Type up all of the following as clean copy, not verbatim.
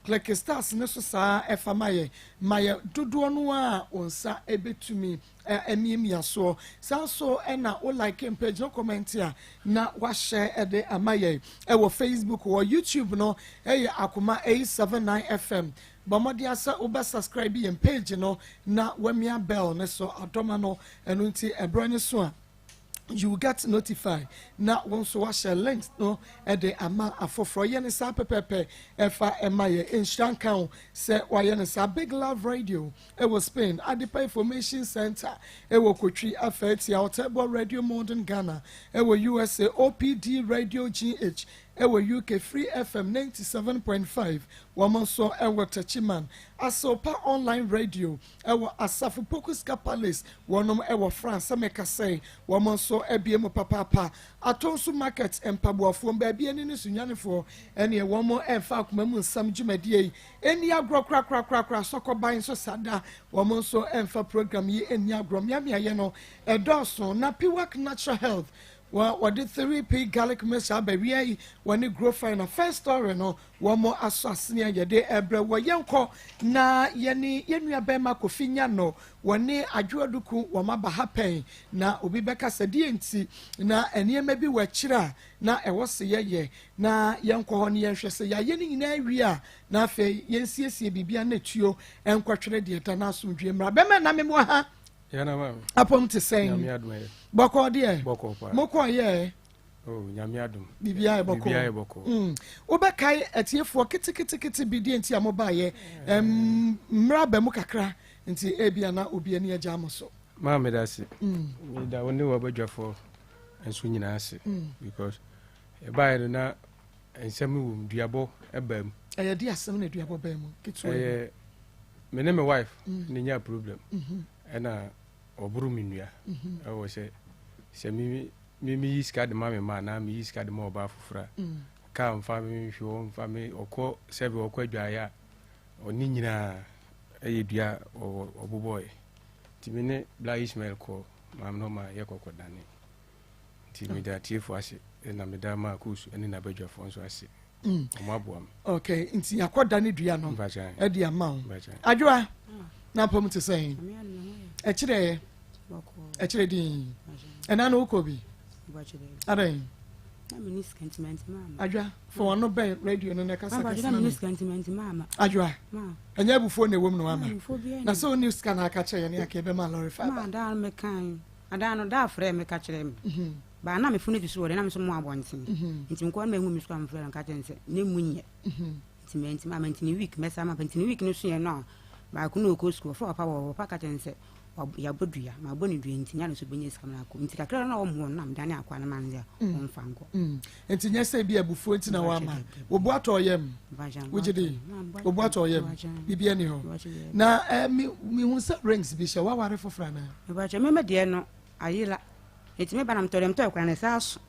Click stars ne so saa efa maye dodo no a onsa ebetumi emiemia so so na o like page no comment here na wa share de amaye wo Facebook or YouTube no Akoma 879 FM Bamodi asa oba subscribe yen page no na wamia bell ne so adoma no enu nti ebro ne so a you will get notified now once you share links no the ama afofro ye ne sa pepepe efa emaye instant count say why ne sa Big Love Radio it was Spain Adipa Information Center it was Kotwi afeti Outable Radio Modern Ghana it was USA OPD Radio GH ewo UK Free FM 97.5 wamanso ewo Tachiman Asopa Online Radio ewo Asafu Pokuska Palace wonom ewo France ameka say wamanso ebiemo papa Atonsu Market empaboafo baby eni ni sunyanefo ene womo emfa akoma mu nsam dwumadie eni agro kra sokoban so sada wamanso emfa program yi eni agro miamiaye no edoso na Piwak Natural Health what did 3P garlic mixture baby when it grow fine first story no one more assassin ya de ebre wo yenko na yeni yenua bema kofinya no woni adwoduku wo maba happen na obi beka sedi enti na eniema bi wachira na ewo se ye na yenko ho ne yenhwe se ya yeni nyina wi a na afi yensiesie bibia na tuo enkwatwere de ta na asomdwe mra bema na memo ha yana ma apom te sen boko de boko pa moko ye oh nyame adum bibia boko obekai atiefo kiti bidi enti amoba ye mra ba mu kakra enti ebia na obi ani agya amoso ma me da se me da woni wo badwafo enso nyina ase because e bae na ensem wo duabo ebam e di asem na duabo ba mu kitu me ne me wife ni nya problem ena oburu minua ewo se mi yiska de mama ma na mi yiska de mo ba fufura ka mfa mi hwo mfa mi okọ sebe okọ adwaya oni nyina eyedua oboboy timine bla Ismail ko mam no ma ye kokodane timida tiefo ase na meda Maa Akos eni na badwafo nso ase omaboam okay nti akodane dua no e dia ma adwa na pom te sen Echire din ena no ukobi are na minis sentiment mama adwa for no ben radio no kasa na minis sentiment mama adwa enya bufo na ewom no ama na so news kan aka che ne aka be ma lorry fa ma da me kan ada no da frɛ me ka kyerɛ me ba na me funu bi so wore na me so mo abonten nti nko na hu me so am frɛ ka kyerɛ nse ne munye nti mama nti week mesa ma nti week no so ye no ba ku no ko school for papa ka kyerɛ nse ya bodua ma boni dua ntinya no so benye skamna ko nti kakra na wo mo na mdane akwa na manze on fanko nti nya se bia bufu nti na wa ma wo bo atoyem wujidi wo bo atoyem bibia ni ho na mi hu se rings bi she wa ware fofra na me ba che me de no ayila enti me ba na mtodem to akwa na sa so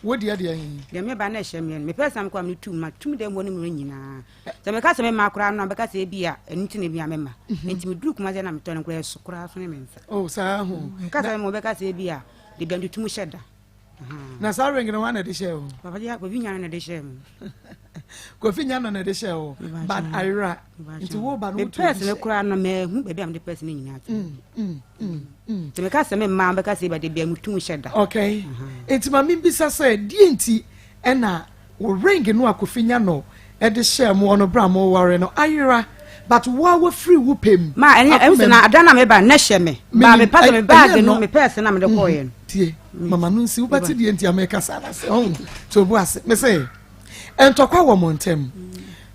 wo dia yin de me ba na hye me person kwa me tum dem woni me nyina se me ka se me makura no be ka se bia enti ne bia me ma enti me duru kuma je na me to ne kura so kura so ne me nsa oh sa ho ka se me be ka se bia de bia tum sheda na sa ring no wana de share papa dia ko vinya na de share ko vinya na de share but ira nti wo ba no to person kura no me hu be bia me de person nyina te me ka se me ma be ka se bia de bia tum sheda okay enti ma mi bisa say die nti ena wo ring no akofinya no e de share mo no bra mo ware no ira but wo free wo pem ma eni e na adana me ba na hye me ba me pass me bag no me person na me de koye tie mama no nsi wo bati die nti ameka sala se on to bu ase me say entokwa wo montem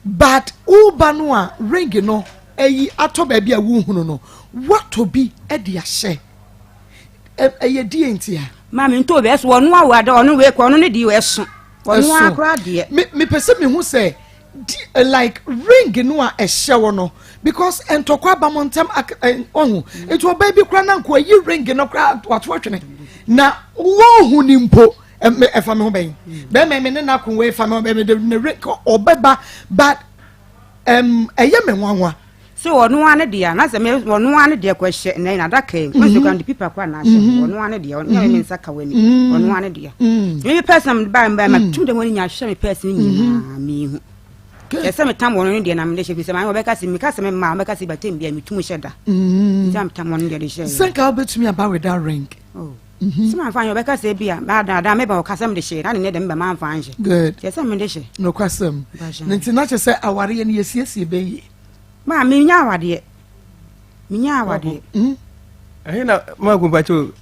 but uba no a ring no eyi ato ba bia wo hunu no what to be e de ahye ye die nti a ma me nto be so wonu awada onu we ko onu ne di we so wonu akra de me pese me hu say like ring no a ehye no because entokwa ba montem ohu it will baby kra na nko yi ring no kra watwotwene na wo hu ni mpo efa me ho ben be me ne na kon we fa me be de ring obeba but eye me nwanwa so wonu ane dia na se me wonu ane dia ko hye na da kai ko so kan di pipa kwa na hye wonu ane dia nya me nsa ka wani wonu ane dia me person ba ma tu de woni nya hye me person nyina me hu Yes, I'm a time on Indian ammunition with my Obecasi, because I'm a Macasi, but Tim, be too much shedder. Some time on the share. Think I'll bet me about with that ring. Oh, some find your Becca be a bad, I may about Casam the shade, I need them by man find. Good. Yes, I'm in the shade. No question. It's not to say I worry and yes, baby. Ma, me now, dear. Me now, dear. I know, Marco Bacho.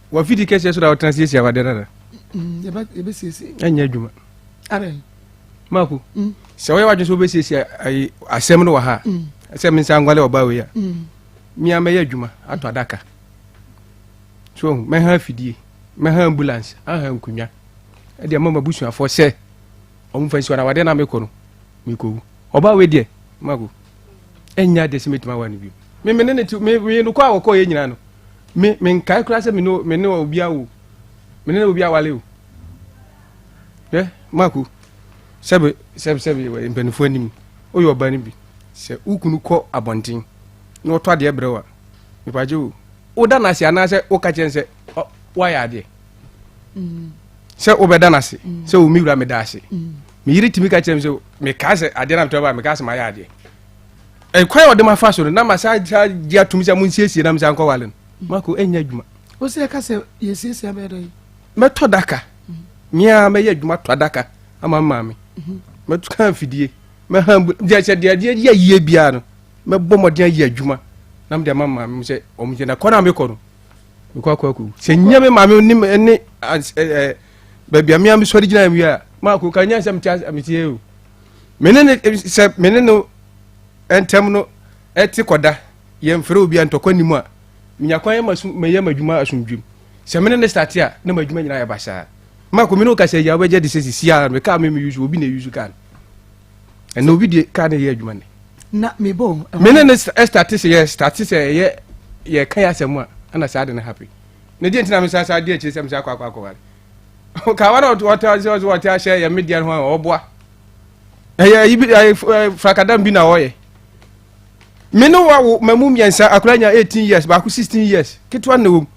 What 50 cases without translation of the and Yajuma. Marco, so I just obey a seminar. A seminar Sangwale or Bawia. Mia Mayajuma at Adaka. So, my half fidi, my ambulance, I have Kunya. And the Mamma Bush for say, on face when I was then I'm a corner. Miko, Oba, dear, Marco. And ya decimate my one of you. Me to me look out call in. Me calculate me no obiawo me no obia wale o Marco sebe we mpanifo anim oyo oba ni bi se ukunu kɔ abonten na oto de ebrewa me paje o da na se ana se o ka chen se wa ya de se o be da na se se o mi wura me da se me yiri timi ka chen se me ka se ade na mto ba me ka se ma ya de kwai o de ma fa so na ma sa dia tumi se mun siesie na me sa nkɔ wale Marco enya djuma o se ka se yesiesie abedo me to daka mia me ye djuma to daka ama mama me to kan fidie me ham dia che dia ye bia no me bɔ modern ye djuma na me dia mama me se o me na kona me kɔ no me kwa se nya me mama ni ne ba bia mia me sori gina mi a Marco ka nya sem tia amtie o menene se menene entem no eti koda ye mfere obi antokɔ nimu a minya kwan me yema djuma asundwum se mene ne start a na madjuma nyina ya basha Marco me no ka se ya obeje de se sia me ka me use obi na use kan and obi de ka na ye adjuma ne na me bo mene ne start se ye kan asem a na sa de na happy ne de ntina me sa de achi se me sa kwa wale ka wana what share ya media ho oboa frakadam bi na oye me no wa mamu miensa akuranya 18 years ba ku 16 years kitwa na wo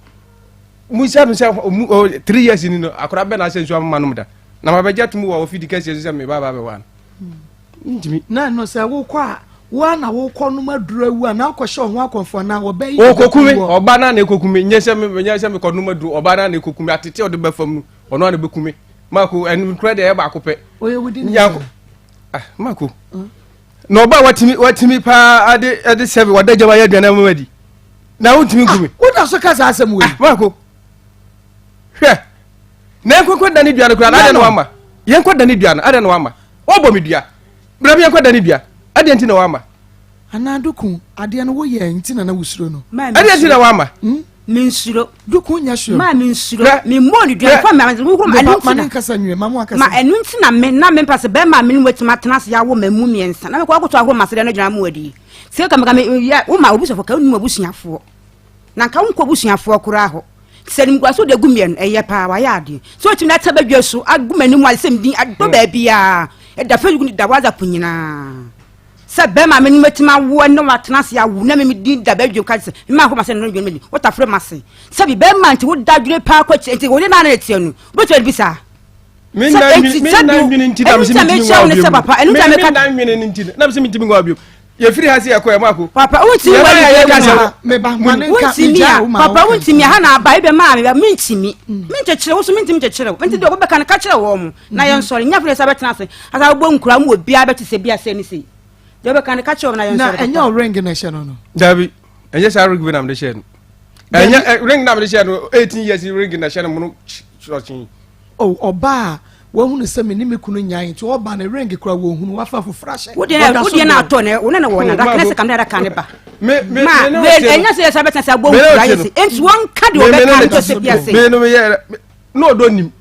musa no say 3 years ni no akura be na say so amanu da na mabeja tumu wa ofidi kase say me baba be wan ntimi na no say wo kwa wa na wo kɔ no madura wu na akɔhye ho akɔfo na wo bɛyi okokume oba na ekokume nyese me kɔ no maduru oba na ekokume atete o de ba fam ono na be kume Marco en credit e ba akopɛ oye wudi ni Marco no ba watimi pa ade serve wadaja ba ya duana mamadi na wontimi kume wo da so kasa asem we Marco hwe na enkwekwa dani duana kura ade no wama yenkwa dani duana ade no wama obo me dua bra bi yenkwa dani dua ade nti na wama ana dukun ade no wo ye nti na wusuro no ade nti na wama min suro dukun nya suro ma min suro mi mo ni dua fa ma wo ma kasa nwe ma akasa ma enu nti na me passe be ma min wetima tena se ya wo mamu miensa na me ko akoto ahoro masede no dwana mu adi se ka me ya wo ma obusofo ka unu abusuafo na ka unko abusuafo kura ho senim gwa so de gumien eye pa wa ya ade so timi na taba dwa so agumani mu alsem din ado ba bia e da fe guni da waza punyina se be ma me wetima wo no watena se ya wo na me din da ba dwa ka se ma ko masede no dwa me what afre mase se bi be ma nti wo da dwure pa ko nti wo ne na na etie no bo to bisa min na nti da mse mitimi ngwa bio ye firi hasi yakoya Marco papa unti me ba manenka papa unti mi ha na ba ibe ma me mintimi minchekire wo so mintimi chekire wo nti de obeka na ka kire wo mu na ye nsori nya firi sa betena se asa bo nkura mu obi abeti se bia se ni se de obeka na ka kire wo na ye nsori na enya ring na she no dabi enya sa ring na me de she no enya ring na me de she no 18 years ring na she no mu churchin oba wo hunu se me ni me kunu nyan ti oba na ring kura wo hunu wa fa fufura she wo de na ato ne wo na wo na da kene se kam da kan ne ba me enya se sa betena se bo nkura ye se enti won ka de obeka to se bia se me no me ye no do nim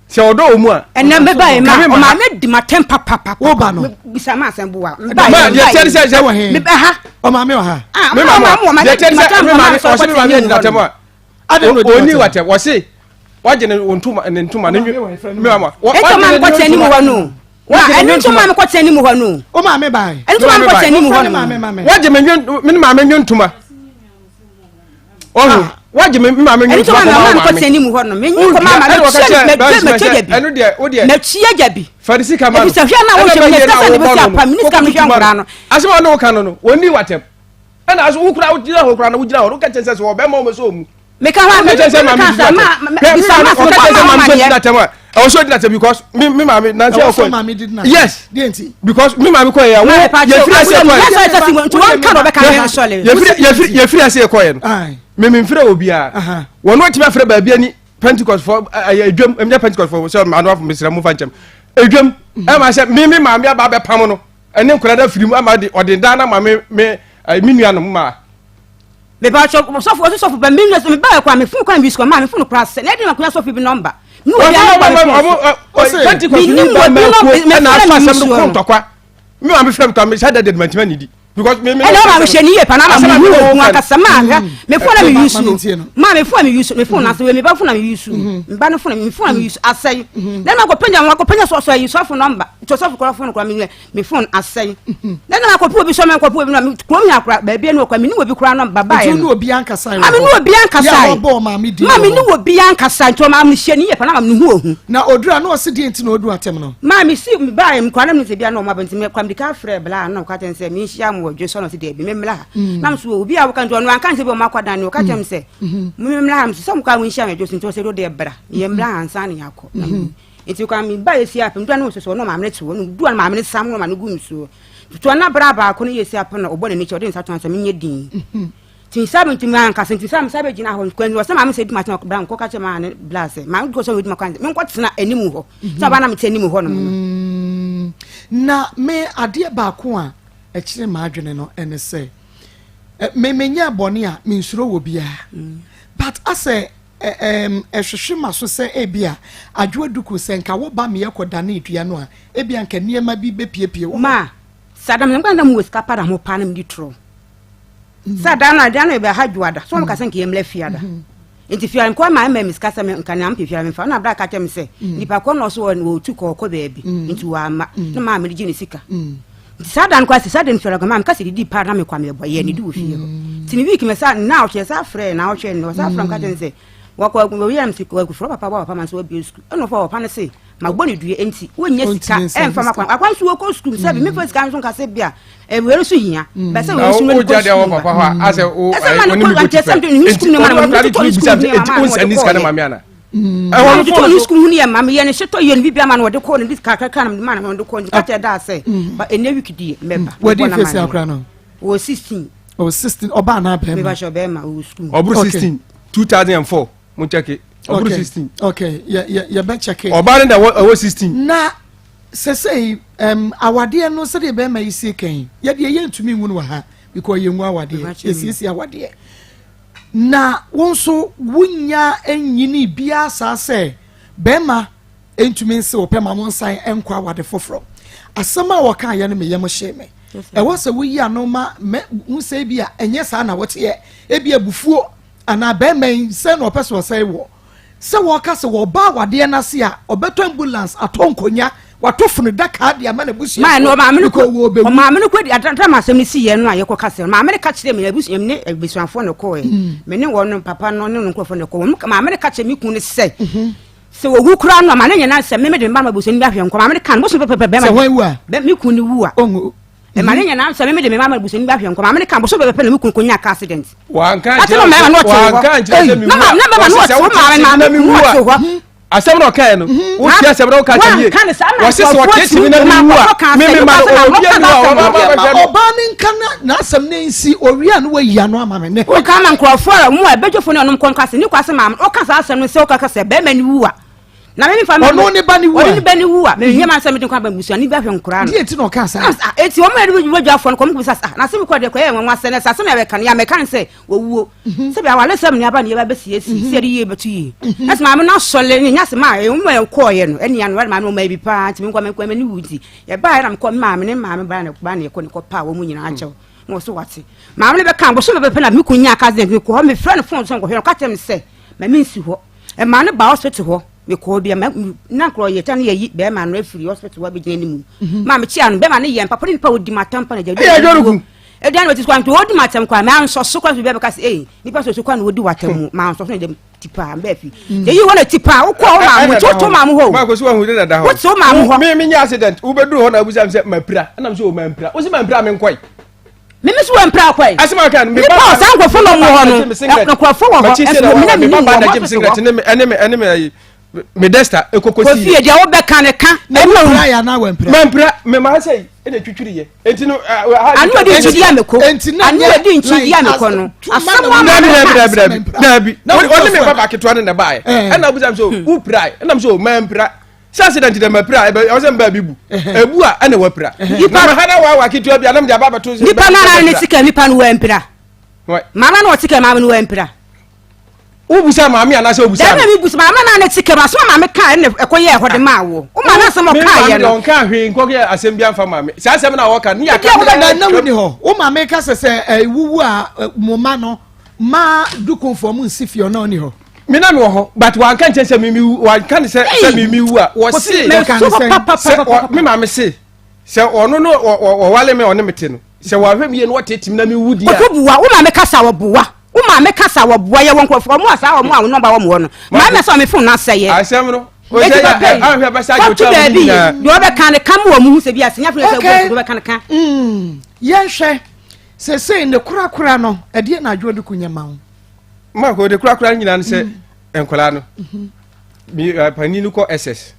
se odo omu a ena me ba ma o ma me di matem papa wo ba no bisa ma asan buwa ba ye tell se wo he me ba ha o ma me wa ha me ma ye tell se me ma o se me ma atem a ade no oni wate wo se wajene ontuma ntuma ne me mama wajene ko tani mu honu wa enu ntuma me ko tani mu honu o ma me bai ntuma me ko tani mu honu wajene me ma me ntuma ohu Waje me ma me nyu. Ma ko teni mu ho no. Me nyu ko ma ma enu de wo de. Na chia jabi. Farisi ka ma. Bisa hwa na wo hwe me kasa de besi apa minister me hwa nkura no. Asema no ka no. Woni watem. Ana aso wo kura wo jira ho kura na wo jira ho ka chense so be ma o me so mu. Me ka ha me bisa ma I also did that because me mama Nancy also yes because me mama koye ya you free as you free as you koye me free obi a won what me free ba bia ni Pentecost for edwam me Pentecost for so ma no of me sira mu fa nchem edwam e ma se me mama ya ba be pam no ene nkura da firi mu ama de odenda na ma me nua no ma me ba so ba me nua so me ba kwa me fu kwa bisko ma me fu no class na de ma kwa so fi bi number no we are Pentecost ni ba me ko na afa sam no kontokwa me ma me frem to me sada de mantima ni di because me ma me sheni ye panama me hu aka sama me fu na me use ma me fu na me use me fu na so me ba fu na me use me ba no fu na me use asai na ma ko penya so yi so fu number to so fu ko fu no kwa me fu asai na ma ko pu bi so me ko pu bi na me ko mi akra ba bia no kwa me ni obi kura no baba ye no obi anka sai ma me no obi anka sai ma me ni obi anka sai to ma me sheni ye panama me hu ohu na odura na o se die enti na odu atem no ma me si me ba ye me kwa na me se bia no ma benti me kwa me ka frɛ bla na ka ten se me hia mo dwe so no se de bi me mla na so obi a wo kan to no anka se bi o ma kwadan no ka tem se me mla am se mo ka wo hia me dwe so nto se do de bra ye mla ansa ne yakɔ enti kwa me ba ye si apem do na so no ma me te wo no do na ma me sam no ma no gu nsuo to na bra ba ko no ye si apem na obo ne ni che de nsa to ansa me nye din tin sabe tin man ka tin sabe gina ho kwan wo se ma me se di ma tin bra ko ka che ma ne blase ma go so we di ma kwan me ko tena animu ho so ba na me te animu ho no na me ade ba ko a e kire ma adwene no ene se me menya bone a me nsuro wo bia but ase hwehwe maso se ebia adwo duku se nka wo ba me yekoda na edua no a ebia nka niema bi bepiepie wo ma sadam ngba na mu escapa da mo pa na me ditro sadam na be ha dwada so mo ka se nka yemla fiada enti fiada ko ma me miskasa me nka na ampe fiada me fa na bra ka tem se nipa ko no so wo tu ko beebi enti wa ma na ma me gi ni sika sadan kwa sadan fiada ko ma me ka se di pa na me kwa me boye ni du fie ho tini week me sa na o che sa frɛ na o che no sa from ka tem se wakwa we am sik wa kufro papa man so bi school eno fa papa ne se magbo ne due enti wonya sika emfa makwa akwan so ko school se bi me fa sika so ka se bia e we so hia ba se we so no ko ja papa ha ase o oni bi ko school ne ma na ko school ne ma ma sani sika na ma miana e won ko school ne ma ye ne sheto ye ne bibia ma na wode ko ne kaka na ma na wode ko ka te da se ba ene week di member wodi face akra no o 16 oba na be me ba sho be ma o school obru 16 2004 mo check it obru 16 okay ya be check it oba na o 16 na say awade no se de be ma yisi kan ye de ye ntumi hu wa ha because ye nwu awade yesi awade na wonso wunya enyini bia sa se be ma entumi nse opema mo nsan enkwa awade foforo asema wo kan ye no me yem hye me e wo se wuyi anoma hu se bia enye sa na wote ye e bia bufuo ana be men se no person say wo se wo ka se wo ba wade na se a obeto ambulance atonkonya watofunu daka dia ma na busu ma no ma me ko di atanta ma asem ni si ye no a ye ko ka se ma me ka kire me busu me ne ebusuanfo ne ko me ne wo no papa no ne nkrofo ne ko ma me ka kire me ku ne se se wo wu kura no ma ne nyana se me de ma busu ni ahwe nko ma me kan busu pepe be ma se wo wu a be me ku ni wu a e ma ne nyana se me de ma busu ni ahwe nko ma me kan busu pepe na me ku nya ka accident wa kan je ma no te na ma no te wu a asem no kan no wo ti asem no ka tie wo se so ke ti na mi wu a me ma obi anu oba ni kan na asem ne nsi owia no wayi anu ama me ne o ka ma nkrofo mu e bejofo ne onum kon kase ni kwase ma o ka sa asem no se o ka kase be ma ni wu a na me fa ono ni ba ni wu a me hia ma asem de kwa ba musu ani ba hwe nkura no die ti no ka sa eti o ma de bejofo no ko mu sa na asem ko de ko e nwa se ne sa asem ya be kan ya me kan se wo wuo se be awale sem ni aba ni ba be sie se de ye betu ye na se ma me na sole ni nya se ma e mu e ko ye no eni ya no ma no ma bi pa ti me kwa me ni wuti ye ba na me ko ma me ba ne ko ni ko pa wo mu nyina achew no so wate ma me be kan bo so be pe na me kunya accident me ko me friend phone so ko hwe no ka tem se ma me nsi ho e ma ne ba hospital ho we ko bia na kro ye tan ye be ma no afiri hospital wa be gina ni mu ma me chia no be ma ne ye papa ni pa odi matampa na jadu e dan wetis kwa nto odi matem kwa ma nso so kwa so be ka say nipa so kwa no odi watem ma nso so dem tipa mba fi dey you wanna tipa wo kwa ma mo to ma mo ho ma ko so hu de da ho wo to ma mo ho me nya accident wo be duru ho na abusam se mapira na so ma mpira wo se ma mpira me nkoi me so wa mpira kwai asema kan me ba san ko follow mo ho no na ko follow ho me ba na gym secret ne me desta ekokosi ko fie dia wo be kan ka na mpira ya na wa mpira ma mpira me ma say ene twitwiri ye enti no anu odi nchidi ameko anu odi nchidi ameko no asama na bi oni me baba ketwa ne na bae na obusam so u prai na so ma mpira accident de ma pira e o se mba bibu ebu a na wa pira nipa ha na wa ketwa bia na me baba to nipa na ne sika nipa no wa mpira mama na o sika mama no wa mpira ubusa maami anase ubusa da na mi busa mama na ne tike ma so mama ka ne ekoye e hode ma wo o ma na se mo ka ye no ka hwe nkoke asem bia mfa mama sa asem na wo ka ni aka na wuni ho o mama ka se wuwu a moma no ma du conform nsifio na oni ho me na me wo ho but wan kan chense mi wan kan se mi wu a wo se me mama se ono no wo wale me ono mete no se wa hwe mi no tetim na mi wu dia ko buwa o mama ka sa wo buwa uma me kasa wo boye won ko from asa wo mo a no ba wo mo no ma me so me fun na seye asem no o se ya ahwe ba sa jo cha ni do be kan kam wo mu se bia se nya fun se do be kan yen hwe se ne kura no e de na adwo de kunya ma wo ma ko de kura nyina ne se enkola no mi paninu ko ss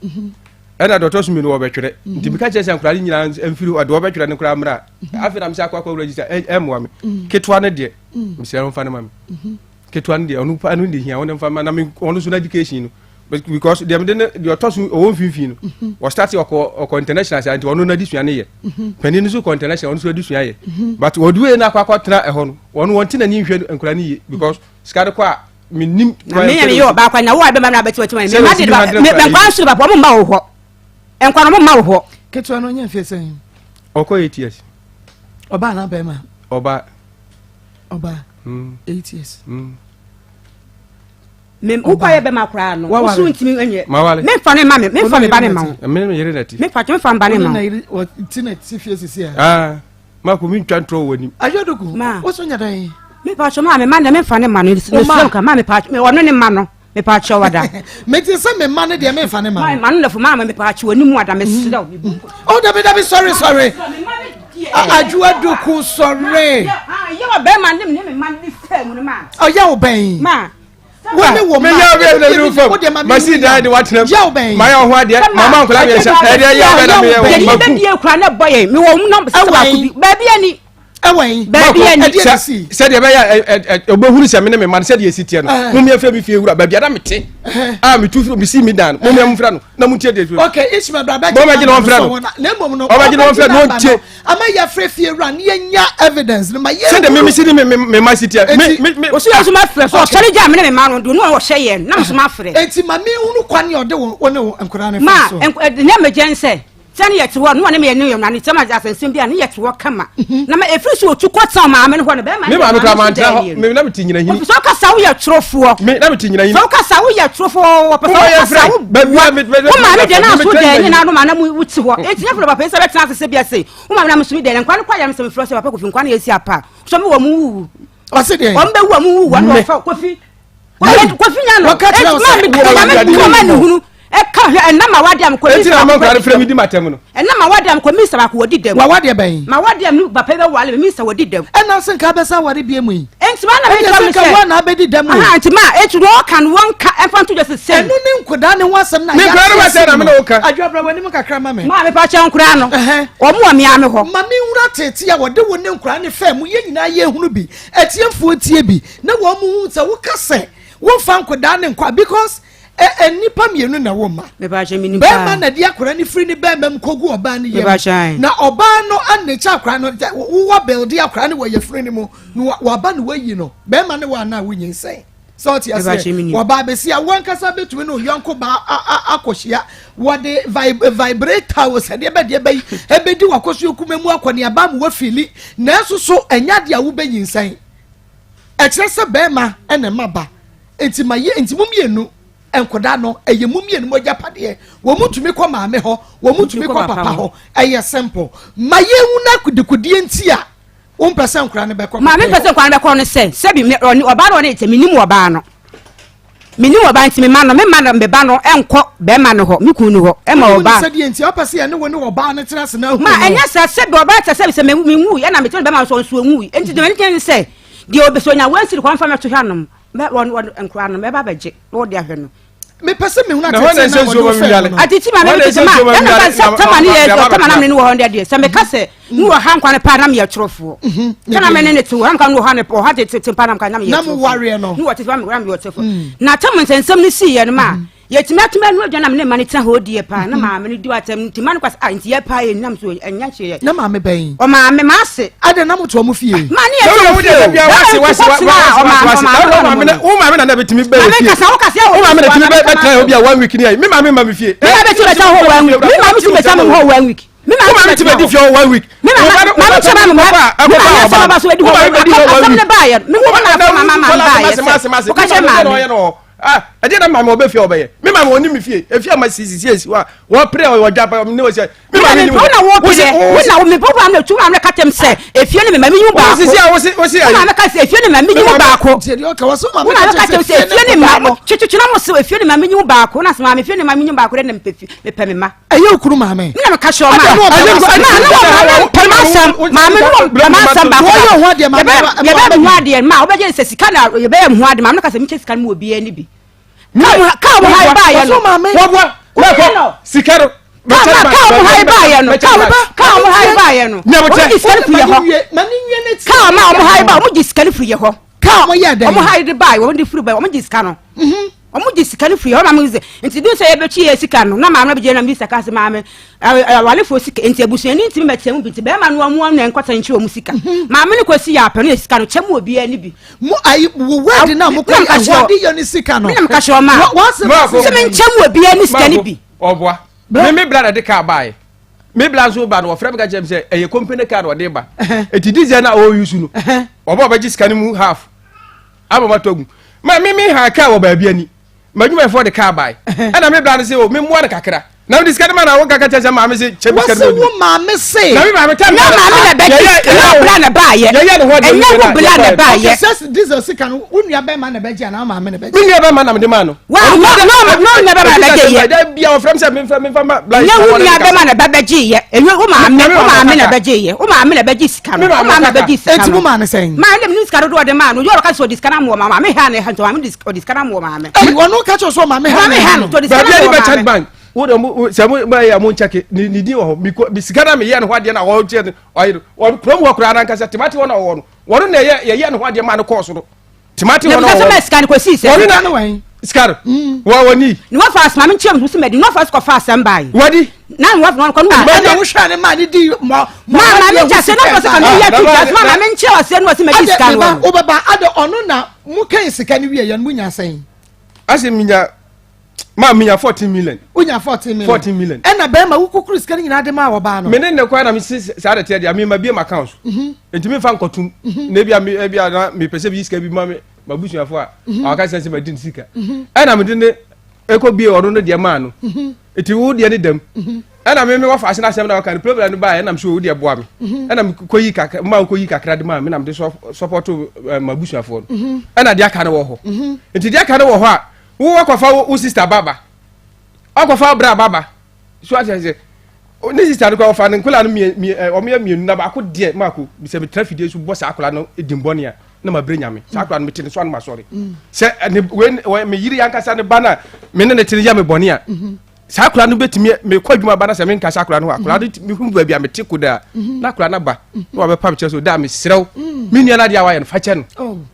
ena doctor sumi no obetwere nti bi ka che se enkola nyina emfiru ade obetwere ne kura mra afi na me se akwa register emwa me ketwa ne de mi se mfa na mami ketwa ne de onu pa anu de hia won mfa na me onu so na education no because dem de doctor sumi o won finfin no o start o international say nti onu na disua ne ye paninu so international onu so disua ye but oduwe na akwa tra eho no onu won ti na ni hwe enkola ni ye because skade kwa minim me yo ba kwa na wo be ma na beti wati me ma de me kwa nsu ba mo ma wo ho enkwa no mo ma wo ho ketwa no nya fie sen oko 8 years oba na be ma oba 8 years me ukwa ye be makra no usu ntimi enye me fa ne ma me fa me ba ne ma me yere nati me fa ba ne ma o tina ti fie sisi ma ko mi twantro wani ajodoku o so nya dan me pa cho ma me ma fa ne ma no so ka ma me pa me wono ne ma no me pa cho wada me ti se me ma ne de me fa ne ma ma no le fu ma me pa cho ani mu wada me sida obi oh dabi sorry ajodoku sorry ye wa be ma ne me ma ni fa mu ne ma oh ya wo ben ma wọ́n wọ ma ya be na ru fam machine da de wat na ma ya ho ade mama nkola be sha e de ya be na me ya wo ma de die kura na boye me wo mu no se ba ku bi ba bi ani ewen baby ani se de be ya obohuru se me ne me man se de esitie no mo me afra mi fie wura ba bia da mete me tu mi si mi dan mo me amfra no na mo tie de okay ishma baba mo ma gina onfra no na mbom no o ba gina onfra no tie ama ya frɛ fie wura ne nya evidence no ma ye se de me si me ma sitie me o so ya so ma frɛ so sɔre ja me ne me ma no do no wo hye ye na so ma frɛ enti ma me hunu kwane ode wo ne nkora ne fa so ma nya me gense sani yet wo no ne me ne yam na ne tema asensim bia ne yet wo kama na ma efiri so otu kwata ma me ne ho ne be ma me ma no kra ma ntra me na me tinyina hini so ka sa wo ya trofo me na me tinyina hini so ka sa wo ya trofo wo pa sa wo ba wo ma me de na so de ni na no ma na mu wuti ho etinya fro ba pesa betina se bia se wo ma na musumi de nkwa kwa ya me se me fro se papa kofi nkwa na esi apa so me wo mu wu o se de o mbe wu mu wu wo fa kofi nya no ma me hunu enna ma wadiam ko mi ma ko frɛ mi di matem no enna ma wadiam ko mi saba ko wodi dem wa wadiam ben ma wadiam nu ba pe be wale mi sa wodi dem enna sen ka be sa wari bie mu yi enti ma na me tell me say wa na be di dem ah enti ma etu do kan won ka enfa to just say enu ni nkoda ne ho asɛm na ya me kra ba say na me no ka adwabra wani mu kakra ma me me pa che nkura no o mu ami ame ho ma me wura tete ya wode wo ne nkura ne fa mu ye nyina ye hunu bi etiefo tie bi na wo mu hu se wo kase wo fa nkoda ne nkwa because nipa mienu na wo ma me ba je minipa be ma na dia akora ni free ni be mam kogu oba ni ye na oba no anecha akora no wo build dia akora ni wo ye free ni mu no wo ba no wayi no be ma ne wa na wo nyin sei so ti ase wo ba be sia won kasa betumi no yonko ba akohia wo de vibrator wo se de be ebedi wakoso kumemu akoni aba mu wa fili na so enya dia wo be nyin sei e kire se be ma ene maba enti maye enti mumienu enkoda no eye mumienu moja pade wo mutumi ko maame ho wo mutumi ko papa ho eye simple maye huna kudikudie ntia person nkura ne beko ma me person nkura ne beko no se bi oba no ne te minim oba no minim oba nti me ma no me ba no enko be ma no ho me kun no ho e ma oba se die nti opese ye ne wo ne oba ne tena se na hu ma enya se bi oba te se me nwu ye na me te be ma so nwu nti de me ne se die obeso nya wansi ko mfa me to hwanom me won nkura no me ba beje wo de ahwe no me pese me huna tete na wo fe atiti ma me tete ma na ka tama ni ye tama na me ni wo 100 years se me ka se ni wo han kwane pa na me ye trofo kana me ne tu han kan wo han po ha tete pa na kan na me ye na mo ware no ni wo tete ma me ye trofo na tama nsensem ni si ye no ma ye timatuma no adwa na me ne ma ne tra ho die pa na ma me ne di watam nti ma ne kwasa nti ye pa ye nam so enya hye ye na ma me ben o ma me ma se ade na mo to mo fie ma ne ye wasi o ma me na betimi be fie o ma me na betimi be try obi a 1 week ni ai me ma me fie me ma betimi be try ho 1 week me ma betimi be try ho 1 week me ma betimi be fie 1 week me ma chama me ma ba so be di ho 1 week me ba ye me ma ba ye o ka chama ade na mama obe fie obeye me mama oni me fie e fie ma sisi wa wo pre o ja pa me wo se me mama ni wo na wo me program na tu ma katem se e fie ni me mama nyu ba ko sisi a wo se mama ka se e fie ni mama nyu ba ko je di o ka wo so mama ka se e fie ni mama chuchu na mo se e fie ni mama nyu ba ko na se mama fie ni mama nyu ba ko na me pe me ma aye okuru mama me na me ka sho ma ba ko yo ho de mama ye be mu ade ma obe je se sika na ye be mu ade mama ka se mi che sika mo obi ani bi ka mo hai ba ye no wo sikaro ka mo hai ba ye no ka mo hai ba ye no mo di sika fu ye ho ka mo hai ba mo di sika fu ye ho ka mo ye de mo hai de ba wo di fu ba mo di sika no mo di sika fu ye ho ma mo ze nti du se ye be chi ye sika no na ma be je na mi sika se ma me wale fo sika nti abusuani nti me temu bi nti be ma no amu na enkwata nchi o mu sika ma me ne kwasi ya pa no sika no chemu obi ani bi mo ayi wo word na mo ko awadi yo ni sika no me na ka sho ma se me chemu obi ani sika ni bi oboa me brother de ka bae me bla so ba no wo frem ka chem se eye company card wo de ba eti diesel na o use no obo ba gi sika ni mu half aba ma togu ma me ha ka wo ba bi ani madwuma for the car bae ana me bla no se o me mo na kakra na we discuss man awon kaka chese ma me se chemi kadu wo ma me se na me ma me tam na ma me na be na bla na ba ye enya wo bla na ba ye this is sick and unua be ma na be je na ma me na be je unua be ma na me de ma no no unua be ma be je ye da bia o frem se me ma bla nya unua be ma na be je ye enwe wo ma me na be je ye wo ma me na be je sika no wo ma me be je sika enti wo ma ne sen ma dem ni sika do de ma no yo ka so discana mo ma me ha ne ha to ma me discana mo ma me wono ka cho so ma me ha no to discana mo ma wo do se mo ya mo nchake ni di wo bi sigara me ye ne ho ade na wo tie wo prom wo kura na nka se timati wo na wo no wo na ye ne ho ade ma ne course no timati wo na wo na scan ko si se wo na no wan scar wo ni ni wo fast ma me chem so me di no fast ko fast am bai wadi na wo no ko no ma na wo hwa ne ma ni di ma me cha se no ko se kan ya tu ma me nche o se no se me di scan wo baba ade ono na mu kan sika ni wie ye no mu nya sen ase minya ma minya 14 million unya 14 million na be ma wukukuru sika nyina de ma wo ba no me ne kwa na me sa de te dia me ma bie account enti me fa nkotum na bia na me pese bi sika bi ma me mabusuafo a aka sense ma din sika na me de eko bie oro no de ma no enti wo de ne dam na me wa fa ase na asem na ka problem no ba na me so wo de boa me na me koyi kakra ma koyi kakra de ma me na me de support mabusuafo na de aka na wo ho enti de aka na wo ho a wo akwafa wo sister baba akwafa bra baba so ase ni sister ko fa nkula no mienu na ba ko de mako bi se traffic dey so bo sa akula no edimbonia na ma bre nyame sa akula no metene so an ma sorry se we me yiri yankasa ne bana me ne tene ya me bonia sa akula no betimi me kwadwuma bana se me nka sa akula no akula no me hu ba bia me tiko da na akula na ba no ba pam che so da me serew me nua na dia wa ye no fa che no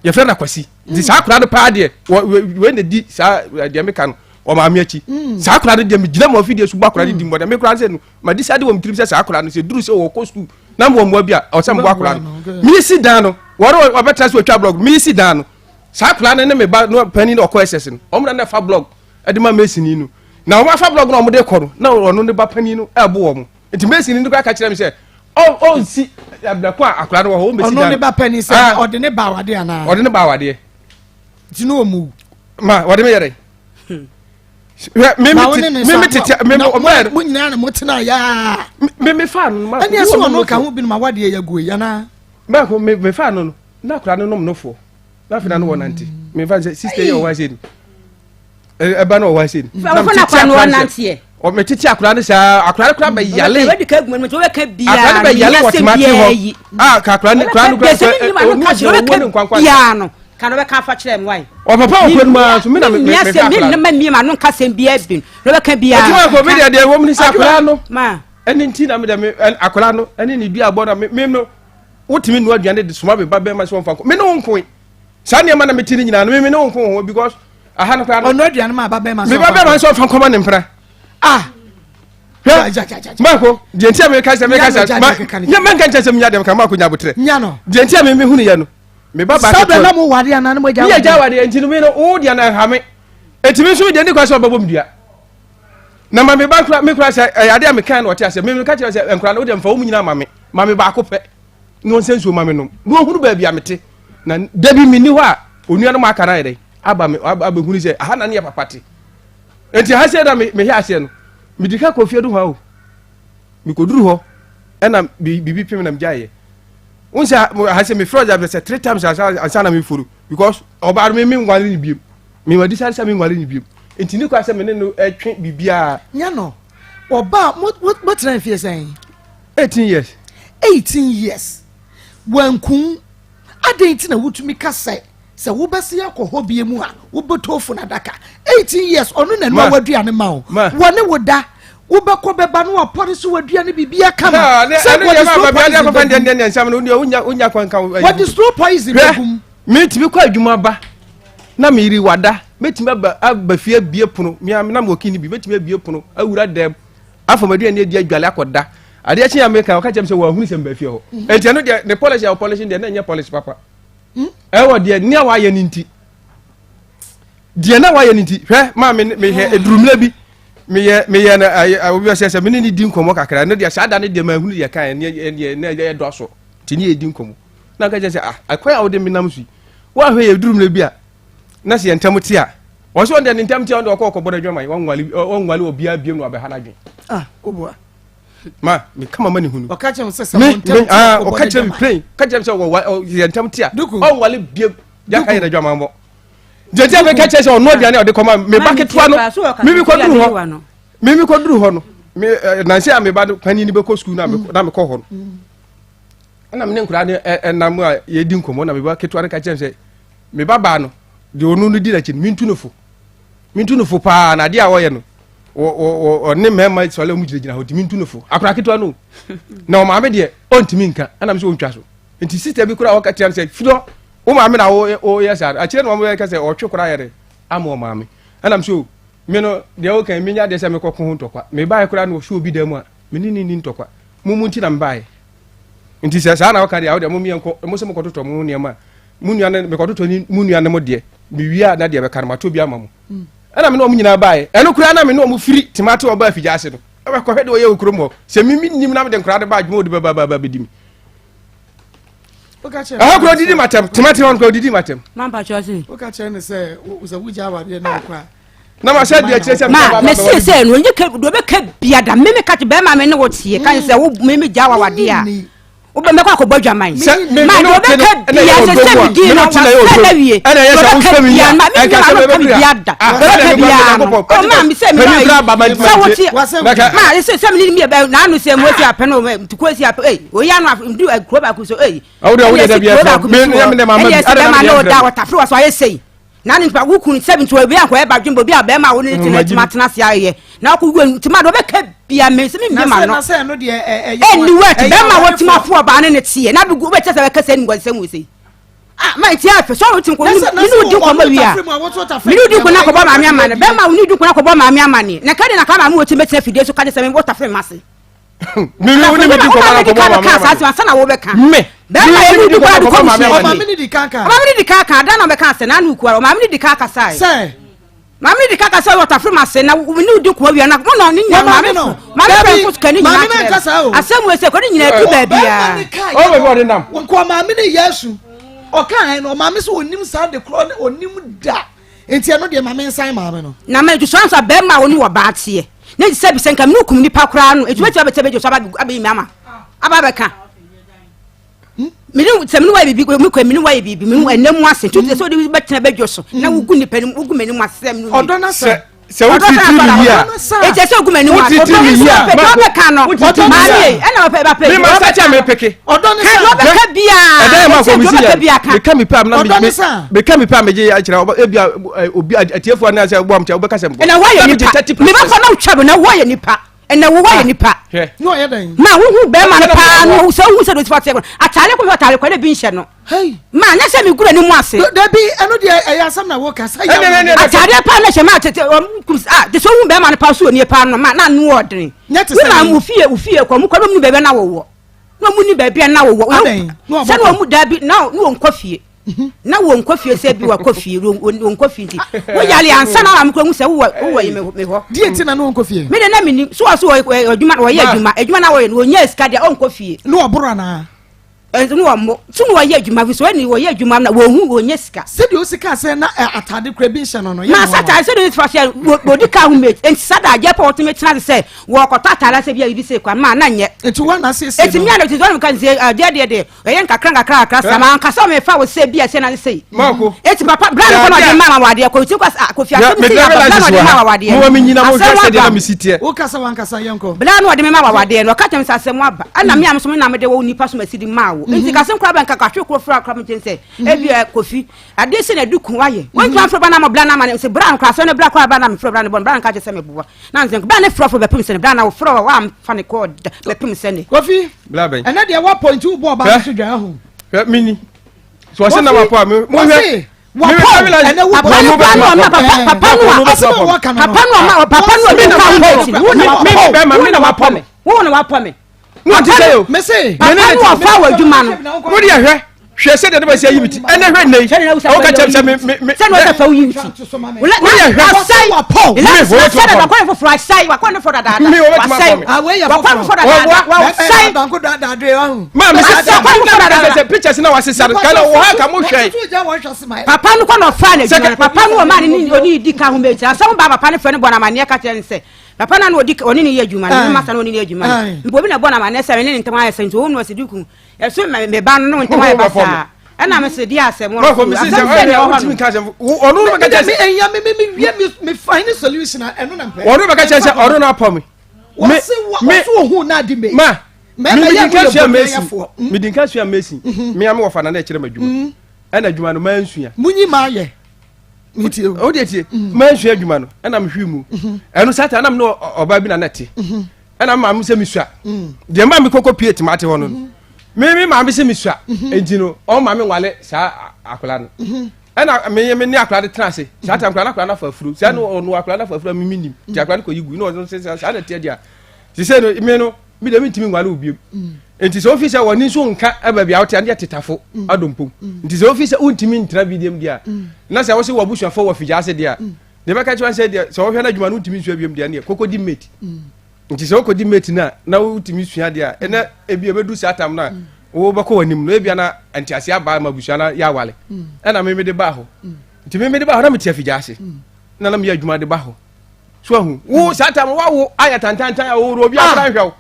ye fra na kwasi di sa akula no pa de we ne di sa dia me kan o ma miachi sa akula no dia me gina mo fidie so bo akula di mboda me kura se no ma di sa de wo mtrim se sa akula no se duru se wo kostu na mo mo bia o se mbo akula no mi si dan no woro obetra se otwa blog mi si dan no sa akula no ne me ba no pani no ko ss no o mo na fa blog e di ma mesini no na o ma fa blog no o mo de koro na ono ne ba pani no e bo wo mo enti mesini no ka kire me se o si ablako akula no wo mesini ono ne ba pani se o de ne ba wade ana o de ne ba wade ti no mu ma wade me yere me tete me nyina na motena ya me fan ma ani aso no ka ho bi no ma wade ya go ya na ba ko me fa no na akra no nom no fo na fa na no wonante me fa sister ye o wa se eba no o wa se na akra no wonante o me titi akra no sa akra kra ba yale we di ka gum me to we ka bia akra ba yale watimati ho ka akra no bia no kan we ka fa kire me why o papa o ko ma so me na me me ma no ka sem bia bin we ka bia o ko me de wo me sa akra no ma eni nti na me de akra no eni ni dua bo na me no wotimi no aduane de soma be ba be ma so mfa ko me no nko sa ne ma na me tini nyina no me no nko ho because aha no kra no aduane ma ba be ma so me ba be ma so mfa ko ma ne mpra Mako, dientia me ka se me ka se. Ya men kan chese mnya dem ka mako nya botre. Nya no. Dientia me hunu ya no. Me baba ka. Sabe na mo wade ana mo ja. Ya ja wade enti no me no o dia na ha me. Etimi so de ndi kwa so babom dia. Na ma me ba kra me kra se ade me kan no te ase. Me ka che se enkra no de mfa wo nyina ma me. Ma me ba ko pe. No sensu ma me no. No hunu ba bia mete. Na dabi mi ni ho a onua no ma aka na ire. Aba me aba hunu se aha na ne ya papate. Enti ha se da me hia ase no. Midika kofie do ho mi koduru ho ena bibi pem na mjaye unsa ha se me froja be se 3 times asa na me furu because oba me ngwale ni biem me wadi sare se me ngwale ni biem enti ni kwa se me no etwe bibia nya no oba what try fie say 18 years 18 years wankun adenti na wutumi kase se wo bese yakoho biemu a wo betofu na daka 18 years onu na no waduane ma wo wone woda wo beko beba no opore so waduane bibia kama se wo ya ma bia dia papa ndien nsam no unya kwanka what is no poison begum me tibi kwa adwuma ba na me iri wada metimi ba fie bie pono na mo kini bi metimi bie pono awura dem afomaduane dia adwale akoda ade achi America o ka chem se wo ahunu se mba fie ho enti no de ne polish ya polish de na nya polish papa ewo de ne wa ye ninti de na wa ye ninti hwe ma me he edurumla bi me ye na obi o se me ni di nkomo kakra no de sada ne de ma hunu de kan ne do so ti ni edi nkomo na ka je se akwai a wo de me nam su wa hwe ye edurumla bi a na se entam ti a wo so de entam ti a de ko bodo dwama wonwale obi a biem no abe hanadwen obua ma me kama mani hunu okache mo sesa montam okache me play kache se wo yentam tia on wale bie ya ka yere dwama mo jeje me kache se ono aduane o de koma me baketwa no mimi koduru ho no me nansi a me ba kwani ni be ko school na me ko ho no na me ne nkura ne nam a ye di nkomo na me ba ketwa ne kache se me baba no de onu no di na chi mintu no fo pa na de a wo ye no o ne mema sole mu gina ho timi ntunofo akura ketwa no na o maame de on timi nka ana me so ontwa so enti sister bi kura wakati am say fido o maame na o yes a kire no mo ka say o twe kura yere am o maame ana me so me no de o kan me nya de say me kokko ho ntokwa me bae kura no so obi dem a me ni ntokwa mu nti na me bae enti say sa na wakati a o de mo mi enko mo se mo kototo mo ne ma mu nua ne me kototo ni mu nua ne mo de me wia na de be karma to bi ama mo ana me no mu nyina bae eno kura na me no mu firi timate oba afija ase no e ko hwede oye okrom ho se mimi nim na me de nkura de ba adwuma odi ba bedimi okache kura didi matem timate on ko didi matem mamba chosi okache ne se uza wuja awade na kwa na ma se de akire se ma me se no nye do be ka biada me ka be ma me ne wotie kan se wo me jawa wade a wo be me kwa ko bodwa man ma do be ka bia se bidi na wa se wie ana yes a wo fe mi ya e ka se be biada o ma mi se mi na wotie ma se mi ni be na anu se mo si apeno to ko si apeno o ya no ndu akro ba ku so o de da bia me ya me na mama ada na da wata fro so aye sei na ni pa wukun 7 to be akwa e ba dwumbo bi a be ma wo ni timatena se aye na ko gu timado be ka bia me se mi ma no na se no de ni wet be ma wo timafo ba ne tie na be gu be tese be ka se ni gwasem wo sei ma ti afa so wo tin ko ni di ko ma wi a ni di ko na ko ba ma mi amane be ma wo ni di ko na ko ba ma mi amane na ka de na ka ma wo ti metina fidie so ka de se me water frame mase mi ni di ko ma ko ba ma mi amane sa na wo be ka me be ma ni di ko ko ma mi ni di kanka da na be ka se na nu ku ma mi ni di kanka sai se mami di kaka say water frame ase na ni di ko wi na mo no ni nya mami no mami ko kan ni nya mami na kasa o asem we se ko ni nya tu ba bia o be body nam ko mami ni yesu o kan no mami so onim sa de kro ne onim da enti no de mami nsan mami no na ma ju sansa be ma woni wo ba tie na di se bi senka mi nukum ni pa kra no etu beti abete bejo so aba mi ama aba be ka Minu seminu wa bibi me kwa minu wa bibi minu enemu ase tutu so de betena bedwo so na wugu ni pani wugu mani mu ase minu odona se o titi mi ya e je se wugu mani mu ase o be ka no mami e na ba pe me ma sa cha me peke odona se ka be ka bia e dey ma ko mi si ya me ka mi pa na me ka mi pa me je ya kira e bia obi atiefo na se bom cha obe ka se na wa ye nipa me ba fa na utwa na wa ye nipa ena wo wa ye nipa no ye den ma hu be ma pa no so hu se do ti fate atale ko na bi nhye no hey ma nya se mi gura ni mu ase da bi eno de eyasam na wo ka sa ya atale pa na hye ma tete de so hu be ma pa so ni pa no ma na nu odren ma mu fie ko mu ko mu be na wo no mu ni be na wo se no mu da bi na no nko fie na wo nko fie se bi wa ko fie wo nko fie ti wo yale ansa na am ko mu se wo me ho dieti na no nko fie me de na mini so adwuma wo ye adwuma na wo ye no nya ska dia nko fie no obro na no wo mo so no wo ye adwuma fi so ni wo ye adwuma na wo hu wo nya ska se de o sika se na atade kra bi hye no no ma sata se de fa hye bodi ka hu me en sada je pa otime tena se wo ko tata se bia bi se kwa ma na nye etu wa na se se eti mi ana ti do kan se de ye nkakra sama nkasa me fa wo se bia se na se mako eti papa brand ko no de mama wade ko ti ko fi asem se brand no de mama wade mo mi nyina mo se de na mi sitie o kasa wan kasa yenko brand no de mama wade no ka tem se asem aba ana mi am so na me de wo nipa so masidi ma wo nti kasem kra ban kaka hwe ko fra kra me tense e bia kofi ade se na duku waye won twan fra ba na mo brand na ma se brand kra so ne brand kra ba na me fra brand bon brand ka je se me buwa na nzen brand ne fra be pim se ne brand na wo fra wa am fa ne ko be pim se ne kofi bla ben ena de wa point u bo ba so dwa ho mini so se na wa po mo hwe wa po ena wo papa no papa no me na wa po me wo na wa po me no ti say o me say papa no wa fa wa dwuma no wo de hwe hwe se de ba se yibiti ene hwe nei o ka chem se me se no se fa wo yibiti wo de hwe sai wa po se de ba ko fo fra sai wa ko no fo da wa sai we ya wa ko fo da wa sai ba ko da de wa hu ma me se pictures na wa se sare kala wo ha ka mo hwe papa no ko no fa na dwuma papa no ma ni oni di ka hu me ti asem ba papa ne fe ne bona ma ne ka tell se papa na no di oni ni ye dwuma na ma sa no ni ye dwuma mbo bi na bona ma ne se ne ntama ya se nti wo no se diku eso me ba no ntama ya ba sa ana me se di asem wo ko me se o timi ka se onu no ka se me enya me find solution eno na mpe onu ka se onu na pa me me so hu na di me ma me din ka sua mesi me am wo fa na na kire madwuma ana adwuma no ma nsua munyi ma ye nti o de tie ma nsua adwuma no ana me hwi mu eno sata na me no oba bi na nete ana ma me se me sua de ma me kokko pie timate ho no me ma me se me sua enti no o ma me wale sa akola no ana me ni akola de trase sata akola na fa furu sa no akola na fa furu me minim ti akola ko yigu no se sa na tie dia ti se no me no mi de mi ntimi ngwale obiem enti so officer woni so nka ababia wote ande tetafo adompom enti so officer untimi ntra bidiem dia na se wo se wo busuafo wo fija ase dia de beka chi wan se dia so wo hwe na adwuma no untimi nsu abiem dia ne kokodi mate enti so kokodi mate na untimi sua dia ena ebi ebedu satam na wo bako wanim no ebia na antiase aba mabusua na ya wale ena me de ba ho enti me de ba ho na metia fija ase na na me adwuma de ba ho so hu wo satam wo aya tantantan ya wo obi afra hwew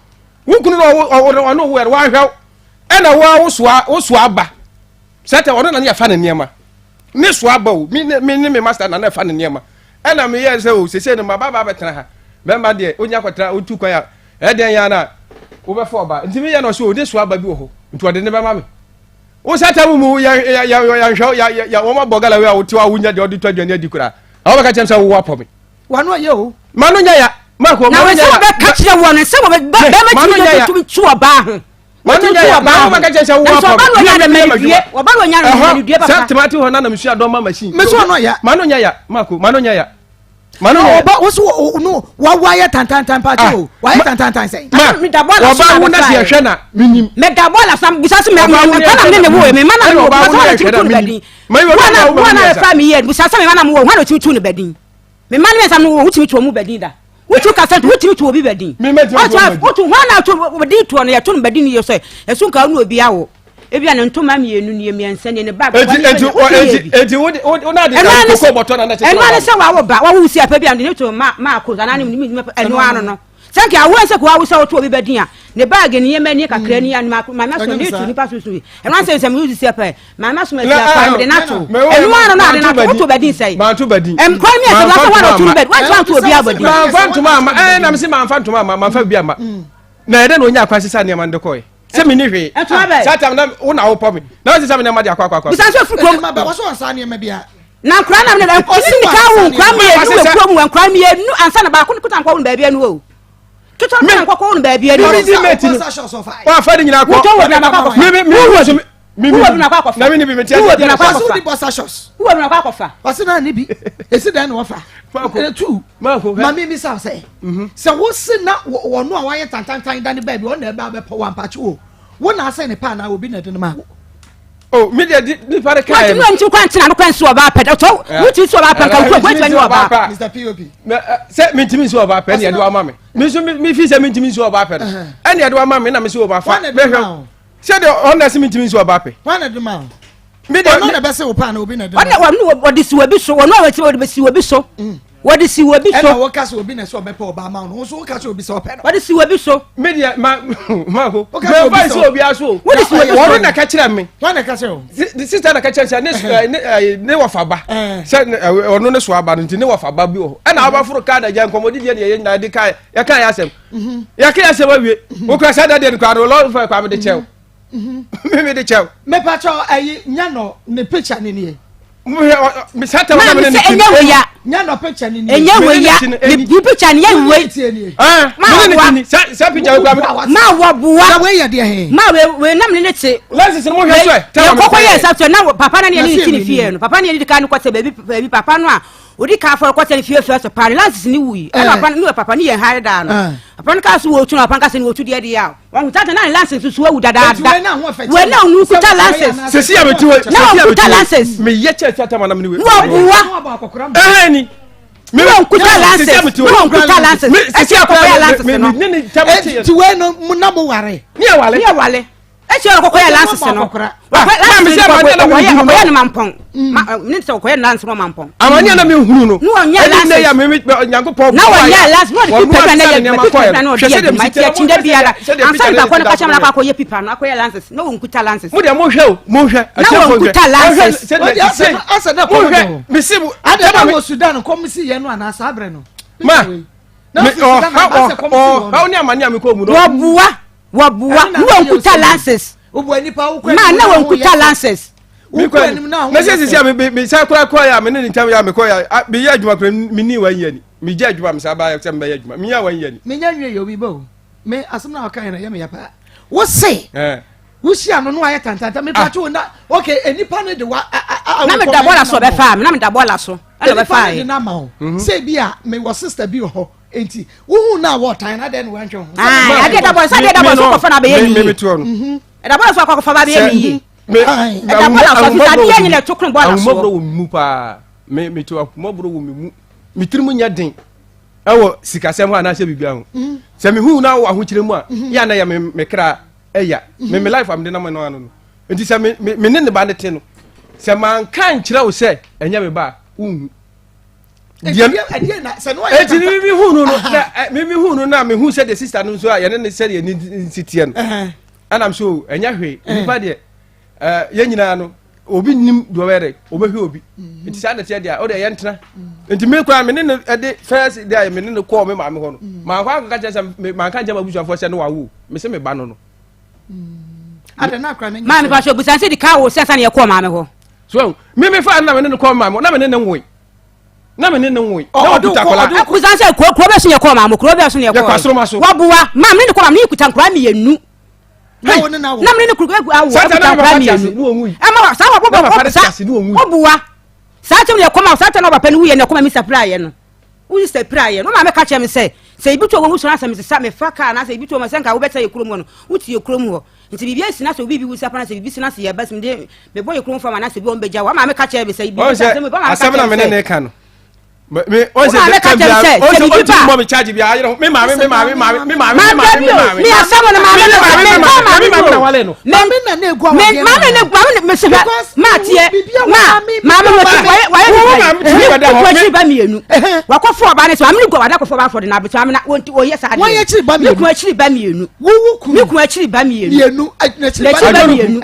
wukunu no wo wa hwew ena wo so aba sata ono na ne yafa ne niema me so aba o me master na na yafa ne niema ena me ye se o sese ne baba betena ha bemba de onya kwatra otu kwa ya eden ya na wo be fo ba ntimi ye no so o de so aba bi wo ho ntu ode ne be ma me wo sata mu ya hwew ya wo ma bogala we a wo ti wa wunya de ode to adwane adi kura awo be ka chem se wo wa po me wano ye o manu nya ya mako na we se wo be ka kire wo ne se wo be ma tu oba ho manu nya ya ma ka chem se wo wa po me nya de me wo ba no nya de due papa sa tomati ho na msu adon ma machine me so wano ya manu nya ya mako manu nya ya manu oba wo so no wa ya tantantan pa ti o wa ya tantantan sei me da bola so oba na se hwe na minim me da bola sam busa se me na ne wo me mana no ba so ti tu ne badin wa na fa mi ye busa se me mana mo wo na ti tu ne badin me man me sam no wo ti tu mu badin da wo tu ka sant wo ti tu obi badin wo tu wa na tu badin tu no ya tu ne badin ye so esun ka no obi awo ebia ne ntoma mienu ne miense ne ba eti wo na de ko boto na na che eno ne se wa wo ba wo wusi apa bia ne to ma akos ana ne enu ano no thank you I say ko awusa oto obi bedin a ne bag ni yema ni kakra ni an ma so ni tu ni paso so e wan say me use say pa ma so me tia me na to enu wan na de na to bedin say ma to bedin em kwa mi say wa wa to bed wan to obi abodi ma fan to ma na me say ma fan to ma fa bi ama na ede na onya kwase sa ne ma ndekoi se me ni hwe sa tam na wo na wo pɔ me na wo say me na ma de akwa bisa so furu ma ba wo so sa ne ma bia na kra na me na ko ni ka wo kra me enu we krom wan kra me enu ansa na ba ko kuta nkwa wo ba bia enu o tutu me nkwa ko wo ba bia enu wa fa de nyina ko mi wo na kwa ko na mi ni bi me tia wo na kwa ko so di bossa shots wo na kwa ko fa wase na ni bi esi dan no fa tu ma mi sa say se wo se na wo no a wa ye tantantan dan ba bi wo na ba be po wan pache wo na say ne pa na obi na de ma oh media di pare kai no nti kwan tina no kwan so oba pɛ to wuti so oba pɛ kan ko gwa ni oba Mr. POP se me ntimi so oba pɛ ne de wa ma me me so me fi se me ntimi so oba pɛ ɛne de wa ma me na me so oba fa be hwɛ se de on se me ntimi so oba pɛ wan de ma me de no na be se wo pa na obi na de wa de si obi so wo no wa ti wo de si obi so wo de si obi so ɛna wo ka se obi na so oba pɛ oba ma no so wo ka se obi so pɛ no wo de si obi so media ma ko Okay, me ba so obi aso wo de si obi wo na ka kire me wan na ka se o the sister na ka kire se ne wa fa ba se ono ne so aba no nti ne wa fa ba bi o ɛna aba furu ka da ja nkomodi de ye na de ka ya ka ya asem ya ka ya asem awie wo ka sa da de kwa no lo fa kwa me de chew me de chew me pa cho ayi nya no ne picture ni ni me sata wa me ne enya we ya nya no picture ni ni enya we ya ni picture ni ya we ma ni sa picture kwa me ma wo buwa we ya de he ma we nam ne te lenses mo hwe so e tell me kokko yes after na papa na ne ni ti ni fie no papa ne ni ka no kwate baby papa no a odi ka for kwate ni fie first pa lenses ni wi e papa ni ye hare da no papa no ka so wo tu no papa ka se ni wo tu de ya wa hu tata na lenses so wu dada we na hu kuta lenses se si ya beti we na kuta lenses me ye che tata ma na me ni we wo buwa ni me won kuta lenses me won kuta lenses e se akoko lenses no ni tamati ti we no mu na mo ware ni wale e se akoko lenses no wa me se ma de na mampon ni se akoko lenses no mampon amani na me hunu no no nya lenses ya me nyankopɔ na wa nya lenses no de pipa na ye pipa na o de ma ti chinda biara ansa ba ko na ka chama na ko ye pipa no akoye lenses no won kuta lenses mo de mo hwe mo hwe na won kuta lenses asa da ko no me se ada mo Sudan ko mi si ye no ana sa abre no ma ha oni amani amiko mu no wa buwa no won kuta lenses obu anipa wo kwa ma na won kuta lenses na se se me sa kura ya me ne ntam ya me ko ya me ya adwuma kura me ni wan yani me ja adwuma me sa ba ya me ya adwuma me ya wan yani me nya nwe yo bi bo me asem na waka ya me ya pa wo se wo sia no no aye tantanta me pa cho na okay enipa no de wa na me da bola so be fa me na me da bola so e be fa na ma ho se bi a me wo sister bi ho enti wo na wo tan na den wan twa ho ade da bola sa de da bola so ko fa na be ye ni me to no e da bola so ko fa ba be ye ni e da bola so sa de ye ni le tukun bola so mo bro wo mu pa me to mo bro wo mu me tirimu nya den ewo sikasem ho ana se bibia ho se me hu na wo ahokire mu a ya na ya me kra eya me life am de na me no ano no enti se me ne ba ne te no se man kan kire wo se enya me ba unhu dia na se no eti mi hu no na mi hu no na me hu se the sister no so a ye ne se de ni sitie no and am so enya hwe ni ba de ye nyina no obi nim do were obehwe obi enti sa na te de o de ye ntena enti me kwa me ne de first day me ne ko me ma me ho no ma kwa ka che se ma kan je ma busuafo se no wa wo me se me ba no ada na kra na ma me pa so busan se di ka wo se sa na ye ko ma me ho so me fa na me ne ko ma me na me ne nwe na me ne nwe na okuta kola busan se ko be so ye ko ma mo ko be so ye ko wa buwa ma me ne ko ma me kuta nkra me ye nu na me ne kuta awo kuta nkra me ye nu ama sa wa bo buwa sa te me ye ko ma sa te no ba pa ni wu ye ne ko ma mi supply ye no wu supply ye no ma me ka che me se ibi to wo so na se me sa me fa ka na se ibi to me se nka wo beta ye krom no wuti ye krom ho nti bibia sina so bibi wusa pa na se bibi sina se ye bas me boy krom fa ma na se bi on beja wa ma me ka che me se ibi sa me ba ma asem na me ne ka no me o se mo me charge bia ayero me ma me asamo na ma na wale no me na na egu awade me se ma tie ma me ba mienu wakofo oba ne so amene gu awade akofo ba fo de na beto amena wonti oye sa de won chiri ba mienu ku achiri ba mienu wuwu ku achiri ba mienu mienu na chiri ba mienu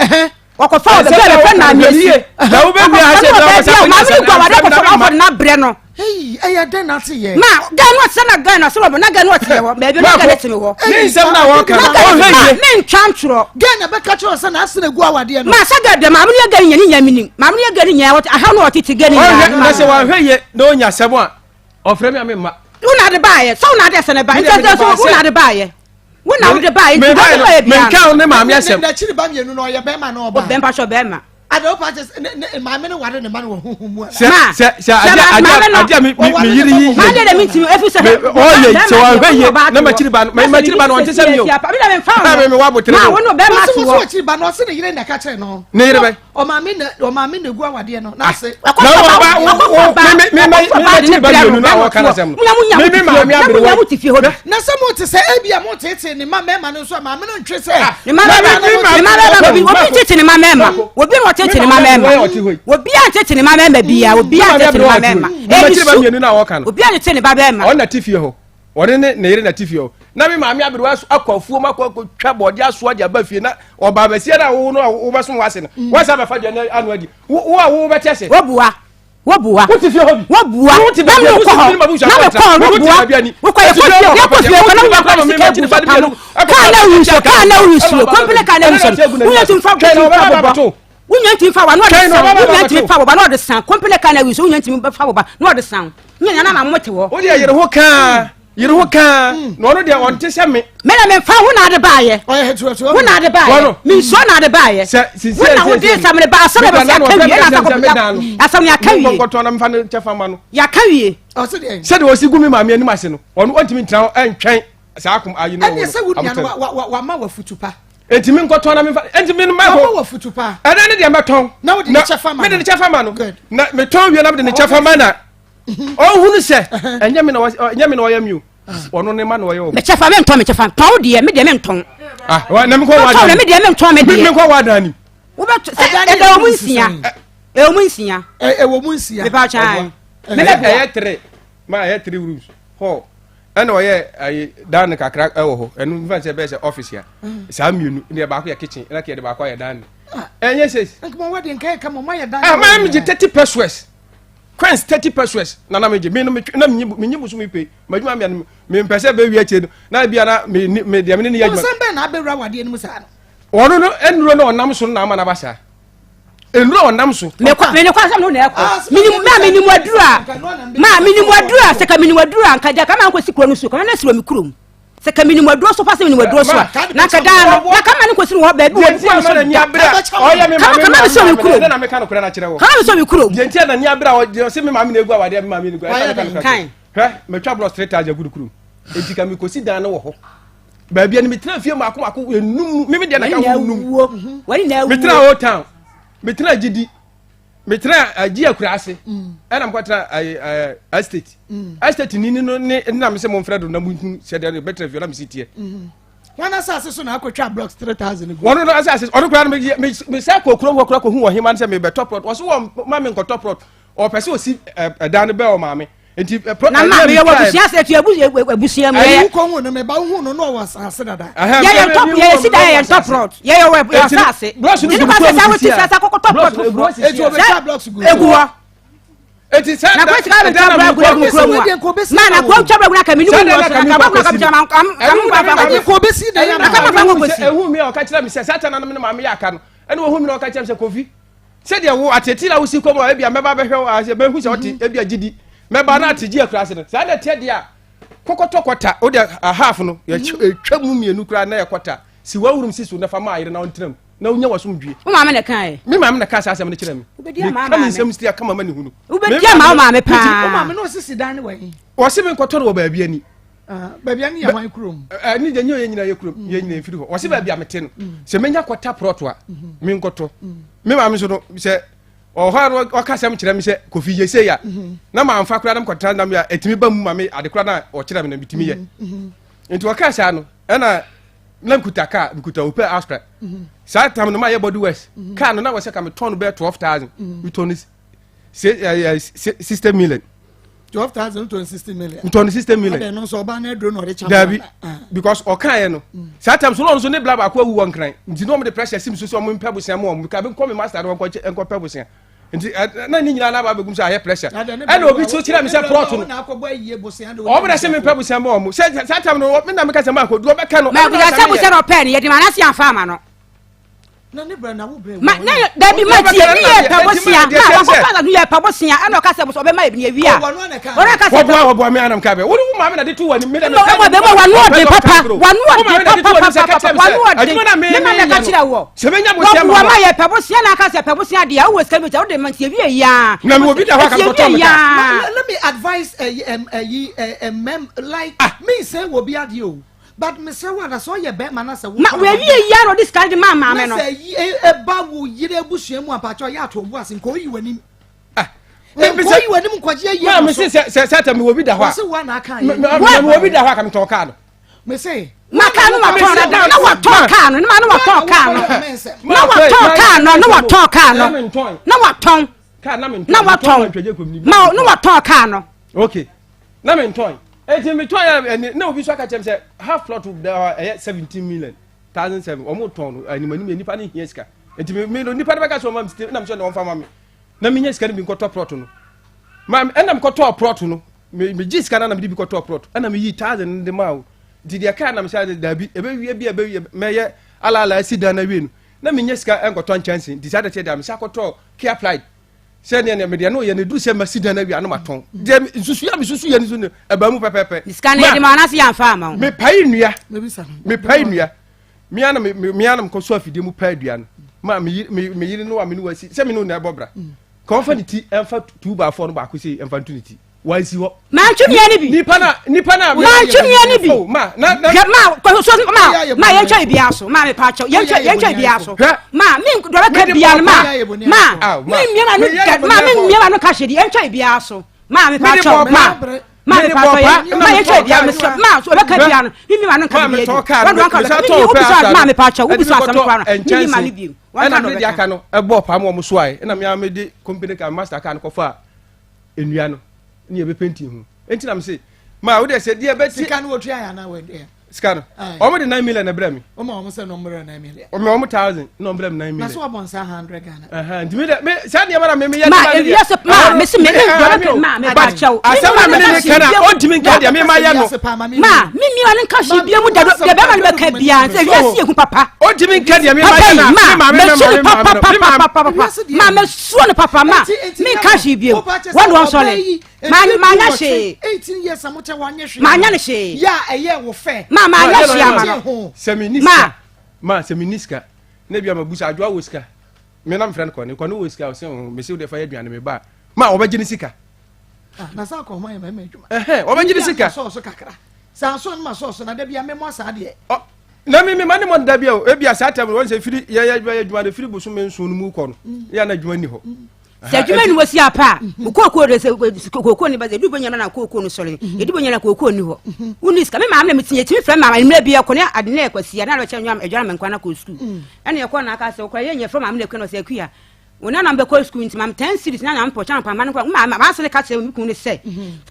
wakofo oba be na miesi na wo be mi ha se do ma me gu awade akofo ba fo de na bre no hey eya den na te ye ma gan what sana gan na so na gan what ye wo be be na gan etime wo ni nsem na wo kan o heye me ntwam twro gan na be ka twro se na asene gu awade no ma sa gan de ma me gan nyani nyaminim ma me gan nya what aha no otiti gan nya na se wa heye na onya sebo a ofre mi amema una de bae so una de sene bae nti so una de bae una de bae me ka ne ma me asem na chiri ba mienu no ye be ma na oba be mpa so be ma ada opa just ma me ne ware ne ma no huhumu se adia mi yiri yi ma de mi ntimi efi se oye se wa heye na ma chiri ba no onte se mi o me wa botere ma wono be ma so so chiri ba no se ne yire na ka kire no ne yire be o ma me ne gu awade no na se me chiri ba no na wo kana sem no me ma me abere wo na se mo te se ebia mo tete ne ma me ma no so ma me no ntwe se ne ma obi tete ne ma me ma obi no tete ne ma me ma obi an tete ne ma me ma bia obi an tete ne ma me ma e chiri ba mienu na wo kana obi an tete ne ba be ma on na tifie ho wone ne yire na tifie ho na me ma me abere wo akwafuo makwa twa bode aso ade aba fie na oba ba sie na wo no wo beso wase no wo sa ba fa de anu adi wo be tese wobua wotifie ho bi wobua na me ko na wisu komple ka na wisu unya timfa wa no de san komple ka na wisu unya timfa wa no de san nya na mote wo o de yere ho ka no no de on te se me na me fa ho na de baaye o ye hetu ho na de baaye mi so na de baaye na wo de sam ne ba so na be asam ya ka wie ko to na mfa ne chefa ma no ya ka wie o se de se de o si gumi ma me anim ase no on ontimi ntra entwen sa akum ayi no wo se wunya no wa ma wa futupa entimi nkoto na me fa entimi no ma ho wa futupa ana ne de meton na wo de chefa ma me de chefa ma no na me ton wie na me de chefa ma na o hunu se enyame na wa yamiu ono ne ma na wa yo me chefa ton de me de me nton wa na me ko wa me de me nton me de me ko wa dani wo be e da wo nsia e wo nsia me pa chan me e 3 ma e 3 rooms ho ana wa ye ai dan kakra e wo ho enu mfa se be se office ya sa mienu ne ba ko ya kitchen na ke de ba ko ya dan enye ses nko wa de nkai ka mo ma ya dan ma me 30 pesos Quench 30 pesos na me je me no na me nyi busu me pay madwuma me mpese be wi ache no na bia na me de me ne ya dwuma so be na abewra wade enu sa no ono no enuro no onam so na ama na basa enuro onam so me kwa sam no na ekọ minimu adura se ka minimu adura anka ja kama nko sikuro no so kama na siro mi kurom se ka minimu adura so pase minimu adura so na ka da no na kama nko siro ho ba bi wo so na nya bra oya me kama so mi kurom na me ka no kura na kire wo kama so mi kurom je ntia na nya bra o se me ma me na egu awade me ma me na egu kan he me twa bro straight aja gudu kurom ejika me kosi dan no wo ho ba bia ni me tena fie ma akoma enum me de na ka wo num wani na me tena o town me tena gidi me tena agi akura ase ana me kwatra estate ni no ne na me se mo mfredo na mu se de better fie na me sitie wana sase so na akotwa blocks 3000 go wono no asase ono kura me se kokura ko hu wo hima se me be top plot wo so wo ma me top plot o pese o si dan be o ma me enti na ma me yo busia se tu abusia mu ye ko hu no me ba hu no no was asase dada ye top ye si da ye top plot ye yo we asase ni ko se sa wo ti sa ko top plot eti o be blocks go eguwa eti sa na ko ti ka be top plot go ma na ko top plot ka mi ni mo na ka ba ka bi jama am ko be si da ya na ka ma fa ko si ehu mi o ka kira mi se satan na me ma me ya ka no ene wo hu mi na o ka kira mi se kofi se de wo ateti la wo si ko mo e bia me ba be hwe ase be hu se oti e bia gidi me ba na atiji akura se no sa na tie dia kokoto kota o de a half no ya twa mu mienu kura na ya kota si wa wurum sisu na fa ma ayire na ontram na unya wasum dwie o ma me na kan me ma me na ka sa asem ne kira mi me nsem stia kama ma ne hunu ubedia ma me pa o ma me no sisi dan ne wa yi o se me nkoto wo ba bia ni baabi ani ya wan kurom ni je nyo ye nyina ye kurom ye nyina mfiri ho o se ba bia mete no se menya kota proto a me nkoto me ma me so no se o ho o ka sem kire me se kofi ye se ya na ma amfa kura na mkotra na me ya etimi ba mu ma me ade kura na o kire me na bitimi ye nti o ka sha no na mkuta ka mkuta ope aspect sa tam no ma ye body wash ka no na wo se ka me ton be 12000 we ton 60 million 12,000 to 60 million. 60 million. Ade no so ba na edro no de chama. Dabi because o kan ye no. Satam so no so ne blaba akwa wu won kran. Nti no me the pressure sim so mo mpa busia mo ka be come master no enko pa busia. Nti na ni nyina na ba begum so aye pressure. E na obi so kira me se plot no. Na akobọ aye busia de. O be se me mpa busia mo. Satam no me na me ka se ma ko do be ka no. Ma busia se busia no pen ye di manase amfa ma no. Na ne bra na wo bre. Ma na Dabi ma tie ni ye pa bosia. Na wa ko na ye pa bosia e no ka se busia o be ma e bi wi a. Ora ka se wo bo me anam ka be. Wo ma me na de tu wani me na me. Mo be mo wanu de papa. Wanu de papa. Wanu de. Me ma na ka kira wo. Se me nya busia mo. Wo ma ye pa bosia na ka se pa bosia de a wo ska me ta wo de man tie wi ya. Na me obi da ho ka ko to me. Let me advise mem like me say wo bi ade o. But me say what so ye be man say wo. Ma we wi ya no this kind man ma me no. Me say e ba wo yire busua mu apacho ya to bu asin ko yi wani. Me say yi wani mu kwaje yi. Ma me say tell me wo bi da ho. Me say wa na kan yi. Me wo bi da ho ka me to ka no. Me say ma ka no wa to na wa to ka no na wa to ka no. Na wa to ka no na wa to ka no. Na wa ton. Ka na me ton. Na wa ton. Ma na wa to ka no. Okay. Na me ton. Eti me ton na obi so ka chem say half plot of 17 million 1007 omo ton animani nipa ni hia sika. Eti me no nipa de ka so ma na me so na won fa ma me. Na me nya sika ni bi nkoto plot no. Ma na me koto plot no. Me gi sika na me bi koto plot. Na me yi 1000 de ma o. Di dia ka na me say Dabi ebe wie me ye ala sida na wie no. Na me nya sika enkoto chance. Di say de me say koto care applied. Se ne me de no ye ne du se masida na wi anu maton de susu ya me susu ye ni so ne aba mu pepepe scan ye de ma na se ya fa ma me pai nua me pai nua me ana ko so afide mu pai dua no ma me yiri no wa me no wasi se me no na bobra konfa ni ti emfa 2 ba 4 no ba ko se emfa tunity wansi ho ma ntwumia ni bi nipa na ma ntwumia ni bi ma ko so ma ye ntwa bia so ma me pa cho ye ntwa bia so ma me do ba ka bia no ma me miema no ka hwedi ye ntwa bia so ma me pa cho ma me pa cho ma ye ntwa bia ma so ba ka bia no me miema no ka bia won ka ma me pa cho ubi so asam kwa no me ma ni bi na me dia ka no e bo pa mo so ai na me de company ka master ka no ko fa enua no ni ebe painting hu enti na me say ma wo de say dia be sika no otua ya na we de sika no o mo de 9 million na bra mi o ma say no mo 9 million o mo 1000 no bra mi 9 million na so abon sa 100 Ghana enti me sa dia mara me ya ma yes ma me se me ma me ba chaw asema me ne kana o ntimi nka dia me ma ya no ma mi wale nka shi bia mu da be ma be ka bia se wiase ehu papa o ntimi nka dia me ma ya na ma me so ne papa ma mi ka shi bia won won so le ma nya she 18 years amote wanye hwe ma nya ne she ya eye wo fe ma nya she ama no seminiska ma seminiska na bia mabusa adwa wo sika me na mfran ko ne wo sika o se me se de fa aduane me ba ma obaji ni sika na sa ko ma me adwuma obaji ni sika so kakra sa so ma so na da bia me mo sa de na me ma ne mo da bia o e bia sa tam won se firi ya adwuma de firi busu me nso no mu ko no ya na adwuma ni ho se adwuma ni wasi apa kokoko de se kokoko ni ba ze du bonya na kokoko no sore ye du bonya na kokoko ni ho uni ska me ma na metinye timi fra ma mre bia ko ne ade na ekwasi na lo cha nwam adwuma me nkwa na ko school ene ye ko na aka se ko ye nye fra ma mre ko no se akua wona na mbe ko school nti mam 10 series na na mpo cha pa ma no ma se le ka che mi ku ne se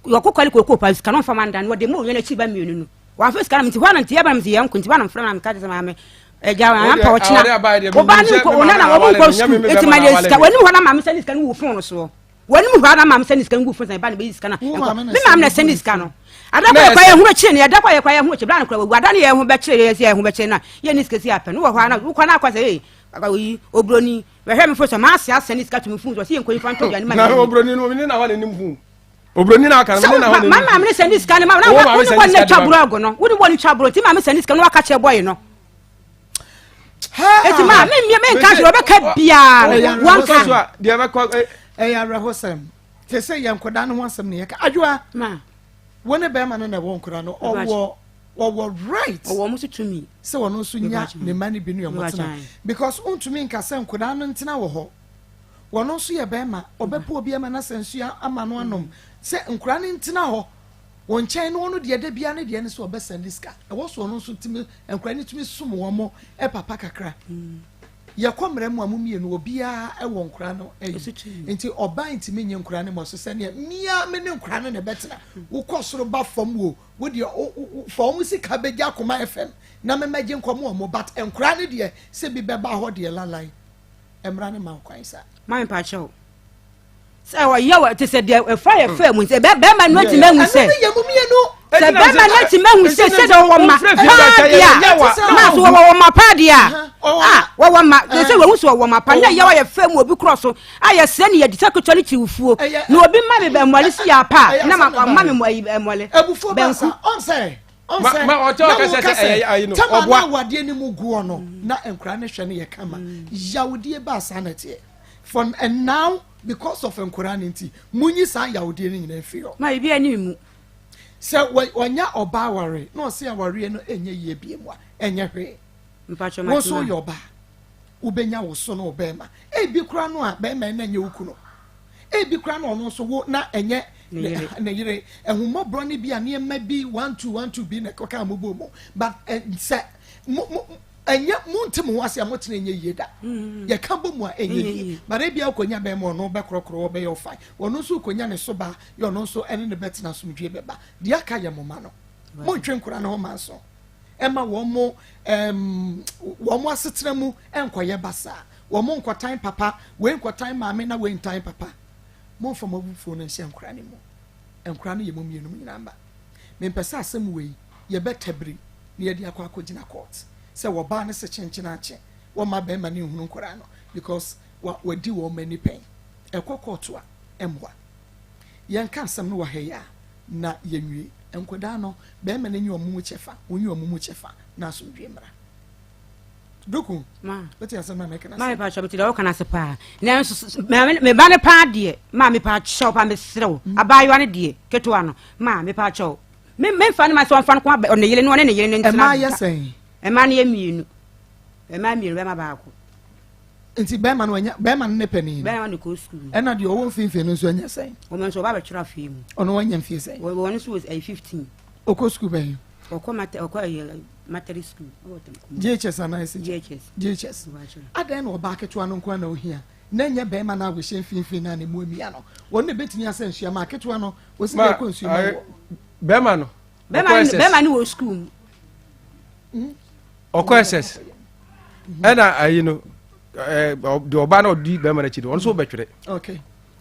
yo kokko kokoko pa ska no fa ma ndan wo de mo ye na chi ba mienu no wa fa ska na mti hwana nti ya ba mti ya nko nti ba na fra ma ka che ma me ejawa ampa ochina obani ko onana obunko school eti majeska wani hwana ma msani ska no wo phone so wani mu hwana ma msani ska no wo phone ba na be ska na me ma na sani ska no adakwa kwa ye hu chire ne adakwa kwa ye hu chire bla na kwa adani ye hu be chire ye hu be chire na ye ni ska si apa no wo hwana wo kwa na kwa se yi obroni we hwe me fo so ma sia sani ska to me phone so ye nko infant ya ni ma na obroni no ni na hwana ni mfu obroni na aka na hwana ni ma me sani ska ne ma na wo ni chaburo ago no wo ni wo ni chaburo ti ma me sani ska no aka che boy no eti ma me nka jiro be ka bia wanka so dia be ko ya rahosem te say yan koda no wasem ne ka adwa ma wona be ma no na won kura no owo right owo musu tumi se wono so nya ne mani bi no yo motena because untumi nka se nkoda no ntina wo ho wɔno nso yɛ bɛrima ɔbɛpɔ obi ama na sɛnsua ama no anom sɛ nkura ne ntina hɔ wɔn nkyɛn no no deɛ da bia ne deɛ ne so ɔbɛsɛn sika ɛwɔ so ɔno nso timi nkura ne tumi sum wɔn mo papa kakra yɛkɔ mmerɛ mu a mu mmienu obiara ɛwɔ nkura no ɛyi nti ɔbaa ntimi nye nkura ne mo so sɛ ne mmea me ne nkura no ne bɛtena wokɔ soro ba fam wo deɛ fam sika bɛgya Akoma FM na memɛgye nkɔmɔ ɔmo but nkura ne deɛ sɛ bi bɛba hɔ deɛ lalai ɛmra ne ma kwan sa ma me pa kyɛw sɛ wɔyɛ te sɛ deɛ ɛfa yɛ fa mu sɛ bɛma no ati mahu sɛ sɛ bɛma no ati mahu sɛ sɛ dɛ wɔwɔ ma paadeɛ ma so wɔwɔ ma paadeɛ wɔwɔ ma sɛ wɔhu sɛ wɔwɔ ma pa na yɛ wɔyɛ fa mu obi korɔ so ayɛ sɛ ne yɛde sɛ kotɔ ne kyiwufuo na obi ma me bɛmmɔle si yɛ apa na ma me mmɔle bɛnku ma ɔtɔ kɛsɛ sɛ ɛyɛ no ɔboa wadeɛ ne mu guɔ no na nkura ne hwɛ ne yɛ kama yawudie ba asa na teɛ for and now because of nkura ne nti munyi saa yawudie ne nyina fi hɔ ma ibi ani mu sɛ wɔnya ɔbaa ware na ɔse aware no ɛnyɛ yie bie mu a ɛnyɛ hwee mpacho ma wo so yɛ ɔbaa wobɛnya wo so no ɔbɛɛma ebi kura no a bɛɛma na nyɛ wuku no ebi kura no ɔno so wo na ɛnyɛ ne yere ehumɔborɔ ne bi a nneɛma bi 1 2 bi na kɔka mo bɔ mu but sɛ ɛnyɛ monte mo ase a motene nyɛ yie da yɛka bɔ mu a ɛnyɛ yie but ebia konya bɛn mo no bɛkorɔkorɔ bɛyɛ ɔfai wɔno nso konya ne so ba yɛ ɔno nso ɛne ne bɛtena somdwe bɛba deɛ aka yɛ mo ma no montwe nkora ne ho ma nso ɛma wɔn mo asetena mu ɛnkɔyɛ basa wɔn mo nkɔtan papa wei nkɔtan maame na wei ntan papa momfa mo abufuo no nhyɛ nkora ne mu nkora no yɛ mo mmienu nyinaa mba mempɛ sɛ asɛm wei yɛbɛtabiri na yɛde akɔ akɔgyina court sɛ wɔbaa ne sɛ kyenkyena akye wɔma bɛrima ne nhunu nkora no because wadi wɔn mani pɛn ɛkɔ court a ɛmmoa yɛnka asɛm no wɔ ha yi a na yɛnwie nkwadaa no bɛrima no nyɛ ɔmo mu kyɛfa ɔnyɛ ɔmo mu kyɛfa na asomdwe mmara doku ma bɛte asɛm na mɛka na ma me pa kyɛw deɛ wɔka na se pa na nso me ba ne pa deɛ ma me pa kyɛw pa me serew abayewa ne deɛ ketewa no ma me pa kyɛw me mfa ne ma sɛ ɔmfa no ko ɔne yele no ɔne ne yele ne ntena ɛma yɛ sɛn ɛma ne yɛ mienu bɛma baako nti bɛrima no ɔnya bɛrima no ne pɛni bɛma no kɔ school ɛna deɛ ɔwɔ mfimfini no nso anya sɛn ɔmo nso ɔba bɛtwerɛ afei mu ɔno wanya mfie sɛn wɔn nso was 15 ɔkɔ school bɛn ɔkɔ materi school JHS anaasɛ JHS adan na ɔbaa ketewa no nko na ohia na nyɛ bɛrima no awohyɛ mfimfini na ne mu amia no wɔn ne betumi asɛ nsua ma ketewa no wɔsi na ɛkɔ nsua mu bɛrima no wɔ school ɔkɔ SS ɛna ayi no deɛ ɔbaa no ɔdi bɛrima no akyi no ɔno nso bɛtwerɛ okay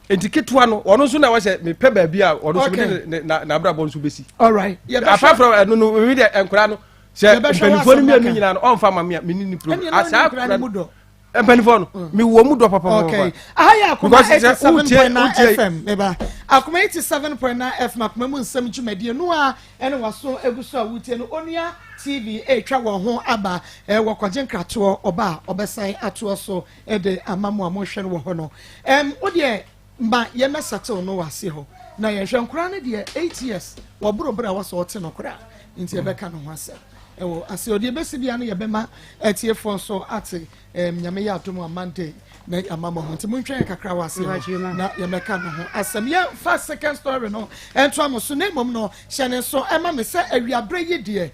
nti ketewa no ɔno nso na wɔhyɛ mepɛ baabi a ɔno nso de n'abrabɔ nso bɛsi alright apart from ɛno no ebi de nkora no sɛ mpanimfoɔ no mmienu nyinaa no ɔmfa ma me ni ni problem asaa kora no mpanimfoɔ no mi wɔ mu dɔ papa okay ahaya Akoma 87.9 FM beba Akoma 87.9 FM Akoma mu nsɛm dwumadie no a ɛne waso eguso a wutie no onua TV etwa wɔn ho aba wɔ kɔgye nkratoɔ ɔba ɔbɛsan atoɔ so de amamu a mohwɛ no wɔ hɔ no wo deɛ ma yɛmɛsatew no wase hɔ na yɛhwɛ nkora no deɛ 8 years wɔborɔborɔ a wɔsɔ ɔte no kora nti yɛbɛka no ho asɛm ɛwɔ ase ɔde bɛsi bia no yɛbɛma atiefoɔ nso ate nyame yɛ atom amante na amama ho nti montwɛn kakra wɔ ase na yɛmɛka no ho asɛm yɛ fa second story no ɛnto am so na mmom no hyɛ ne so ɛma me sɛ awiaberɛ yi deɛ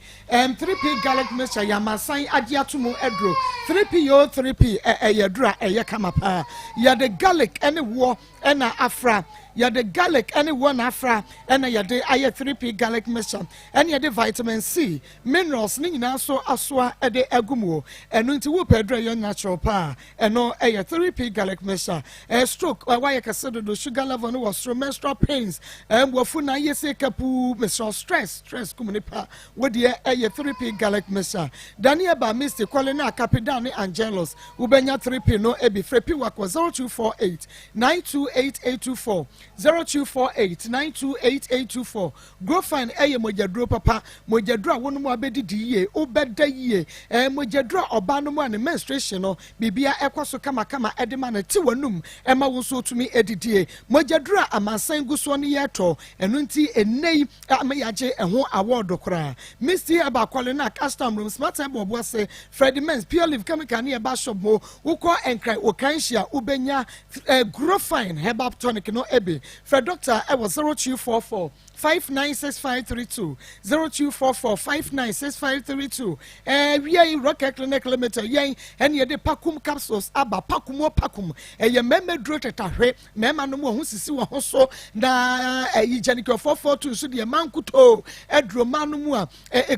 3p garlic mixture yɛamasan agye ato mu aduro 3p yo 3p ɛyɛ duro a ɛyɛ kama paa yɛde garlic ɛne woɔ ɛna afra yɛde garlic ɛne woɔ na afra ɛna yɛde ayɛ 3p garlic mixture ɛne yɛde vitamin C minerals ne nyinaa so asoa ɛde agum wɔ ɛno nti wo pɛ duro yɛ natural paa ɛno ɛyɛ 3p garlic mixture stroke wayɛ kɛse dodo sugar level no wɔ soro menstrual pains wɔfu na ayɛ sɛ kapu menstrual stress kum nipa wodeɛ ɛyɛ 3p garlic mixture daniel ba misty kwale na capidan ne angelos wobɛnya 3p no ebi frɛ pi wakɔ 0248 928824 0248928824 grow fine mojadro papa mojadro wono mu abedidi yie obeda yie mojadro oba no mu an menstruation no bibia ekoso kama edema na ti wanum ema wo so tumi edidie mojadro amansan guso no yeto eno nti enei amayaje eho award kora Misty abakwale na custom room smart time obo se Freddy Mens pure live chemical na ba shop mo uko enkrai okanhia ubenya grow fine herbal tonic no ebe Fred doctor I was 0244 596532 0244 596532 we are in Rocket Clinic Limited yen and ye de pakum capsules aba pakum ye meme dro tetahwe mema no mo hu sisi wo ho so na yi janikyo 442 so de mankuto edro manu mu a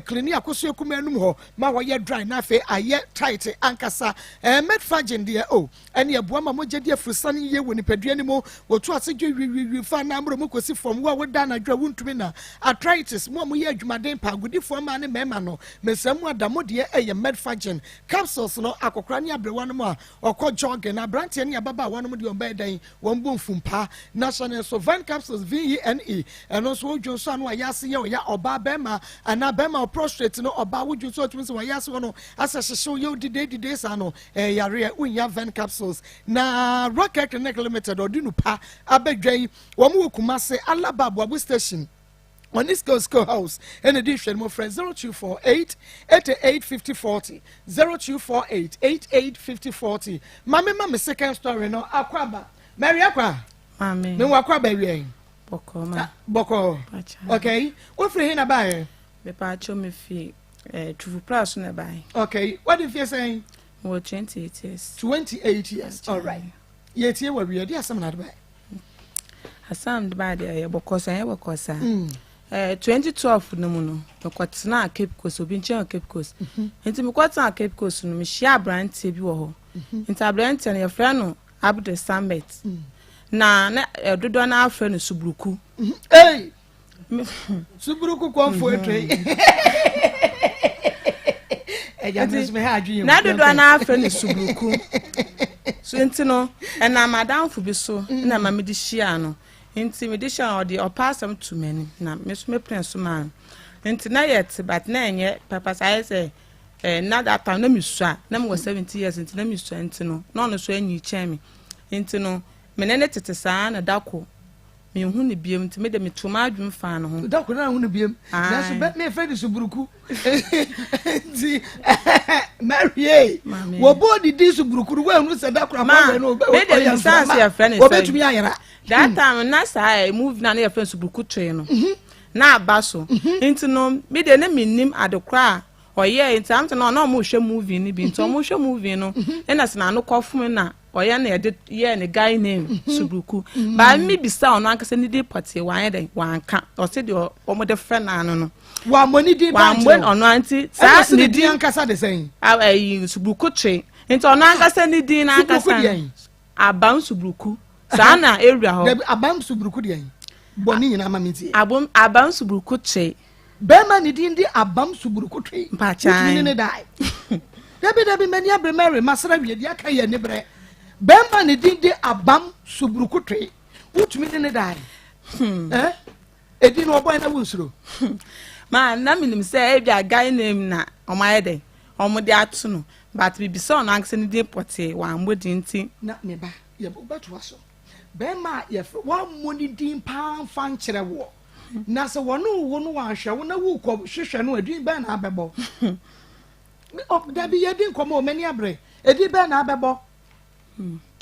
clinic akoso ekuma enum ho ma wo ye dry na fe aye tight ankasa medfagin de o and ye boa ma mo gede afrusan ye woni padua ni mo wo to ase dwe fa na amro mo kosi from wo woda na dwa ntumi na arthritis mo mo ye adwumaden pa godifo ma ne mema no mesamu adamo de medfagin capsules no akokra ne abrewa no mo a okọ jog na brand ne ababa wa no mo de on dan won bo mfumpa national so van capsules VENE eno so odwo so no ayase ye ya oba bema ana bema prostrate no oba wodwo so tumi so ayase no asahye ye dide sa no yare unya van capsules na Rocket Clinic Limited odinu pa abedwan wo mo kumase alaba abu station on this go house in addition my friend 0248 885040 0248 885040 mama second story no akwaba Mary akwa mami me wakwaba wi boko okay what free hin abaye me pa cho me fi tufu plus na bai okay what if you saying 28 years 28 years all right yetie wa wi dey asam na bai asam de bai dey boko sa 2012 no mu no kwatena Cape Coast obi nche Cape Coast enti me kwatena Cape Coast no me share brand bi wo ho enti brand na ye fra no Abdul Summit na dodo na afra no Subruku Subruku kwafo etwe na dodo na afra no Subruku so enti no na madam fu bi so na mamedi share no intimidation or the opasam to many na me prince man nti na yet but na enye papa say na that time na me sua na me was 70 years nti na me sua nti no no so anyi chemi nti no me ne tete saa na dako me hu ne biem nti me de me tuma adwum fa no ho dako na hu ne biem na so bet me friend Subruku nti Mary wo body di Subruku wo hu se dako ma no me de me sanse ya friend obetumi ayara that time na say move na your friend Subruku twe no na abaso nti no me de na minim adekra oye nti am no na mo hwe movie ni bi nti mo hwe movie no na se na no kofum na oye na ye ne guy name Subruku ba mi bisa ono ankase ni dey party wan den wan ka o se de o mo de friend anu no wa mo ni dey ba wan ono anti sa ni di ankasa de sen Subruku twe nti ono ankase ni di na ankasa abam Subruku sana area ho abam Subruku de yen boni nyina mamiti abam Subruku twe bema ni di ndi abam Subruku twe mpacha ni dai dabi mani abre Mary masra wi di aka ye ne bre bema ni di ndi abam Subruku twe utumi ne dai edi no boy na wunsuro ma na minim say e bia guy name na omayede omode atu no but bibisa on ankse ni di pote wa mbodi nti na me ba ye beto aso bema ye wa moni din pan fan kire wo na se wono wo no wa hwe wo na wo ko hwehwe no adin be na abebo dabi ye din komo mani abre edi be na abebo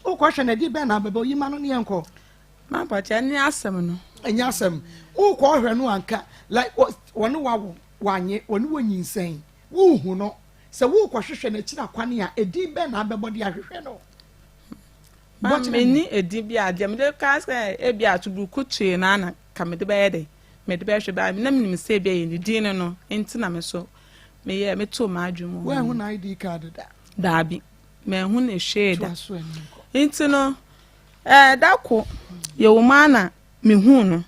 o ko hwe na edi be na abebo yima no ne enko ma pacha ni asem no enya asem o ko hwe no anka like wono wa wanye wono wonyinsen wo hu no se wo ko hwehwe na kira kwane a edi be na abebo de ahwehwe no but many edi bia dem de kask e bia Subruku twe na na kamede be yede me de be hwe ba na minim se bia ye ni din no enti na me so me ye me to ma adwum wo hu na ID card da bi me hu na hwe da enti no dako ye wo ma na me hu no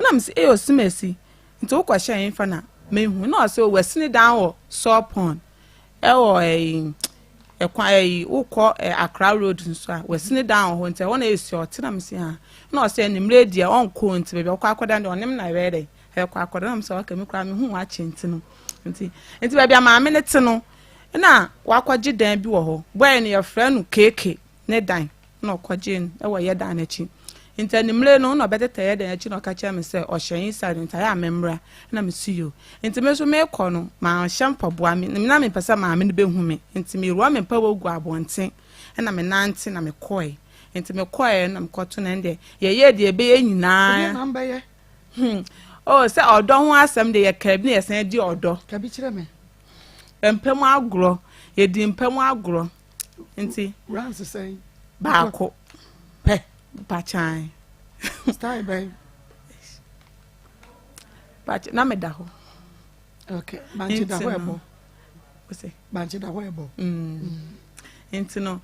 na me se e osimesi nti wo kwahye yin fa na me hu na o se o wasini dan wo sopon e wo ekwa ukọ Accra road nso a wasini down ho nti wona esi otina msi ha na ose nimre dia onko nti bebe kwa akoda ndi onim na wede kwa akoda na mse waka me kra me hu achi nti no nti bebe amaame ne te no na wakwaje dan bi wo ho boy ne ye fra no keke ne dan na okwaje e wo ye dan na chi nti nimre no na obetete ye dan achi no ka cha me se ohyen side nti ya memra na me see you nti me so me kọ no ma hyampa boa me na me pesa ma me ne behu me nti me ruwa me pa wogu abonten na me nante na me koi nti me koi na me koto na nde ye de ebe ye nyina na mba ye o se odo ho asem de ye kabi na ye san di odo kabi kire me empem agro ye di empem agro nti rans say baako pe pachan style babe pach na me da ho okay banchi da ho ebo ose banchi da ho ebo nti no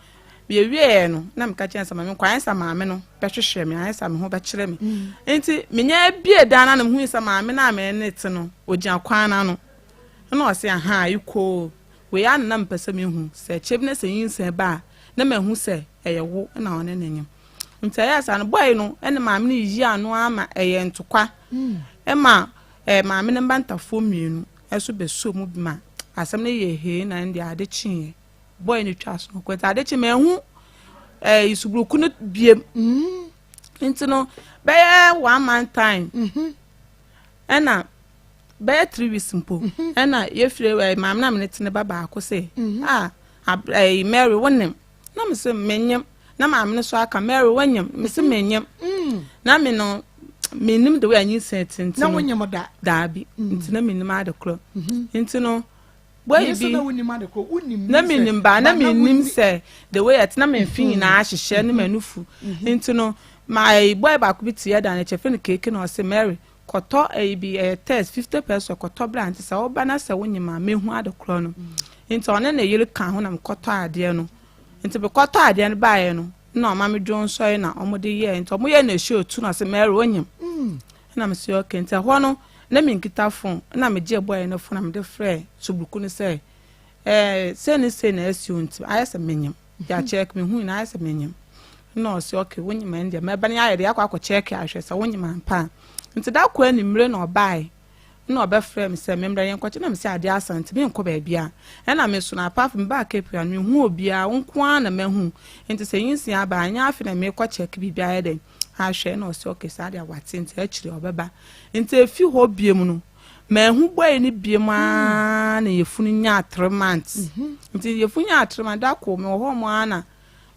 wie no na me ka chen sama me kwan sama me no behwehwe me ansa me ho be kire me nti menya bie dana na me hu sama me na me ne te no ogia kwan na no na o se aha iko we ya na mpese me hu se chebne se yinsen ba na me hu se eyewo na one nanyem nti ya sa no boy no ene ma me yi anu ama eye ntokwa ma me ne bantafo mienu eso be so mu bi ma asem ne ye he na ndi ade chi boy ni twa so ko ta de chi me hu isubruku no biem nti no be 1 month time ena be 3 weeks mpo ena ye fire mam na me tene baba akose Mary wonem na me se menyem na mam ne so aka Mary wonem me se menyem na me no menim de we anyi sentinti na wonyem da bi nti na menim adekro nti no boy bi na menim ba na menim se the way at na memfin na ahihye ne manufu nti no my boy ba ko bi tie da na chefe ne keke na o se Mary koto test 50% koto brand se wo ba na se wonyem mehu adekro no nti one na yiri kan ho na koto ade no nti be koto ade no baaye no na ma me dwon so na omode ye nti omo ye na hye otu na se Mary wonyem na me se okay nti ho no na me nkita phone na me je boy no phone na me de frɛ subruku ne se se na asio nti ayese menyem ya check me hu na ayese menyem na o se okay wonyem ndia me ba na ya de akwa check ahwe se wonyem ampa nti da kwa ni mre na obai na obe frɛ me se memra yen kwache na me se ade asante me nkɔ ba bia na me so na apart from ba kepu anu hu obia nko na mehu nti se yinsi aba anya afi na me kɔ check bibia ya den ahwe na o se okay sa de awate nti akire obeba nti efi ho biem no mehu boy ni biem a na yefunu nya 3 months nti yefunu nya 3 months da ko me ho mo ana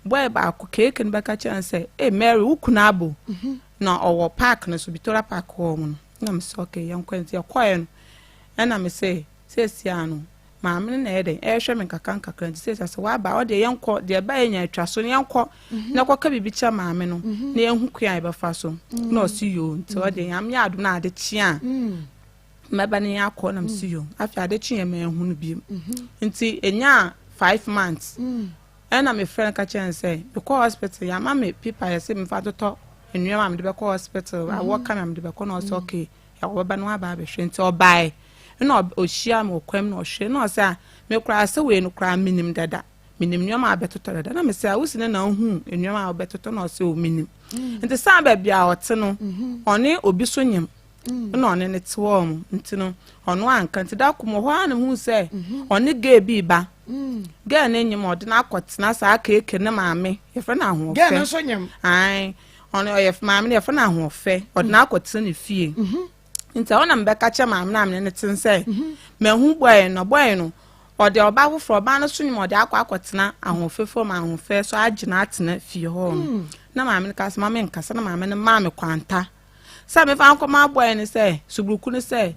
boy ba ko keke ni baka chance Mary ukuna abo na owo park na so Victoria Park ho mo na me se okay yan kwanti akoye no na me se siano ma me na ede hwe me kakra nti se wa ba o de yanko de ba enya atwa so yanko na kwaka bibicha ma me no na yan hu kwan e ba fa so na o si yo nti o de yam ya adu na ade chia maba ne yakọ na msi yo afi ade chi eme hu no bi nti enya 5 months na me friend ka chen say because hospital ya ma me pipa ya se me fa toto enua ma me de be ko hospital a work na me de be ko no so okay ya wo ba no aba be hwe nti obai na ohia me okwam na ohwe na o say me kura se we no kura minim dada minim nua ma abetoto dada na me say awusi na hu enua ma abetoto na o say o minim nti sa ba bia ote no one obi so nyem no one ne twom nti no ono anka nti da komo ho ana hu se one ga bi ba ga na nyem ode na akotena sa aka eke ne maame ye fra na ho ga na so nyem ai ono ye maame ne ye fra na ho fe ode na akotena ne fie nti ona mbeka cha maame na amne ne tin se me hu boy no ode oba hofro oba no so nyem ode akotena ahofefo ma ahofe so agina atena fie ho na maame ka se maame nkasa na maame ne maame kwanta sa me fa nkoma boy ni say subruku ni say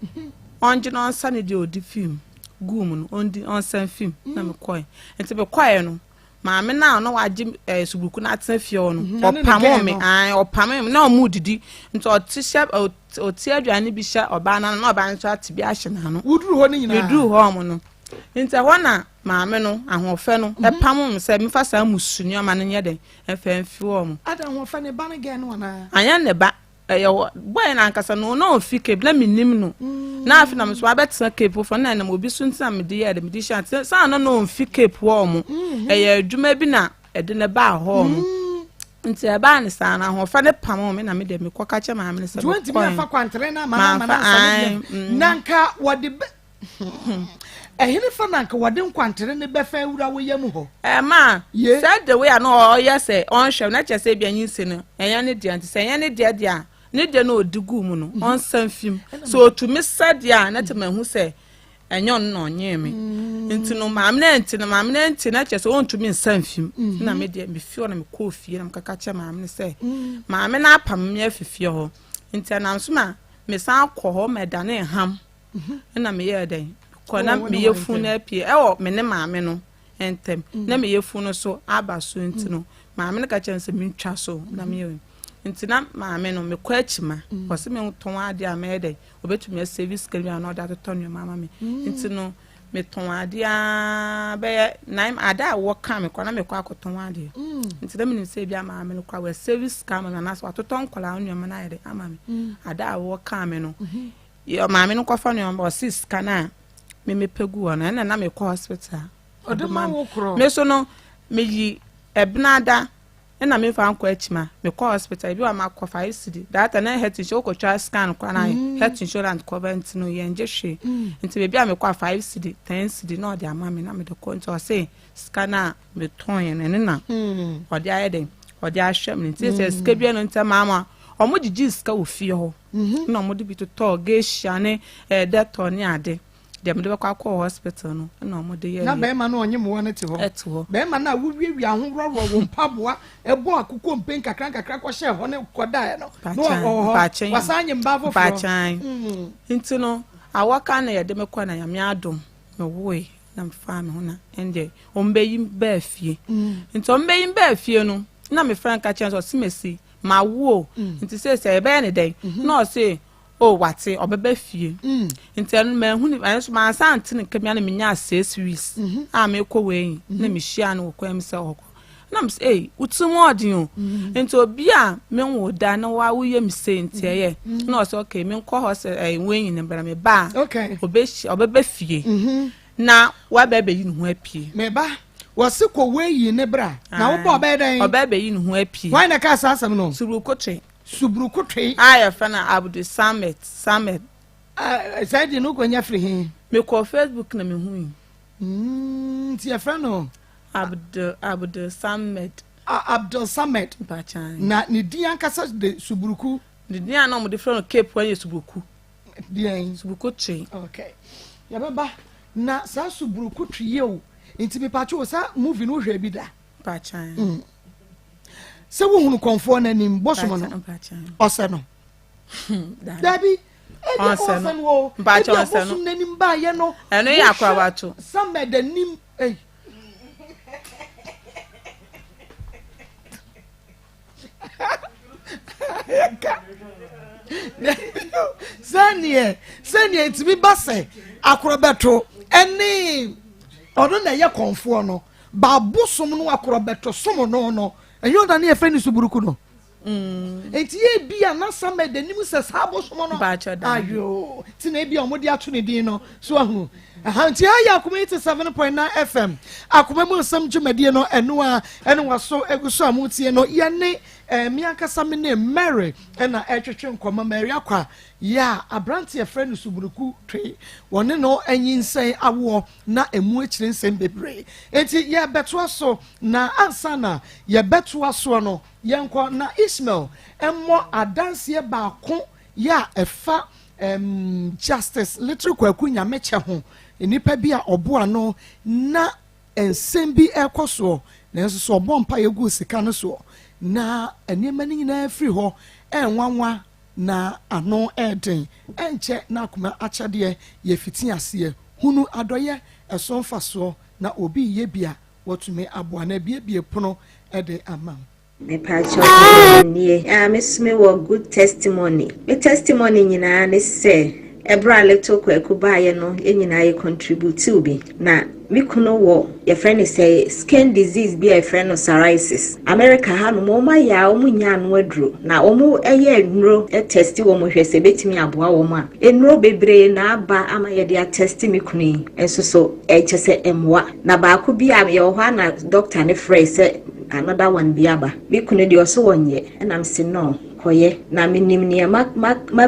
onje no nsa ne de odi film gum no ondi onsan film na me koy enti be koy no ma me na no waje subruku na atena fie no opamo me opamo me na o mu didi enti otisha oti aduane bi sha oba na na oba nso ati bi ahye na no uduru ho ni nyina uduru ho mo no enti ho na ma me no ahofe no pamo me say me fa sa musuni o ma no nye den efemfi wo mo ada ahofe ne ba ne ge no na anya ne ba boy na ankasa no na ofi cape na minim no na afi na me so abetena cape fo na obi so ntina me de ya de me di sha sa no no ofi cape wo mo adwuma bi na de ne ba ho mo nti aba ne sa na ho fa ne pam me na me de me kwaka che ma me se 20 me fa kwantere na ma na nanka wode ehini fa nanka wode nkwantere ne be fa ewura wo yam ho ma said the way I know yes on show na che se bia nyinse no eya ne dia nti se eya ne dia dia ne dia no odigu mu no on san film so to me said ya na te mahu se enyon no nye me nti no maam na nti na che se on to me san film na me dia me fio na me ko fie na me kaka che maam ne se maam na apam me afifie ho nti na nso ma me san kɔ ho me da ne ham na me ye den kɔ na me ye fu na pie me ne maam no entem na me ye fu no so aba so nti no maam ne ka che se me ntwa so na me ye nti na maame no me kwa achima o se me ton ade a me dey obetumi service kari an order to ton mama me nti no me ton ade a be na ada wo ka me kwa na me kwa akoton ade nti na me se bia maame no kwa we service ka me na so atoton kwala anu ma na ade ama me ada wo ka me no yo maame no kwa fa no o sis kana me pegu ona na me kwa hospital odema wo kro me so no me yi ebnada na me fa anko achima me call hospital bi wa ma call 5 cedi that na health insurance ko try scan kwa na health insurance cover ntino ye nje hwe nti be bia me call 5 cedi 10 cedi na odi ama me na me de ko nti o say scanner me ton ye ne na odi aye den odi ahwe me nti say ska bia no nta mama o mo gigi ska wo fie ho na mo de bi to to ge hia ne doctor ne ade dem de kwa hospital no na mo de ye na be ma no onye mo wona ti ho be ma na wuwiwi ahororo wo mpaboa ebo akoko mpen kakra ko hye ho ne koda no no wasanye mbavo fo nti no awaka na ye de me kwa na ya me adom no wo na mfa me ho na ende ombeyin ba afie nti ombeyin ba afie no na me franka chance o simesi ma wo nti se be ne den no se o wate obebe fie nti anu me hu ni anso ma asante ne kemia na menya 6 weeks a me ko we na me hia na ko em se hoko na me say utumu odin o nti obi a me wo da na wa wo yem se nti ye na o se okay me ko ho se we yin ne bra me ba obebe fie na wa bebe yin hu apie me ba wasi ko we yin ne bra na wo ba obebe yin hu apie why na ka asam no Subrukutwe aya fana Abdul Samet said no ko nya free hin me ko Facebook na me hu ti ya frano Abdul Samet bachan na ni di ankasa de subruku ni di ana mo de frano cape wan subruku di en subrukutwe okay ya baba na sa subrukutwe ye o nti me pa cho sa movie no hwe bi da bachan se wo hunu konfo na nim bosomo no ose no dabi ose no bacha ose no na nim ba ye no eno ya akwa bato some the nim sanye tibi base akrobeto eni odo na ye konfo no ba bosom no akrobeto somo no enyo da na ye friend suburuku no enti ye bia na sama de nim se sabo somo no ayo ti na bia omodi ato ne din no so ahu anti aya Akoma 7.9 FM Akoma mu sam dwumade no eno waso eguso amutie no ye ne miankasa me ne Mary na etwetwe nkoma Mary akwa ya abrante ye friend suburuku twe wone no anyinsen awo na emu ekire nsem bebre enti ye beto aso na ansana ye beto aso no yenko na Ismail emmo adanse ba ko ya efa justice little kwaku nyameche ho enipa bi a oboa no na ensem bi ekoso na enso so bompa yegu sika no so na enema ni nyina afri ho enwanwa na ano eden enche na Akoma achade ye fiti ase hunu adoye esonfa so na obi ye bia wotume aboa na bie pono ede ama me pacho nie me wo good testimony me testimony nyina ne se ebra little kwaku baaye no enyina ye contribute bi na me kuno wo your friend is say skin disease be a friend of psoriasis. America ha no mo ma ya o munya no aduro na o mo eye nnuro e test wo mo hwese betimi aboa wo ma nnuro bebre na aba ama ye dia test me kunu enso so e chese emwa na ba ko bi am ye ho na doctor ne frey say another one bi aba me kunu de oso wonye and am say no koye na minim ne ma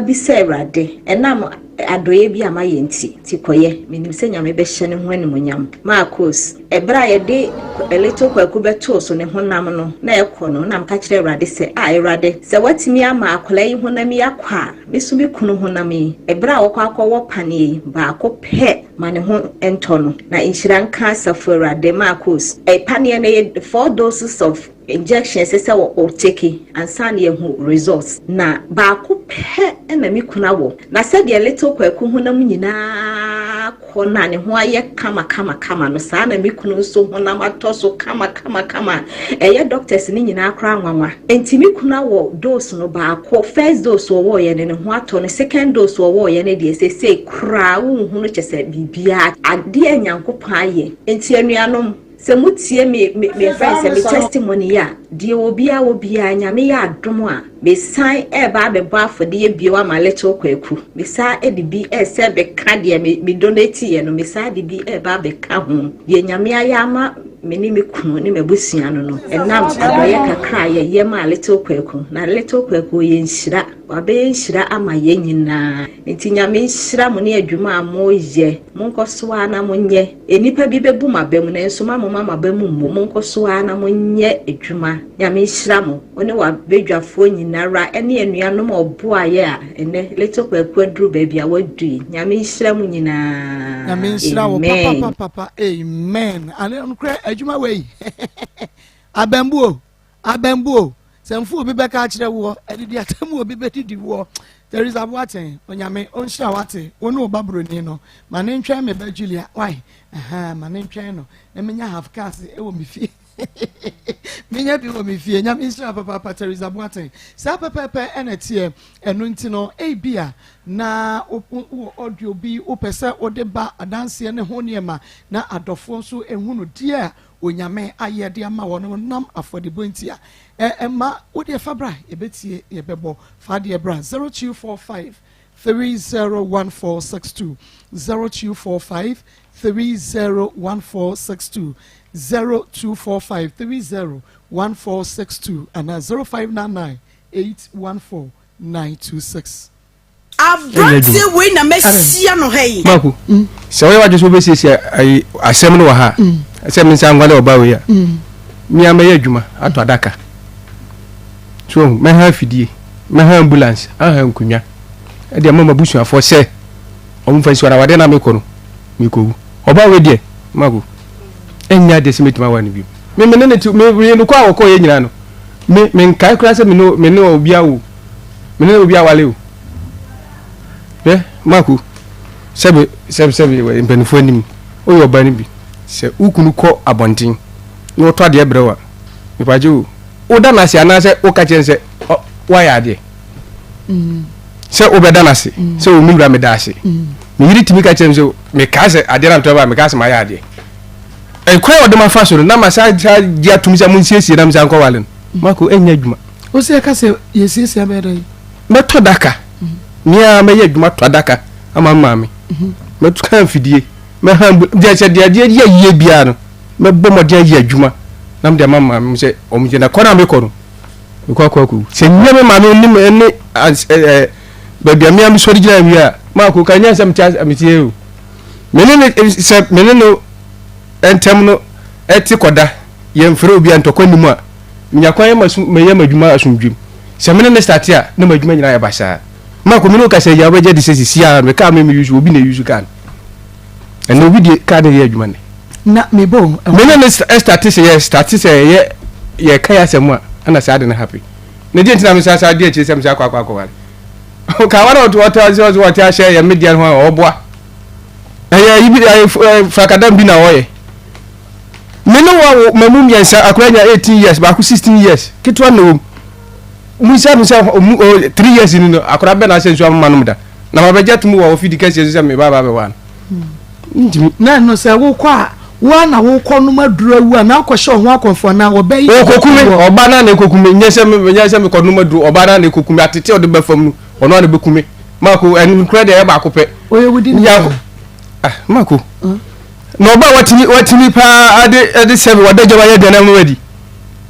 bi se Awurade enam adoye bi ama yenti ti koye minim se nyame be hye ne ho animonyam Maa Akos ebra ye de elito kwaku beto so ne honam no na ekono na mka kire Awurade se Awurade se watimi ama akola yi honam yakwa mesu bi kunu honam yi ebra wo kwa wo pane ba ko pe mane ho entono na inhiran cancer for Awurade Maa Akos pane na 4 doses of injections say or take and san ye hu results na ba ko pe na mi kuna wo na said the little kwaku honam nyina ko na ne ho aye kama no sa na mi kunu so honam atoso kama eye doctors ni nyina akra anwanwa enti mi kuna wo dose no ba ko first dose wo ye ne ho ato ne second dose wo ye ne de say kra wo hu no chese bibia ade anyankopon aye enti anuanom se mutie me friends me testimony ya die obia nyame ya adom a be sign e ba be bo afode ye biowa ma little kwaku me sa e de bi e se be ka de me donate ye no me sa de bi e ba be ka ho ye nyame ya ama meni me kunu ni mebusua no enam adoye kakra ye ma little kwaku na little kwaku ye nhira wabe nhira ama ye nyina nti nyame nhira mo ne adwuma amoye monkoso na monye enipa bi bebu mabam na enso mama bamu mo monkoso na monye adwuma nyame nhira mo one wa bedwafo nyinara ene anuanom oboaye a ene little kwaku aduru ba bia wadui nyame nhira mo nyina nyame nhira wo papa amen ane onkre adwuma wei abambuo semfu obi beka akire wo edidi atemu obi bedidi wo there is abwaten onyame onhira wate wonu obabroni no mane ntwen me ba Julia why mane ntwen no na menya half cars ewo mi fie menya bi wo mi fie nyame nhira papa there is abwaten sa pepepe enetie enu nti no bia na audio bi opese odeba adanse ne ho niema na adofo nso ehunu die onyame ayede ama wono nam afodebo ntia ma wode fabra ebetie yebebo fade bra 0245 301462 0245 301462 0245 301462 and 0599 814 Abranti we na mesia no hey Maku se we wadwe so be siesie asem no wa ha asem nsa ngwale oba we ya mi amaye adwuma ato adaka so me ha fidie me ha ambulance aha nkunwa e de mama busuafo se omfa wade na mekono mikowu oba we de Maku enya de simetima wani bi me ne ti me no kwa woko ye nyina no me nkai kura se me no obi awo me ne obi awale o Maku sebe we mpenfo anim oyo ba ni bi se ukunu ko abontin no to ade ebrewa mepaje o da na se ana se o ka chen se wa ya de se o be da na se se o miwura me da se me yiri timi ka chen se me ka se ade na to ba me ka se ma ya de kwa o de ma fa so na ma sa dia tumi se mun siesie na me san ko walen Maku enya adwuma o se ka se yesiesie abeda me to daka nia me ye adwuma to adaka ama maami me to kan fidie me han dia se dia ye bia no me bɔ mɔden ye adwuma na me de mama me se omje na kona me kɔno me kwaku se nyame maami ni me ne ba bia me am sori gina wi a Maku ka nya sam tia amtie o me ne no entem no eti koda ye mfere obi antokɔ nimu a nya kwan me ye madwuma asundwim se me ne start a na madwuma nyina ya basa Maku mino ka se ya beje de se sia me ka me use obi na use kan and obi de ka de ye adwuma ne na me bo me ne start se ye ka ya semu a na sa de na happy ne de ntina me sa de che se me sa kwa wale ka wana to wata share ya media ho oboa yibi fakadam bi na oye me no wa mamum yansa akwanya 18 years ba ku 16 years kitwa no musa 3 years ni no akora be na sensu amanu da na ma beja tumu wa ofidi kase se me baba be wan na no se wo wa na wo kɔ no maduru awu na akɔhye ho akɔfo na wo bɛyi kokumi oba na ne kokumi nyese me kɔ no maduru oba na ne kokumi atete ode bafam no ono na bekumi mako en kura de e ba akopɛ oye wudi ni mako na oba watini pa ade sebe wadaje wa ye de na mu wadi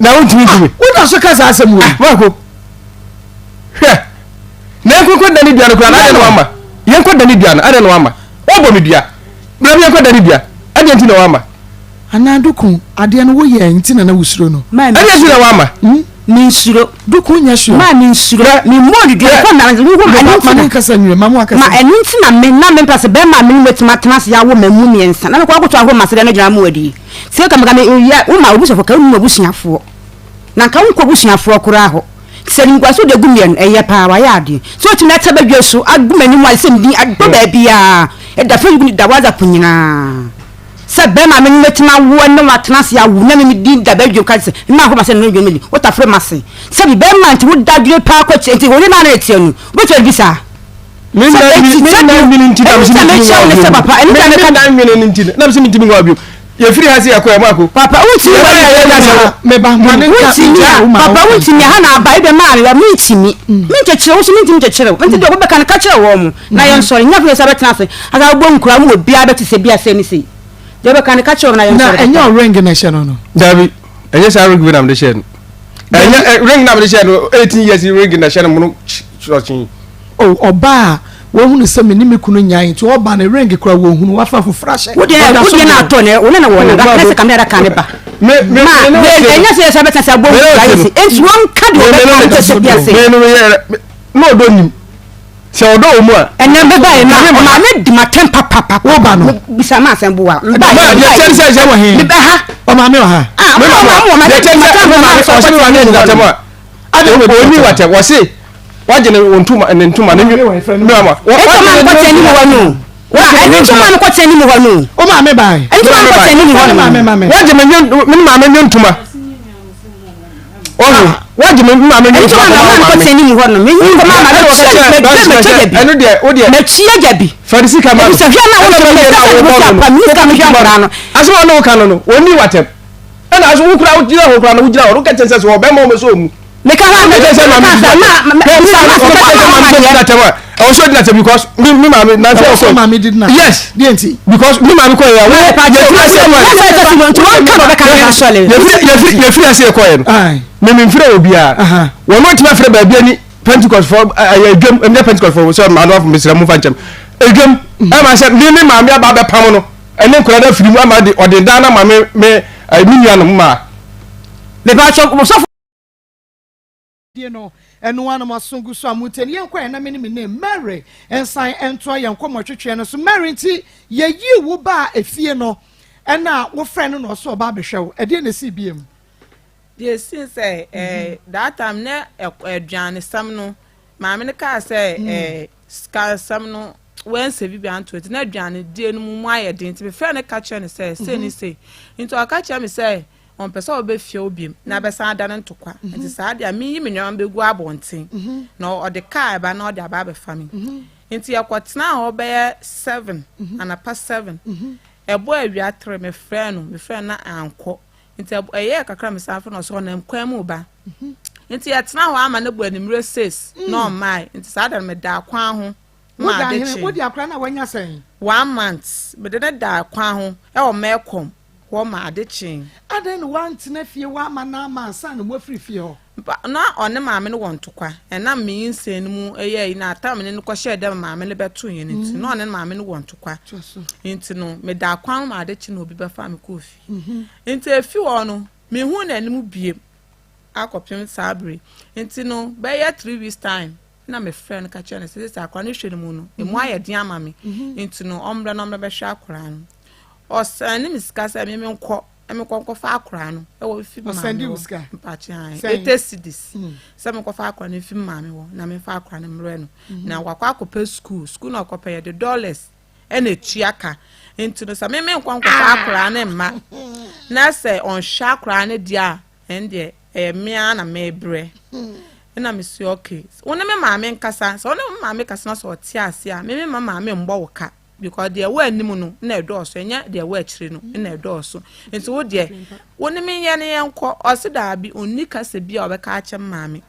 na wontimi kumi wo so ka sa asem wo mako hwɛ na kokko da ni bia no kura na ade no ama yen kɔ da ni bia no ade no ama obo mi bia bra mi yen kɔ da ni bia ade nti na wama ana dukun ade no wo ye nti na wusuro no ade nti na wama ni nsuro dukun nya suro ma ni nsuro ni mo di de ko na wo ma ni kasa nwe ma mo akasa ma enu nti na me place be ma me wetima tena se ya wo ma mu miensa na me ko akoto aho ma se de no gyina mu adi se ka me ya wo ma obusofo ka nu abusuafo na ka wo ko abusuafo kora ho se ni kwaso de gumien eye pa wa ya ade so ti na taba dweso agumani mu ase ndi agbo ba bia e da fa guni da waza punyina se be ma me wetima wo no watena se ya wo na me di da ba dwo ka se ma ko ma se no dwo me what afre ma se be ma nti wo da dwe pa ko nti wo ni na na etianu wo to bisa mi na nti da mi se papa eni ka me ka da mi nti na mi se nti mi ngwa bio ye free ha se yakoya mako papa uti me ba papa uti mi ha na abai be ma ya mi ntimi mi nkekere wo so mi ntimi nkekere wo nti de wo be kan ka kire wo mu na ye nsori nya fe se betena se aga gbo nkura mu obi abeti se bia se ni se de be kan ka kire wo na ye nsori na enya ring na she no dabi enya sa ring na me she no enya ring na me she no 18 years ring na she no mu churchin oba wo hunu se me ni me kunu nyan ti oba na ring kura wo hunu wa fa fufura she wo de na ato ne wo na wo na ga se kamera kan ba me enya se betena se gbo nkura yi se ensu won ka de wo be kan se bia se no do nim se odo o mu a enya be ba na ma me di ma tempa papa wo ba no bisa ma asem bo wa ba ye se se wo hin be ha o ma me wa ha ye se se o se wa ne nda temo ade o ni wate wo se wajene wontuma ne ntuma ne me ama wo ko tani mo wanu wa eni ntuma ko tani mo wanu o ma me ba eni ntuma ko tani mo wanu wajene me ma me ntuma oh wajene me ma me ntuma ko tani mo wanu me ntuma ma me ko tani enu de o de na chia gabi farisi ka ma se hia na wo pa mi ka me hia kora no aso no ka no oni watem ena aso wo kura wo jira ho kura no wo jira ho ka tense so be ma o so mu me ka ha me say ma also did that because me ma me na say ma me did na yes didn't because me ma me ko ya we pa je free say ko ya me free obi a wo no tima free ba bia ni Pentecost for agam me Pentecost for so ma no for me sira mu fa nchem agam e ma say me ma me aba be pam no ene nkura da firi mu ama de odeda na ma me nua no ma le ba cho so you know enu wana masungu so amuteni yenkwa na me ni name Mary ensan ento yenkwa twetwe no so Mary nti ye yi wo ba efie no ena wo friend no so ba behwew e de na CBM they say that time na aduane sam no ma me ka say ska sam no when se bi anto it na aduane die no mu ayede nti be friend ka che ne say ni say into aka che me say on pesa obe fie obiem na be san da ntokwa nti saa dia me yi me nwan be gu abonten na o de car ba na o de aba be fami nti yakotena ho be 7 and past 7 ebo awia 3 me friend na anko nti eye kakra me san no so na nkwan mu ba nti yatena ho ama na bu animre 6 no mai nti saa da me da kwan ho ma de chi wo di akra na wanya sen 1 month be de da kwan ho e o mekom wo ma de chi adan no want na fie wa ma na ma san no free fie ho na one ma me no wontokwa e na me nsenu mu eye na atam ne ko hye dem ma me ne beto yin nti na one ma me no wontokwa nti no me da kwan ma de chi na obi be fa me kofi nti efi wo no me hu na anim biem akopim sabre nti no be ya 3 weeks time na me friend ka chene se se akwa ne hwere mu no emu ayede ama me nti no ombre no be hwe akora no osani miskasa me nko emekọ fa akora no e wo fi ma osandi uska mpachi an etesidis se me ko fa akora no fi ma me wo na me fa akora no mre no na wakwa akọpa school na akọpa ye $, e na tuaka nti no se me nko fa akora no mma na se on sha akora no dia ende mia na me bre na me si okay wona me ma me nkasa so wona me ma me kasa na so ti ase a me ma ma me mbo woka because the way nimuno na edoso enya the way chire no na edoso nti wo de woni me ye ne yenko ose da bi onni kase bi a obeka ache maame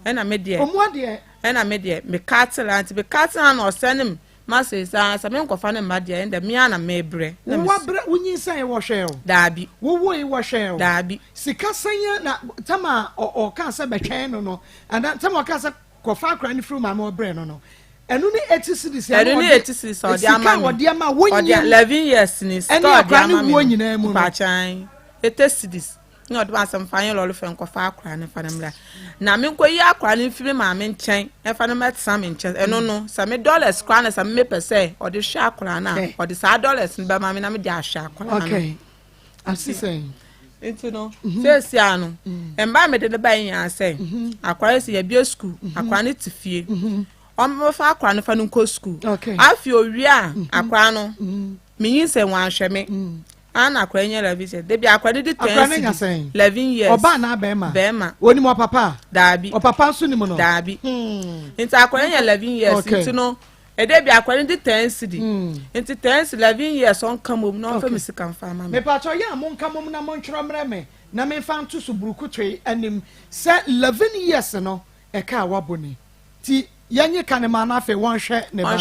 na me de omwa de na me de me katela anti be katela na osenim ma se sa me nkofa ne ma de enda me ana me bre na wo bre wonyi san wo hwe da bi wo wo wo hwe da bi sika sanya na tama o ka se betwen no and tama o ka se kofa akra ni fru mama bre no enu ni 80 cities enu ni 80 cities o dia ma o dia ma wonyi 11 years ni store dia ma wonyi na mu pa chan 80 cities no do asem fan lolo fe nkofa akra ne fa namra na me nkoyi akra ne firi ma me nchen e fa no metsam nchen enu no sa me dollars kwa na sa me pese o de hwa akra na o de sa dollars be ma me na me de ahwa akra na okay asi saying into no face anu emba me de ba yin say akra se ya bi school akra ne tifie mo fa akra ne fa no ko school afi owi a akra no me yin se wan hwe me ana akra nya la vise de bi akra de 11 years oba na bema oni mo papa dabi o papa nso ni mo no dabi into akra nya 11 years into no e de bi akra de 10 cedi into 11 years on kamom no fa misika mfa ma me pa cho ya mo kamom na mo ntworo mreme na me fa nto so buruku twe anim se 11 years no e ka waboni ti yenye kanema na fe won hwe ne ba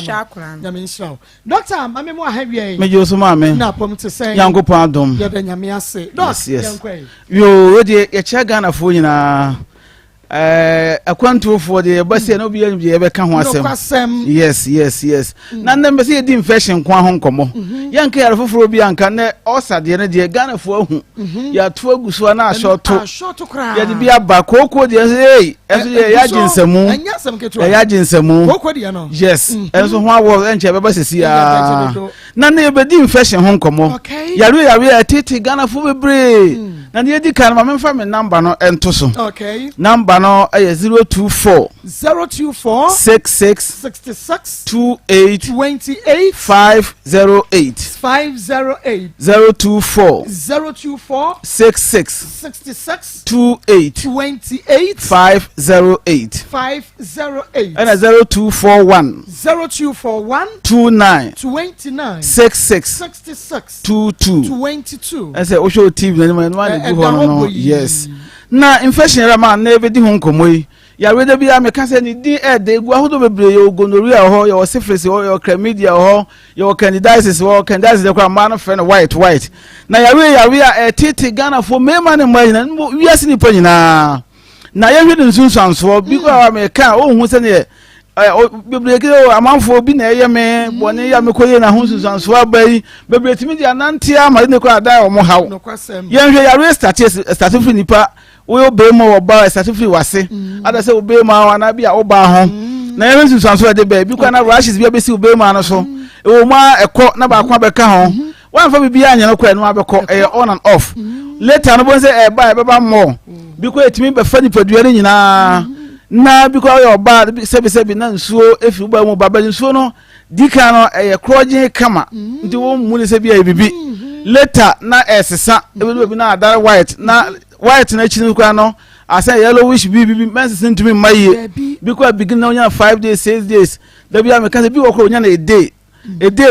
na me nshraw doctor mame mo ahawie me joso mame na pom te say yankopon adom ye da nyame ase doc yankwe yo we de ye che Ghana fo nyina akwantufo de base na obi ye be ka ho asem yes na ndem se di infection kwa ho nkomo yanka yare foforo bi anka ne osade ne de Ghana fo ahu ya to aguso na ashoto ya de bi aba koko de hey eso ya jinsemu ya jinsemu koko de no yes eso ho awo enche be basesi ya na ne be di infection ho nkomo yare tete Ghana fo bebre na ne di kan ma memfa me number no ento so okay number no 024 66 28 508 024 66 28 508 and 0241 29 66 22 I say Osho TV na no yes na infection rama na ebe di ho nkomoyi ya rede bia me ka se ni di de egu ahodo bebre yo gonorrhea ho yo syphilis ho yo chlamydia ho yo candidiasis de kwa man friend white na ya we tete Ghana for me man mo nyina wi ase ni panyina na ya hwe nsunsanso bi kwa me ka o hu se ne bebre ke amanfo bi na eye me bone ya me koye na hu nsunsanso abai bebre timi dia nantia ma ne kwa da o mo haw ya hwe ya start free nipa we obey mo oba certificate wase ada say obey ma wana bia oba ho na even susanso de be bi kwa na rashes bia be si obey ma no so e wo ma ekọ na ba kwa be ka ho wan fa bibia anya no kwa no abekọ on and off later no bon say e ba mo bi kwa etimi be fa ni paduare nyina na bi kwa oba sebi na nsuo efi uba mu baba nsuo no dika no kroje kama ndi wo mu ni sebi bibi later na esesa e bi na adare white na chinu kwa no asa yellowish bibi mense sentimi maye because begin na onya 5 days 6 days da bia me kase bi wo kro onya na a day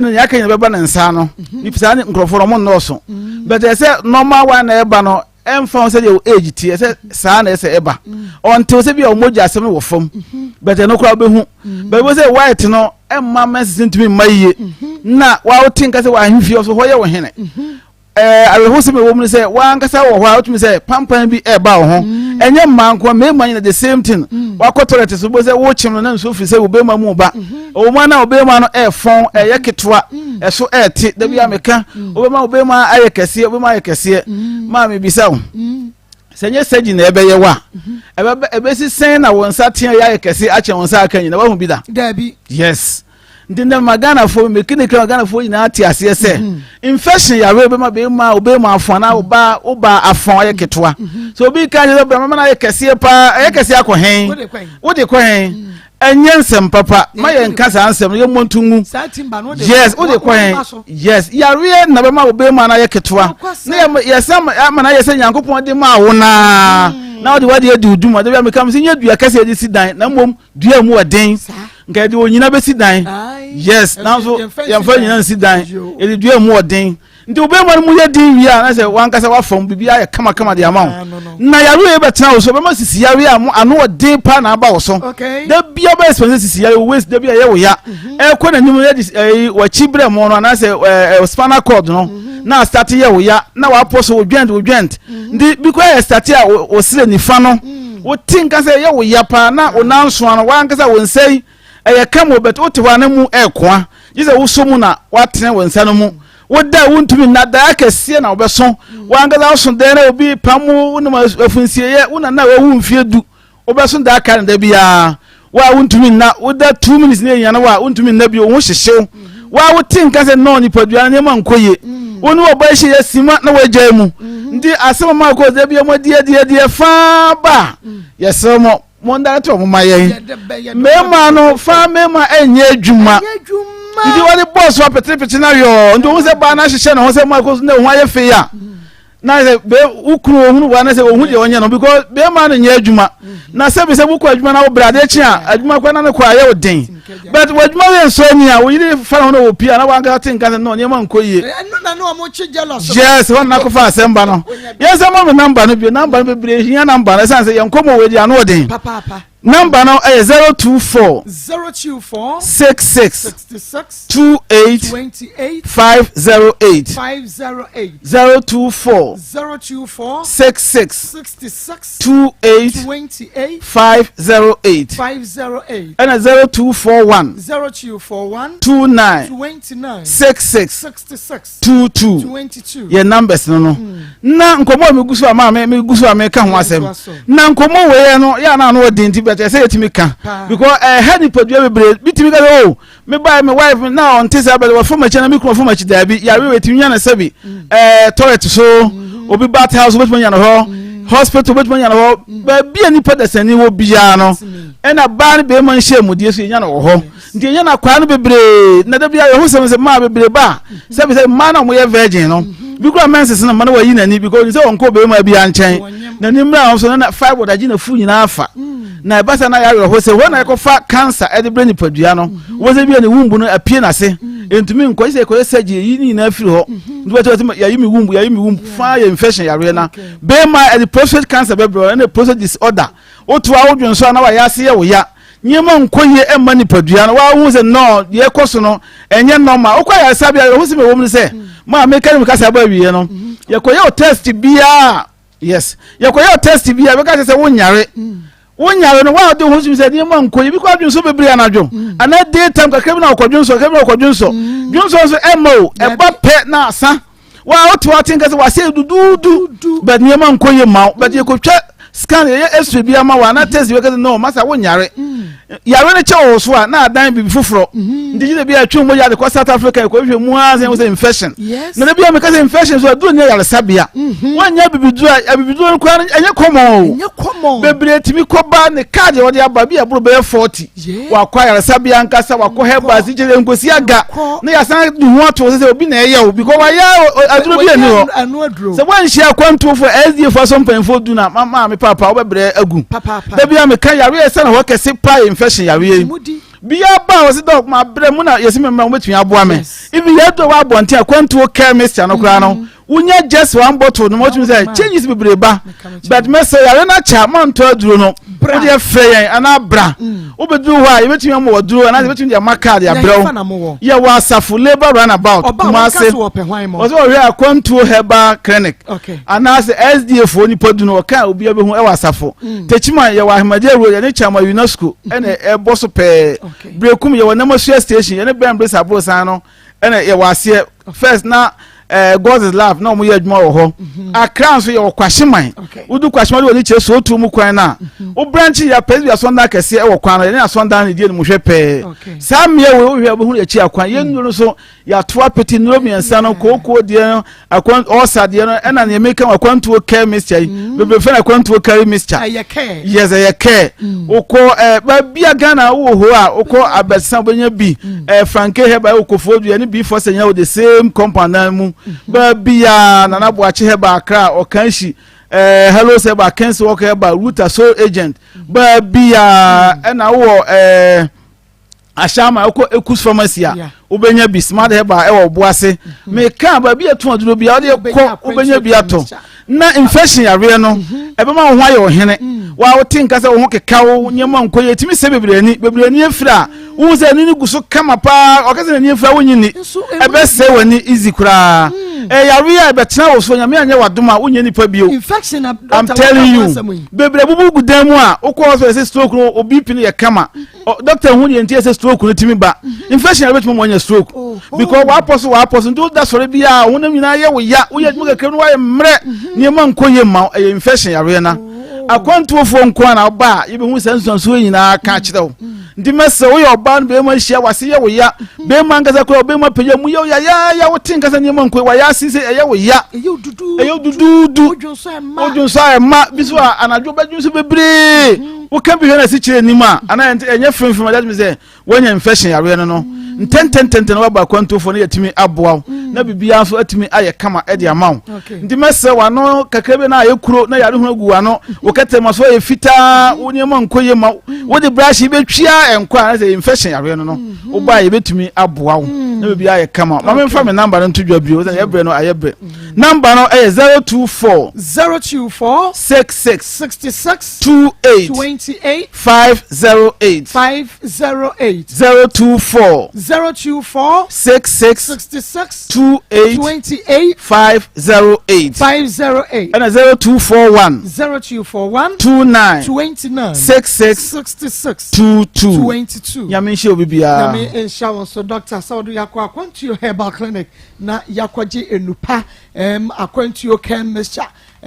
no yaka nya beba na nsa no ni pisa ni nkroforo mo no so but I say normal one na eba no emfa say your age tie say sa na say eba until say bia omoja asem wo fam but no kra behu but we say white no emma mense sentimi maye na wa wo tinka say wa himfi so ho ye wo hene I will host me woman say one kasa wo hwa otumi say pampan bi e ba wo ho enye manko me man the same thing wa kotoret so bo say wo chim na nso fi say wo be ma mu ba o ma na obe ma no e fon e ye ketwa e so e ti da bia meka obe ma aye kese obe ma aye kese ma me bisa wo senye seji na ebe ye wa ebe si sen na won sa tia ya kese a che won sa aka nyina wa hu bi da bi yes ndinde magana fo me kinike magana fo nyina ati ase se infection ya we be ma afona oba afon ye ketwa so bi ka je be ma na ye kese pa ye kese akohen wo de kohen ensem papa ma ye nkasa ansem ye montungu yes wo de kohen yes ya we na be ma ma na ye ketwa na ye sam ma na ye se nyankopon de ma wo na wo de wade adu duma de be me kam se nye dua kase de si dan na mom dua mu oden nka de onyina be si dan yes now so yamfa nyina si dan e dua mu odin nti obema mu ye din wi a na se wankasa wa fam bibia ya kama de ama na yaro e betena wo so be ma sisi yaro a ano odin pa na aba wo so da bia ba expense sisi yaro waste da bia ye wo ya e ko na nyum ye wa chibre mo no na se spinal cord no na start ye wo ya na wa poso odwent ndi because start a o sire nifa no wo tinka se ye wo ya pa na o nanso ano wankasa wo nsei e kama obet o te wa na mu e koa yise wo so mu na wa tene wo nsa no mu woda wuntumi na da akese na obeso wangala oso de na obi pamu wonuma afunsie ye wona na wa wumfie du obeso da aka na bia wa wuntumi na woda 2 minutes na yana wa wuntumi na bi o ho hyehyew wa wotin ka se no ni padua na ma nkoye wonu oba hye ya sima na wagya mu ndi asema ma ko de bia mo die fa ba yesomo mo nda to mo maye mema no fa mema enye adwuma Did you want the boss for Petri na yo? Ndo wose ba na hye na wose ma ko na ho aye fe ya. Na se be ukuru ohunu wa na se ohun de onye no because be ma na nya adwuma. Na se be se buko adwuma na wo brade chi a adwuma kwa na ne kwa aye odin. But adwuma we so ni a wo yiri fa na wo pia na wa ga tin kan no ne ma nkoye. Na no mo chi jealous. Yes, won na ko fa asemba no. Yes, am mo number no bi number be bre hia number na san se yankomo we di ano odin. Papa. Number now is 024 66 28 508 024 66 28 508 and a 0241 29 66 22 your numbers no na nkomo me gusu ama me gusu ame ka ho asem na nkomo we no ya na no odinti I say to me because had ni podua bebre bitimi ka oh me buy my wife now on tesa be for my channel me kuma for my chidabi ya we wetimi nya na sabi toilet so obi bath house wetimi nya na ho hospital wetimi nya na ho ba bia ni pedesani wo bia no e na ba ni be man shemu die so nya na wo ho ndi nya na kwa no bebre na da bia ye ho se ma bebre ba sabi say ma na mo ye virgin no because menses na ma na wa yi na ni because say onko be ma bia nchen na ni mra so na 5 wodaji na fu nyina afa na basa na yaro ho se wona ekofa cancer e de bre ni padua no wo se bia ni wumbu no apie na se entumi nko se ko surgery yi ni na afiri ho ndo beto ya yi mi wumbu fa ya infection yaro na be ma e the prostate cancer be bro na prostate disorder otu a wodwon so na wa ya se ye wo ya nyema nkoye e ma ni padua no wa hu se no ye koso no enye normal okwa ya sabia ho se me wo mu se ma me kan me kasa ba wiye no ye koye o test bia yes ye koye o test bia be ka se wonyare wonyare no wa do hosu se nyema nkoye bi kwa dwon so bebre anadwo ana daytime ka kebina okodwon so dwon so emo e ba pe na asa wa otu atinka se wa se dudu but nyema nkoye ma but ye ko twa scan ye x-ray bi ama wa na test we ka no masa wonyare yare ne che wo so a na adan bi foforo ndi je bi atwe mo ya de South Africa ko hwe mu azen wo infection na bi am ka se infection so do ne yare sabia wanya bibidu ko enye komo bebre timi ko ba ne card wo de aba bi aburo be 40 wa kwa yare sabia nkasa wa ko heba si je ngosi aga na ya san du ho to se obi na eya obi ko wa ya aduro bi ani ho se wan share kwanto for SD for some pen for do na mama me papa wo bebre agu da bi am ka yare ese na ho kese pa infection yare bia ba o se dog ma bre mu na yesi me ma betun aboa me if you do wa bonte akwanto chemist no kra no unya just one bottle no motum say changes be breba but me say yare na cha man to aduro no wo de frey ana bra wo bedu ho a yebetun am wo duro ana yebetun de maka de abrew ye wa safu labor run about ma say o so we akwanto heba clinic ana say SDF oni podu no ka obi abehu e wa safu techima ye wa ahmadi ro ye ne chama UNESCO ene e boso pe brekum ye wa namasua station ye ne bembre sabo san no ene ye wa ase first na God is love no mo ye adwuma wo ho akran so ye wo kwahyeman udu kwahyeman woni che so tu mu kwan na o branch ya pesi ya sonda kese e wo kwan na ya sonda na die no mo hwe pe sam ye wo hwe bo hu ye chi akwan ye nuru so ya to apeti no miensa no kokoo die akwan osa die no na ne meka akwan to care mixture be fe akwan to care mixture yes ye care oko ba bia Ghana wo ho a oko abesan bonya bi franke heba okofo du ne bi for senya the same compound mu ba bia na boache heba akra o kanshi hello se ba kense wo ka heba router so agent ba bia na wo ashama eko ekus pharmacy a obenya bi smart herbal e wo boase me ka ba bi eto aduro bi a de ko obenya bi ato na infection yare no ebe ma ho aye ohene wa wo tin kasa wo ho keka wo nyema nkoye timi se bebrani efira wo se ni guso kama pa okase ni efira wo nyini ebe se wani easy kura yare a betena wo so nyame anye wadoma wo nyeni pa bio infection I'm telling you bebre bubu gudan mu a wo ko so se stroke no obi pin ye kama doctor hu ni enti se stroke no timi ba infection yare betuma mo nya stroke because wa apostle do that sorry bia wo na nyina ye wo ya wo ye dmuga kanu wa ye mre nyema nkoye ma infection yare na akwantuofo nko na ba ye be hu sansanso nyina ka kirew ndi mese wo ye oba no be ma hia wase ye wo ya be ma ngasa ko be ma peye mu ye ya wo tin kasa nyema nkoye wa ya sise ye wo ya eyo dudu ojunso e ma biso anadwo badwunso bebre wo kan bi hena si kire nima ana enye fimfim that means when infection yare no ntententente na ba kwantofo na yatimi aboa na bibia so atimi aye kama e de amaw ndi mese wa no kakrebe na ayekuro na yare hu agu wa no wo katema so ye fita wonyema nkoye ma wo de brush betwia enko na say infection yare no wo ba ye betimi aboa na bibia aye kama ma me fa me number no ntodwa bio say yebre no ayebre number no e 024 66 28 508 024 66 28 508 and 0241 29 66 22 Yaminshe obibia Yami enshawo so doctor Saudu yakwa akwantu your herbal clinic na yakwaje enupa akwantu your chemist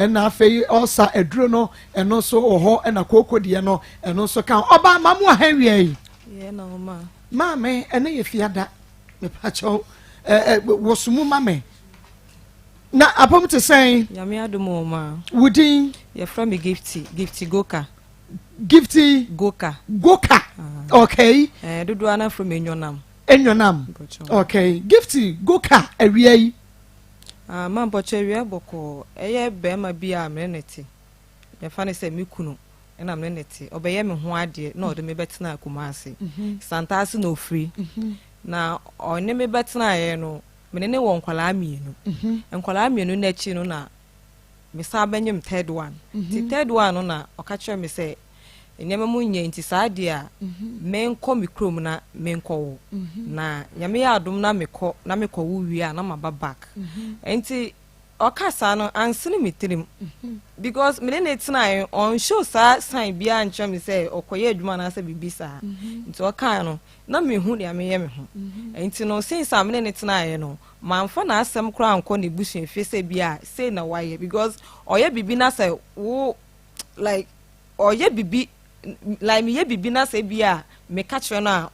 na afei osa eduro no eno so oho na kokodie no eno so kan oba mamu ahawie yi ye na o ma mame ene ye fiada me pacho wosumu mame na apom te say yami adumo ma wudin ye from gifty goka okay dodo ana from enyonam okay gifty goka awie ma mpoche wie boko eye be ma bia mreneti ye fa ne se mikunu na mreneti obeye me ho ade na ode me betena akumase santase na ofri na one me betena ye no menene wo nkwala amienu nkwala amienu na chi no na me sa banyem third one no na okache me se enyema mu nya nti saade a menko mikrom na menko na nyame ya adom na mekọ wo wi a na maba back enti okasa no ansene mitirim because me na etina on show sa sign bia ancha me say okoye adwuma na asa bibisa nti oka no na me hu dia me ye me ho enti no since am ne etina no manfa na asem kra anko ne busu efie se bia say na waye because oye bibi na say wo like oye bibi like me ye bibi na say bia me catch no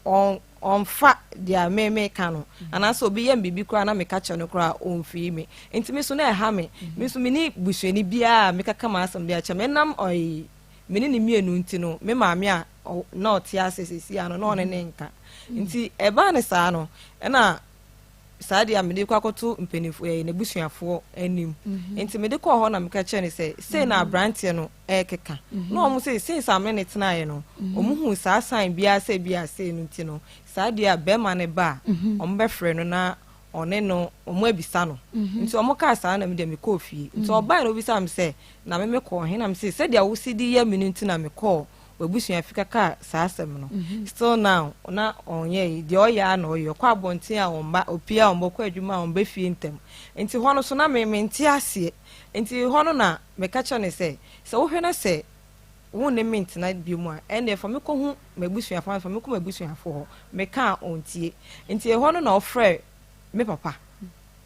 on fa dia me kanu anaso obi ye bibi kra na me catch no kra on fi me enti me so na ha me so me ni busuani bia me kaka ma asem bia cha me nam oi me ni mienu nti no me maame a na otia sesesi ano na one ne nka nti eba ne sa no na saadi amede kwa koto mpenifo ne busuafo anim enti mede ko ho na meka che ne se na brantie no keka no omo se samne ne tenaye no omo hu sa sign bia se no nti no saadi a be ma ne ba omo be frɛ no na one no omo abisa no nti omo ka sa na me de me ko fie nti oba no obisa me se na me ko he na me se dia wo sidi ye me nti na me ko webusu afika ka saasem no still now na onye de oya na oyo kwa bontin a omba opia ombokwa adwuma omba fie ntem enti hono so na me nti ase enti hono na me ka cha ne se wo hwe na se wo ne mint na bi mu a ene for me ko hu mebusu afa for me ko mebusu afo ho me ka ontie enti hono na ofre me papa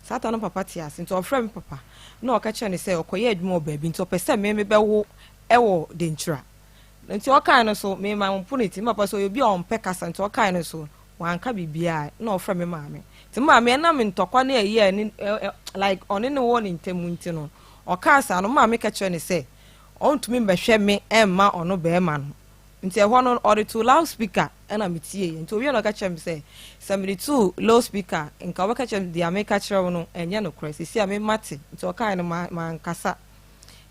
sata no papa ti ase enti ofre me papa na o ka cha ne se okoye adwuma oba bi enti opese me be wo ewo dentura nti okan no so me ma mpuniti mapa so obi on pekasa nti okan no so wanka bibia na ofra me maame ti maame na me ntokwa na eyi ni like one ne wo ni ntemu nti no okasa no maame ka kire ne se ontumi mbehwe me emma ono be ma no nti ehwo no ori to loud speaker na metie nti obi no ka kire me se 72 low speaker nka wo ka kire dia me ka kire no enye no kresi si ame mate nti okan no ma nkasa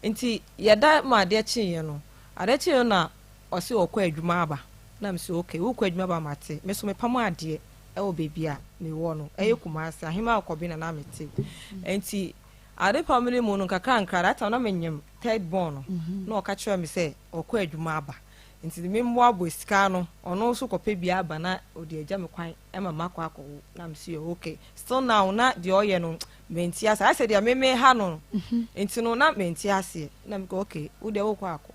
nti yeda ma de chi ye no adechi na osi okwa adwuma aba na me so okay wo kwa adwuma ba mate me so me pam ade ewo baby a me wo no Kumasi ahima akobi na mete enti ade pamele mu no kakra nkra that na menyem third born no o ka kire me say okwa adwuma aba enti me mmo abo sika no ono so kopa bia aba na odi agya me kwan e mama kwa akọ na me say okay still now na de oye no menti asa I said ya me ha no enti no na menti ase na me go okay wo de wo kwa akọ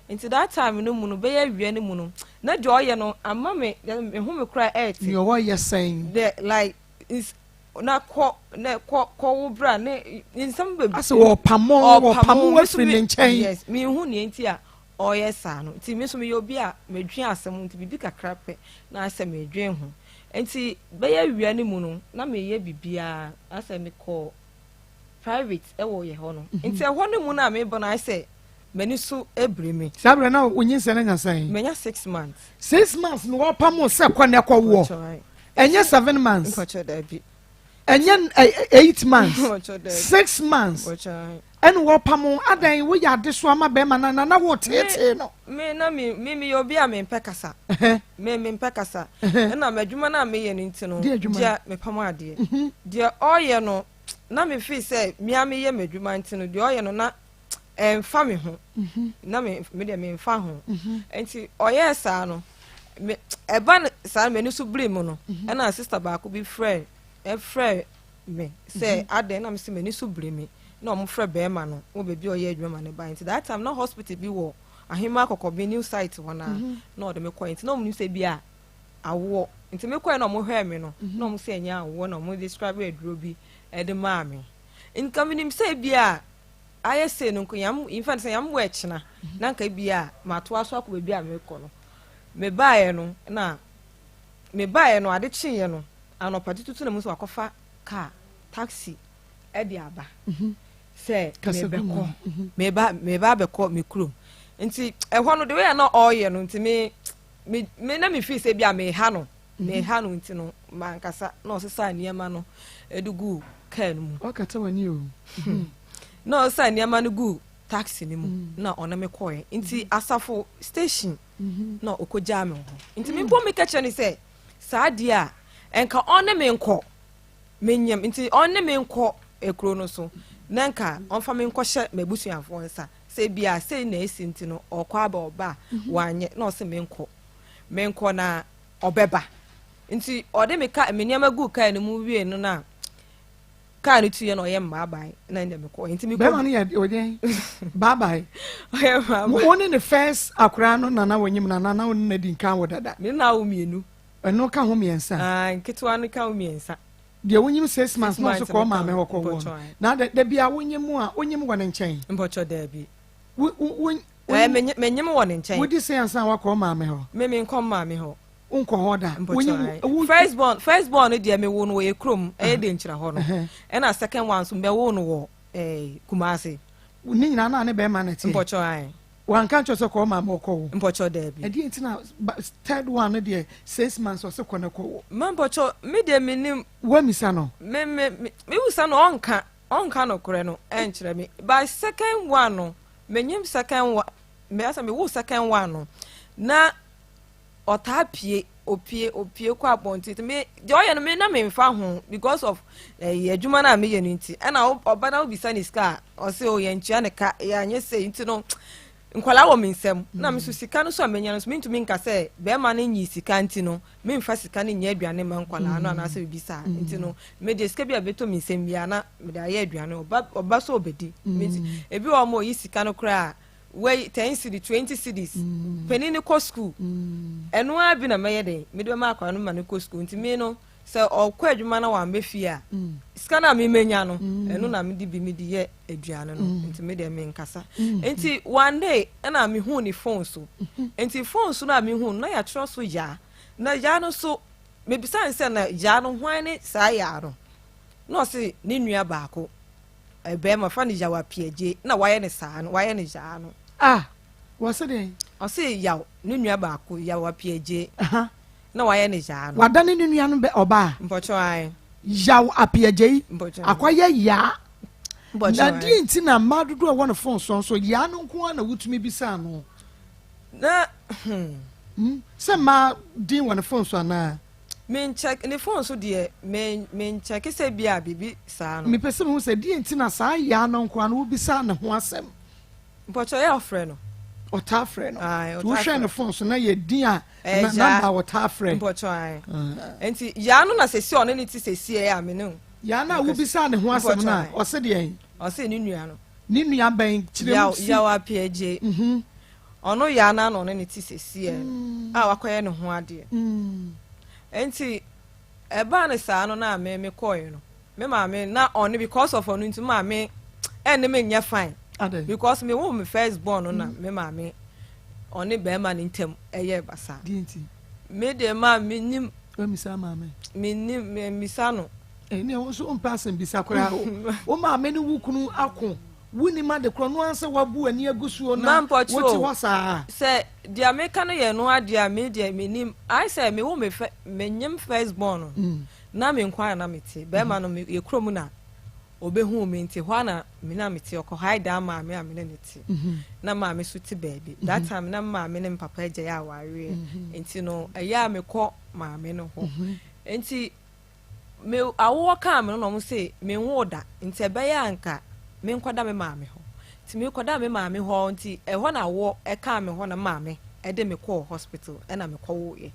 enti that time no mu no be ya wie ne mu no na de oye no amma me hu me kra you what you saying the like is na ko wo bra ne in some baby ase wo pamo free nchen yes me hu ne enti a oye sa no enti me so me obi a medwen asem enti bibi kakra pe na ase medwen ho enti be ya wi ani mu no na me ye bibia ase me call private e wo ye ho no enti e ho ne mu na me bo na ase mani so ebreme sabre na onyin se na nyasan menya 6 months 6 months no wo pamo se kwa ne kwa wo enye 7 months kocho da bi enye 8 months 6 months and wo pamo adan wo ya de so ama be ma na wo tete no me na me obi a me mpekasa me mpekasa na madwuma na me ye ni ntino dia me pamo ade dia oye no na me fi say me ye madwuma ntino dia oye no na fa me ho na me de me mfa ho enti oye sa no me eba sa me ni so brim no na sister ba ko bi friend me say aden na me se me ni so brim na mo frɛ be ma no wo bebi oye adwuma ne ba enti that time na hospital bi wo ahima kokobi new site wona na o de me kɔ enti na mo ni se bi a awo enti me kɔ na mo hwɛ me no na mo se anya awo na mo describe aduro bi e de ma me in kaminim se bi a aye se no yam in fact say yam wo ekina na nka bi a ma to aso akɔ bebi a me kɔ no me baaye no ade chiye no anopati tutu na mo so akɔfa car taxi e de aba say me ba be ko me krom nti e ho no de we na oye no nti me na me fi se bia me ha no nti no mankasa na o sesa niema no edugu car no mu o kata wani o na o sesa niema no gu taxi ni mu na ona me koye nti asafo station na okoja me ho nti me bo me kache ni say saadi a enka ona me nko menyam nti ona me nko ekro no so nanka onfa me nkɔhye mabusuafo nsa se bia se na esi nti no ɔkɔ aba ɔba wanye na ɔse me nkɔ na ɔbɛba nti ɔde me ka me niam gu ka ne mu wie no na ka ne tuye na ɔyɛ mmabai na nde me kɔ nti me kɔ be ma ne yɛ ɔde bye ɔyɛ mmabai woni ne first akora no na wonyim na woni na di nkan wo dada me na wo mienu ɛno ka ho miensa nketwa no ka ho miensa dia wonyim 6 months no so ko ma me hokɔ wo na da bia wonyim a wonyim wɔ ne nkyɛn mpocho da bi menyim wɔ ne nkyɛn wodi se ansa wakɔ ma me hɔ me nkɔ ma me hɔ unkɔ hɔ da wonyim first born no dia me wo no wɔ ekrom ɛyɛ de nkyira hɔ no ɛna second one so me wo no wɔ Kumasi ni nyina na ne be ma na tie mpocho ai wanka ncho so ko ma moko wo mpocho da bi edi ntina third one no de 6 months so ko na ko wo man mpocho me de menim wa misa no me usa no onka no kore no enkyere me by second one no menyim second one me asa me wo second one no na otapie opie kwa bonti me de oye no me na me mfa ho because of adwuma na me ye no nti na oba na obisa ni ska o se o ye ntua ne ka ya nye se nti no nkwala wo me nsem na me so sika no so amenya no so me ntumi nka se be ma na nyi sika nti no me mfa sika ne nya aduane ma nkwala no na se bibisa nti no me de sika bia beto me nsem bia na me da ye aduane oba so obedi ebi wo mo yi sika no kra wey 10 cedi 20 cedis penini ko school eno abi na meye de me de ma akwa no ma ne ko school nti me no se okwa adwuma na wa mbefi a sika na me menya no eno na me di bi me di ye aduane no nti me de me nkasa nti one day na me hu ni phone so nti phone so na me hu na ya tro so ya na ya no so me bisa nse na ya no hwan ne sa ya no no se ni nua baako ebe ma fa ni ya wa piaje na waye ne sa no waye ne ja no what's it o se yaw ni nua baako ya wa piaje na waye ne ja no wada ne nua no be oba mpocho ai yaw apiaje akoye ya na di nti na madodo a won phone so ya no nko na wutumi bisa no na Say ma din one phone so na. Men check the phone so dear men check say bia bibi sa no. Me person who say di ntina sa ya no nkwa no bi sa ne ho asem. But your friend no. Ota friend no. Ai, wo hwe ne phone so na ye din a na number ota friend. But ai. Enti ya no na sesi one ni ti sesi e ya me no. Ya na wo bi sa ne ho asem na o se de en. O se ni nua no. Ni nua ban kire mu si. Ya wa PJ. Ono ya na no ni ti sesi e. A wakoye ne ho ade. Enti eba ne saa no na me koy no me maame na on because of onu nti maame ene me nya fine because me wo me first born no na me maame on be ma ne ntem eye basa dinti me de ma me nim we misa maame me nim me misa no ne wo so on person bisa kora o maame ne wukunu ako wuni ma de kro no anse wabu ani agusuo na woti ho saa se the American ye no ade a me de me nim I say me wo me nyim first born na me nkwa na meti be ma no ye krom na obehu me nti ho na me na meti okọ hide ama me amene neti na ma me so ti baby that time na ma me ne papa eje ya ware nti no eya me kọ ma me no ho nti me awo ka me no mo say me nwoda nti ebe ya nka me nkwada me maame ho ti me kwada me maame ho nti ho na wo ka me ho na maame de me call hospital na me call wo ye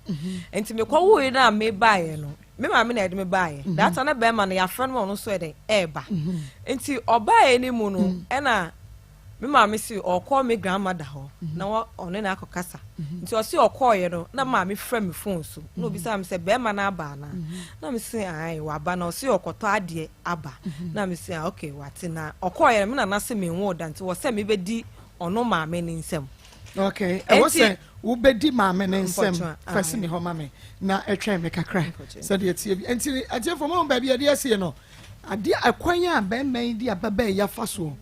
nti me call wo ye na me bae no me maame na de me bae that na be ma na ya friend no so de eba nti obae ni mu no na me maame si o call me grandmother ho na ono na akokasa nti o si o call ye no na maame frɛ me phone so na obi sa me se be ma na aba na me se ai wa ba na o si okoto ade aba na me se okay wati na o call ye me na se me nwo da nti wo se me bedi ono maame ni nsem. Okay, I was say wo bedi maame ne nsem fasi ni ho maame na etwen me kakra so de tie bi enti atie for mo baby ade asie no ade akwan a ben men di ababa ya faso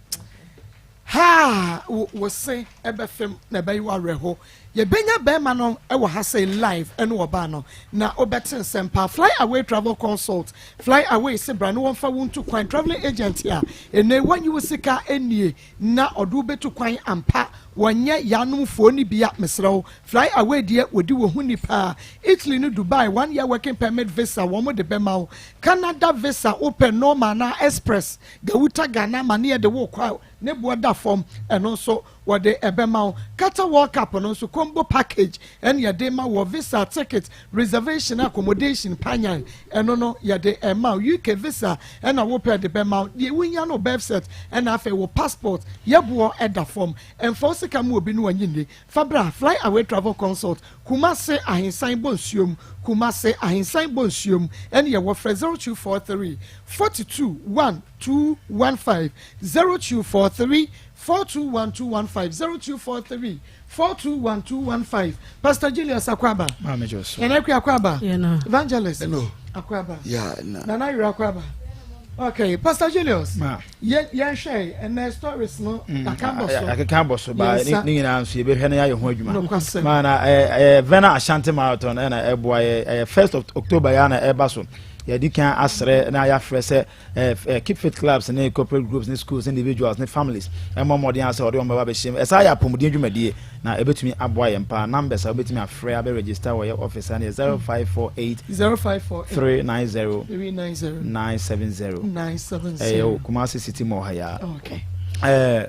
ha wo se ebe fem na be wa reho ye benya be ma no e wo ha say live eno wo ba no na obetin sempa fly away travel consult fly away se bra no wonfa wontu kwan traveling agent ya ene wanyi wo sika enie na odu betu kwan ampa wonye yanum fo ni bia mesrew fly away die wodi wo hu nipa Italy no Dubai 1 year working permit visa wo mo de be ma Canada visa open normal na express gawuta Ghana mane de wo kwa ne bo da form eno so wode ebe ma kata world cup no so combo package en ye de ma wo visa ticket reservation accommodation panyan eno no ye de ma UK visa en a wo pe de be ma ye winya no birth set en afa wo passport ye bo e da form en for sika mu obi no anyinde fabra fly away travel consult Kumase ahinsan bonsuom Kumase ahinsan bonsuom en ye wo 0243 42 1215 0243 421215 0243 421215 Pastor Julius Akwaba Mama Joshua Enekwi Akwaba Evangelist no Akwaba na Nana Yura Akwaba. Okay, Pastor Julius. Yeah, share and stories no Akamba so ba ni na nso ye be hwe na ye ho adwuma. Mana Vena Ashanti Marathon na eboa 1st of October ya na eba so. Ya dikan asre na ya frese keep fit clubs and corporate groups and schools individuals and families e modern ase ode omba ba shim esa ya pomudin dwumadie na ebetumi aboa ye mpa numbers ebetumi afre abe register wo your office and 0548 390 970 Kumasi City Mohaya. Okay. I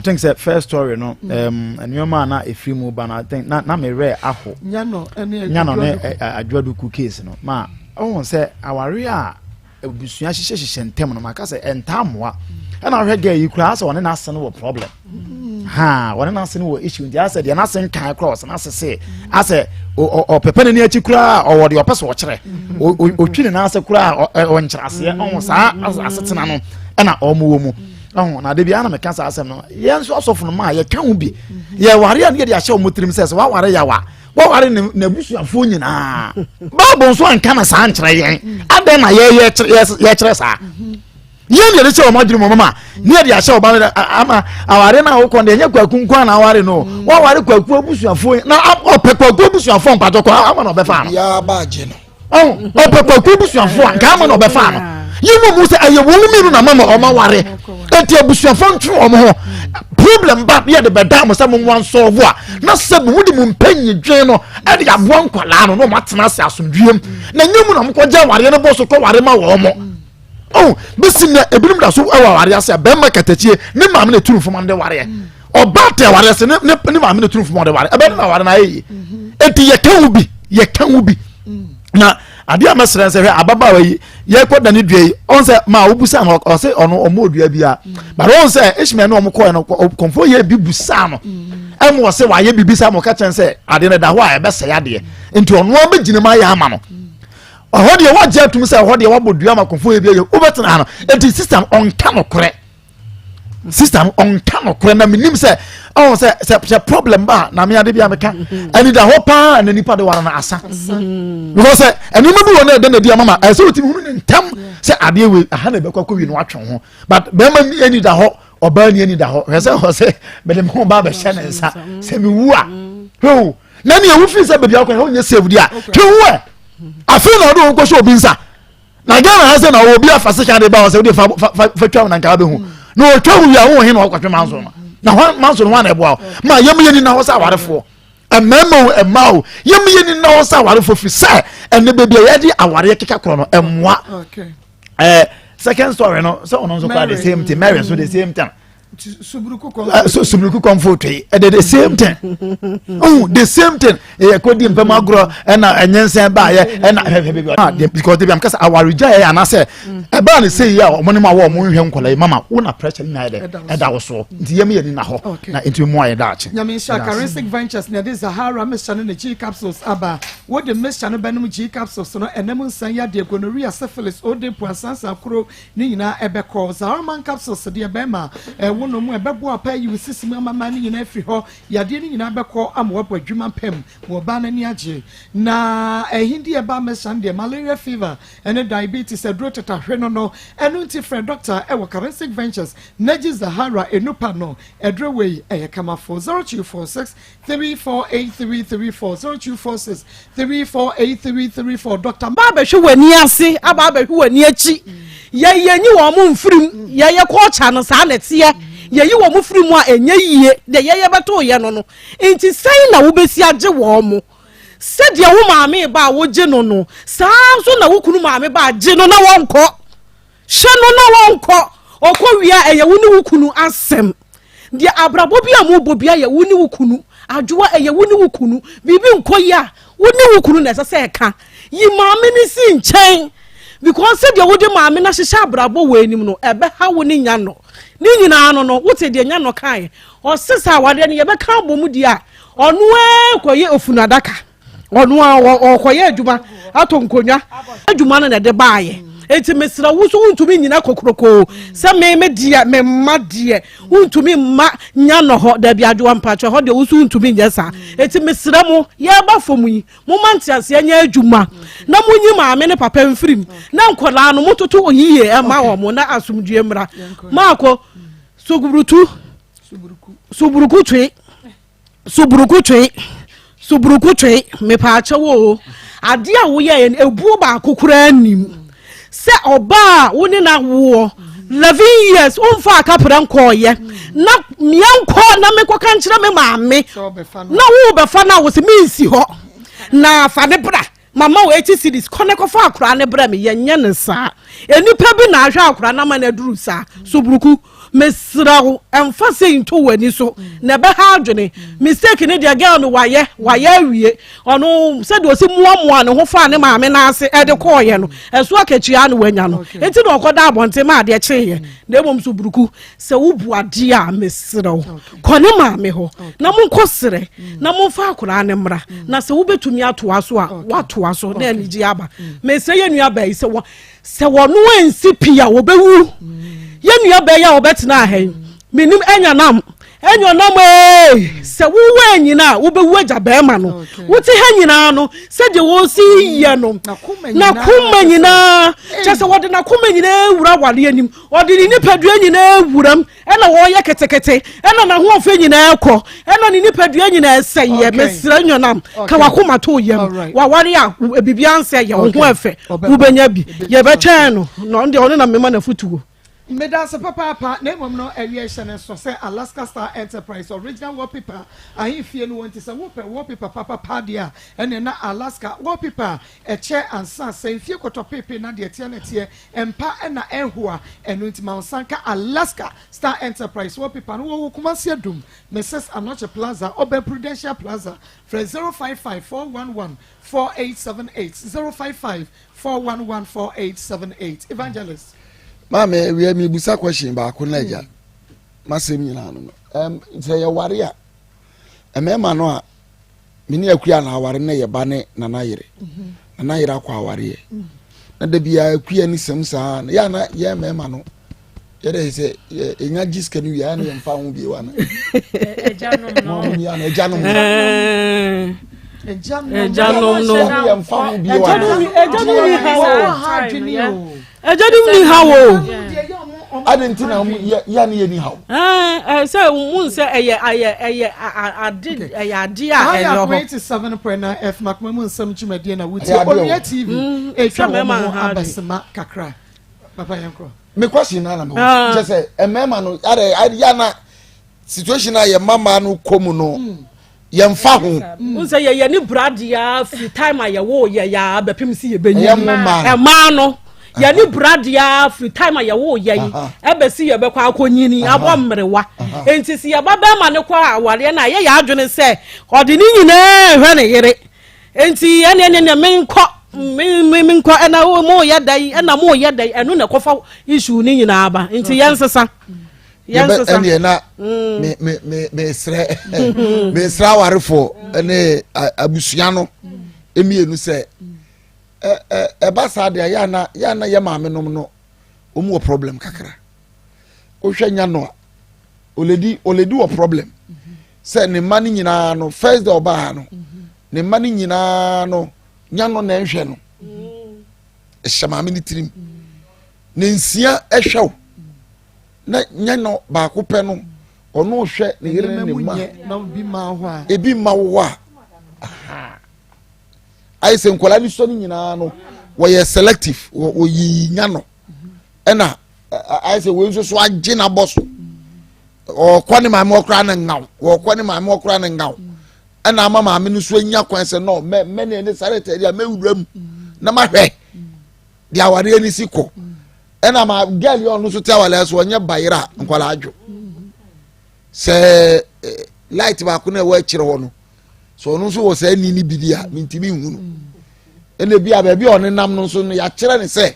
think that first story no and your man na efri mu ba na I think na me re aho nyano ne adwodu case no ma on say aware a ebusua hihye ntem no maka say entamoa e na hwe ga yi kura say one na ase no problem ha one na ase no issue ndi ase de na ase kan cross na ase say ase o pepe ne achi kura o wo de opese wo kire o twine na ase kura o nkyerase on saa ase tena no e na o mu wo mu na de bia na me kan sa asem no ye nso osofo no ma ye kan hu bi ye ware a ne de ahye o mutrim say wa ware ya wa ware na busuafo nyina bible so anka na saa nkyere yen adan na ye kyere saa ye ne de che o madwiri mama ne de ahye o ba ama aware na wo kon de nya kwakunkwa na aware no wa ware kwaku abusuafo na o pe kwaku abusuafo mpatoko ama na obefa no ya ba je no o pe kwaku abusuafo anka ama na obefa no yimu mu se aye wo mi na mama o ma ware enti abusuafo ntru o mo ho problem ba ye de beda mo say mo wan solve a na say mo di mo mpanyi dwen no e de abo nkwala no matena se asomdwem na nyemu na mo ko gya ware no boso ko ware ma wo mo oh bisi na ebinim da so e wa ware ase be ma katachie ne ma me na turu fo ma de ware oba te ware ase ne ma me na turu fo ma de ware e be na ware na yi enti ye kan ubi na ade amasran se hwe ababa wa yi ye ko da ne dua yi on se ma obusa no o se ono omodua bia but on se ishme no omko no konfo ye bi busa no em wo se wa ye bibisa mo ka chen se ade ne da ho a e be se ya de enti ono obegine ma ya ama no oho de wa je atum se oho de wa bodua ma konfo ye bia ye obetena no enti system on ka no kore system on ka no kore na minim se oh se problem ba na me ade bia meka ani da ho pa na nipa de wara na asa because ani mabu wona de na dia mama e se otimi hunu ntam se ade we aha na be kwakọ wi no atwe ho but be ma mi ani da ho oba ni ani da ho he se be de mo ba be hye na nsa se mi wu a ho na ni e wu fi se be bia kwọ ho nya save dia twe wu e afi na do ko so obi nsa na ga na ha se na obi afase kan de ba ho se de fa twa na nka be hu no twa wu ya wo he na kwatwe manso no na manso no na ebo ma yem ye ni na ho sa warefo ememo emao yem ye ni na ho sa warefo fi say ene bebi ye di aware keka kro no emwa okay second story no so ono so the same thing Mary so the same thing subruku comfort the same thing oh the same thing e ko di mpem agro na enyensen ba ye na because they am kasa aware ja ya na say e ba na say ya omo ne ma wo mo hwe nkola mama wo na pressure ni na e da wo so nti yem ye ni na ho na enti mo aye da ache nyame sha Forensic Ventures na de Zahara mission na G capsules aba wo de mission no benum G capsules no enam nsan ya de gonorrhea syphilis ode poisansa kro ni nyina ebeko Zahara capsules de be ma wono mu ebebo apa yi sisimu amama ni nyina afi ho yade ni nyina beko amwo adwuma pem wo ba na ni age na ehindi e ba mission de malaria fever and diabetes edroteta hwe no enu nti friend doctor e wo Forensic Ventures Neji Zahara enupa no edrewei e kama 0246 348334 0246 348334 Dr. Baba hwe wani ase aba hwe wani achi ye nyi wo mu mfrim ye ko cha no sa na tie ye yi wo mu mfrim a enye yie de ye beto ye no enti sai na wo besi age wo mu se de wo maame ba wo je no saa so na wo kunu maame ba age no na wonko hye no na wonko okowia eye wo ni wo kunu asem de abrabo bia mu bobia ye wo ni wo kunu adwoa eye wo ni wo kunu bibi nkoya wo ni wo kunu na se ka yi maame ni si nchen because said you would maame na hyehyɛ abrabo we nim no ebe ha wo ni nya no ni nyina no no wote de nya no kai o sesa awade ne ye be ka bomu di a ono koye ofunadaka ono a koye adwuma ato nkonwa adwuma no na de baaye enti mesra wo so untumi nyina kokroko se me dia me ma die untumi ma nya no ho da bi adwo mpacho ho de wo so untumi nya sa enti mesra mo ye ba fomu yi mo mantiase nya adwuma na munyi maame ne papa mfirim na nkola no mototo oyiye e ma wo mo na asumdue mra maako suburuku twe me paache wo ade a wo ye ebuo ba kokura anim se oba wo ne na wo 11 years umfa akapra nkoye na mianko na mekoka nkyere me maame na wo be fa na wo se minsi ho na fa ne bra mama wo echi series koneko fa akura ne bra me yenye ne sa enipa bi na ahwa akura na ma na duru sa suburuku mesrawo emfase into wani so na be ha adwene mistake ne dia girl no waye awie ono se de osi muamoa ne ho fa ne maame na ase e de koye no eso akachia no wanya no enti no okoda abonte ma de cheye na emom so buruku se wubu ade a mesrawo kone maame ho na monkosere na monfa akora ne mra na se wubetumi atoa so a watoa so na anigi aba meseye nua ba yi se wono ensi pia wo bewu ye nua be ya obetena ahen minim enyanam se wuwe anyina wo be waja be ma no wote ha nyina no se de wo si ye no na kuma nyina chese wode na kuma nyina ewura wale anim wode ni nipadua nyina ewuram ena wo ye ketekete ena na ho ofe nyina ekọ ena ni nipadua nyina eseye mesira nyonam ka wakoma to yem wa ware a bibia nse ye ho efe wo benya bi ye be twen no no nde one na mema na futuo Medasa papa name of no aviation and so say Alaska Star Enterprise original wallpaper. I fear no one is a wallpaper papa padia and then Alaska wallpaper a chair and son say if you got to paper na the eternity and pa and na ehua and with Mount Sanka Alaska Star Enterprise wallpaper no kumasia dum Mrs. Anoche Plaza Oben Prudential Plaza for 055-411-4878 055-411-4878 Evangelist. Mama, we have me busa question back on Niger. Massimo, say a warrior. A man, no, many a queer now are in a banner, Nanaire, Nanaira qua warrior. And there be a queer nism, son, Yana, yeah, mamma. Yet they say, in a gist can you and found be one. A I didn't know Yanni anyhow. So, Moon say, I did a idea. I have 7.9 F. Macmillan, some Chimadiana, which are TV. A Chamama Abasama Kakra. Papa Yanko. Me question, just say, a mamma, Yana situation. I am mamma no commono. Yam fahu. Unsa ye ni bradia free time aye wo ye ya bepim si ye benyi. E ma no ye ni bradia free time aye wo ye e be si ye be kwa akonyini abo mrewa. Enti si ye baba ma ne kwa aware na ye ya adwene se odi ni nyina hwe ne yere. Enti ene menkɔ ɛna mo yɛ dai ɛna mo yɛ dai ɛno na kɔfa issue ni nyina aba. Enti yɛnsesa ɛne na me sra warefo ɛne abusua no emienu sɛ ɛba saa de yana yɛ maame nom no omu wɔ problem kakra o hwɛ nya no oledi wɔ problem sɛ ne ma no nyinaa no first day ɔba ha no ne ma no nyinaa no nya no na nhwɛ no ɛhyɛ maame ne tirim ne nsia ɛhwɛw na nya no baako pɛ no ɔno hwɛ ne yere ne ma ebi ma wo a ai sɛ nkola ni so ne nyinaa no wɔyɛ selective wɔyi nya no ɛna ai sɛ wɔn nso so agye na bɔ so ɔkɔ ne maame ɔkora ne ngaw wɔkɔ ne maame ɔkora ne ngaw ɛna ama maame no so anya kwan sɛ no mɛ ne sare tɛ dia mɛwura mu na mahwɛ dia aware ani si kɔ ɛna ma girl yo no so tɛ awale so onye bayira nkwala adwo sɛ light ba ko na ɛwɔ akyire hɔ no so no so wɔ sɛ ni bidia mintimi hu no ɛna bi a ba bi ɔne nam no so no ya kyerɛ ne sɛ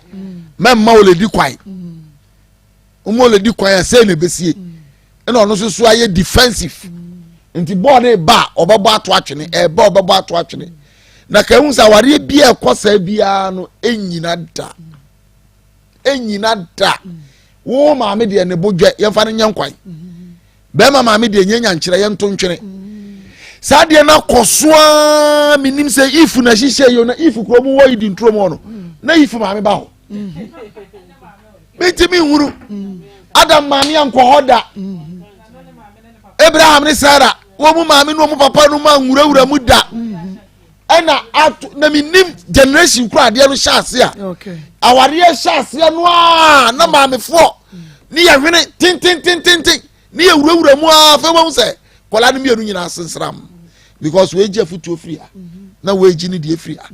mɛmma oledi kwan omo oledi kwan a sɛ ne besie ɛna ɔno so ayɛ defensive nti bɔɔ ne ba ɔbɛbɔ ato atwene ɛba ɔbɛbɔ ato atwene na ka hu sɛ aware bi a ɛkɔ saa bia no enyina da wo maame de ne bodwe yɛmfa no nyankwan bɛma maame de nyanya nkyerɛ yɛnto ntwene saa de na kɔsoa minim sɛ if na hyehyɛ yo na if kuro mu wɔ yi di ntro mu no na if maame ba ho metimi huru adam maame ankɔ hɔ da Abraham ne Sarah wo mu maame no mu papa no ma nwurawura mu da ɛna na minim generation kura de no hyase a aware hyase no a na maame fo ni ya hwene tin ni ya wurawura mu a fa wo sɛ kola no mienu nyina sensram because we gye futuo free a na we gye ni de free a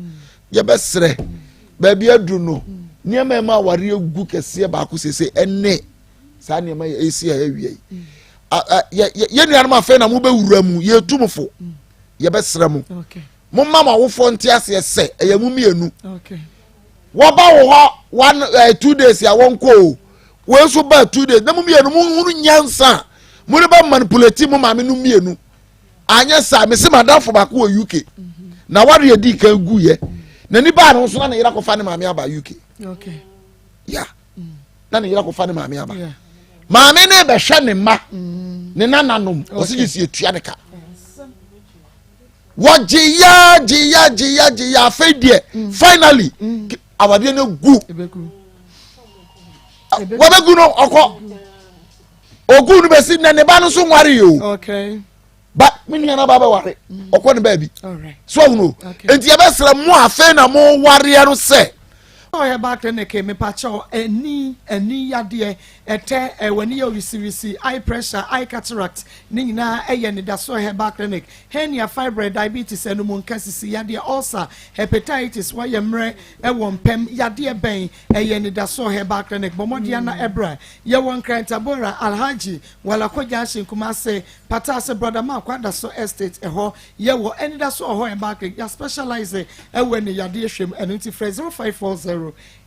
ye besre ba bia duru no niema ma aware egu kese ba ko sese enne saa niema ye esi a awie ye nuanu ma fe na mo be wura mu ye tumfo ye besre mu mo mama wo fo ntiase se eye mu mienu wo ba wo ho 2 days ya won ko we so ba 2 days na mu mienu mu hunu nyansa mo ne ba manipulate mo maame no mienu anya sa me se madafo ba ko UK na ware edi kan gu ye na ni ba no so na yira ko fa ne maame aba UK ya na ne yira ko fa ne maame aba maame ne be hwe ne ma ne nananom o se ji etua ne ka wajiya jiya fedie finally awade no gu wabegu no okọ ogu no besi na ne ba no so nware yo okay ba me nua na ba ba ware okọ ne ba bi all right so no enti ya besra mo afa na mo ware no se herbal clinic me pacho any yade ete when you receive eye pressure, eye cataract, ni na eye da so herbal clinic. Hernia, fibroid, diabetes, and munkasisi yade ulcer, hepatitis, why yemre e won pem yade ben eye da so herbal clinic. Bomodiana ebra ye won Tabora Alhaji wala koja shin kumase patase brother ma kwada so estate eho ye wo any da so ho herbal clinic. Ya specialize e when yade hwem enti 0540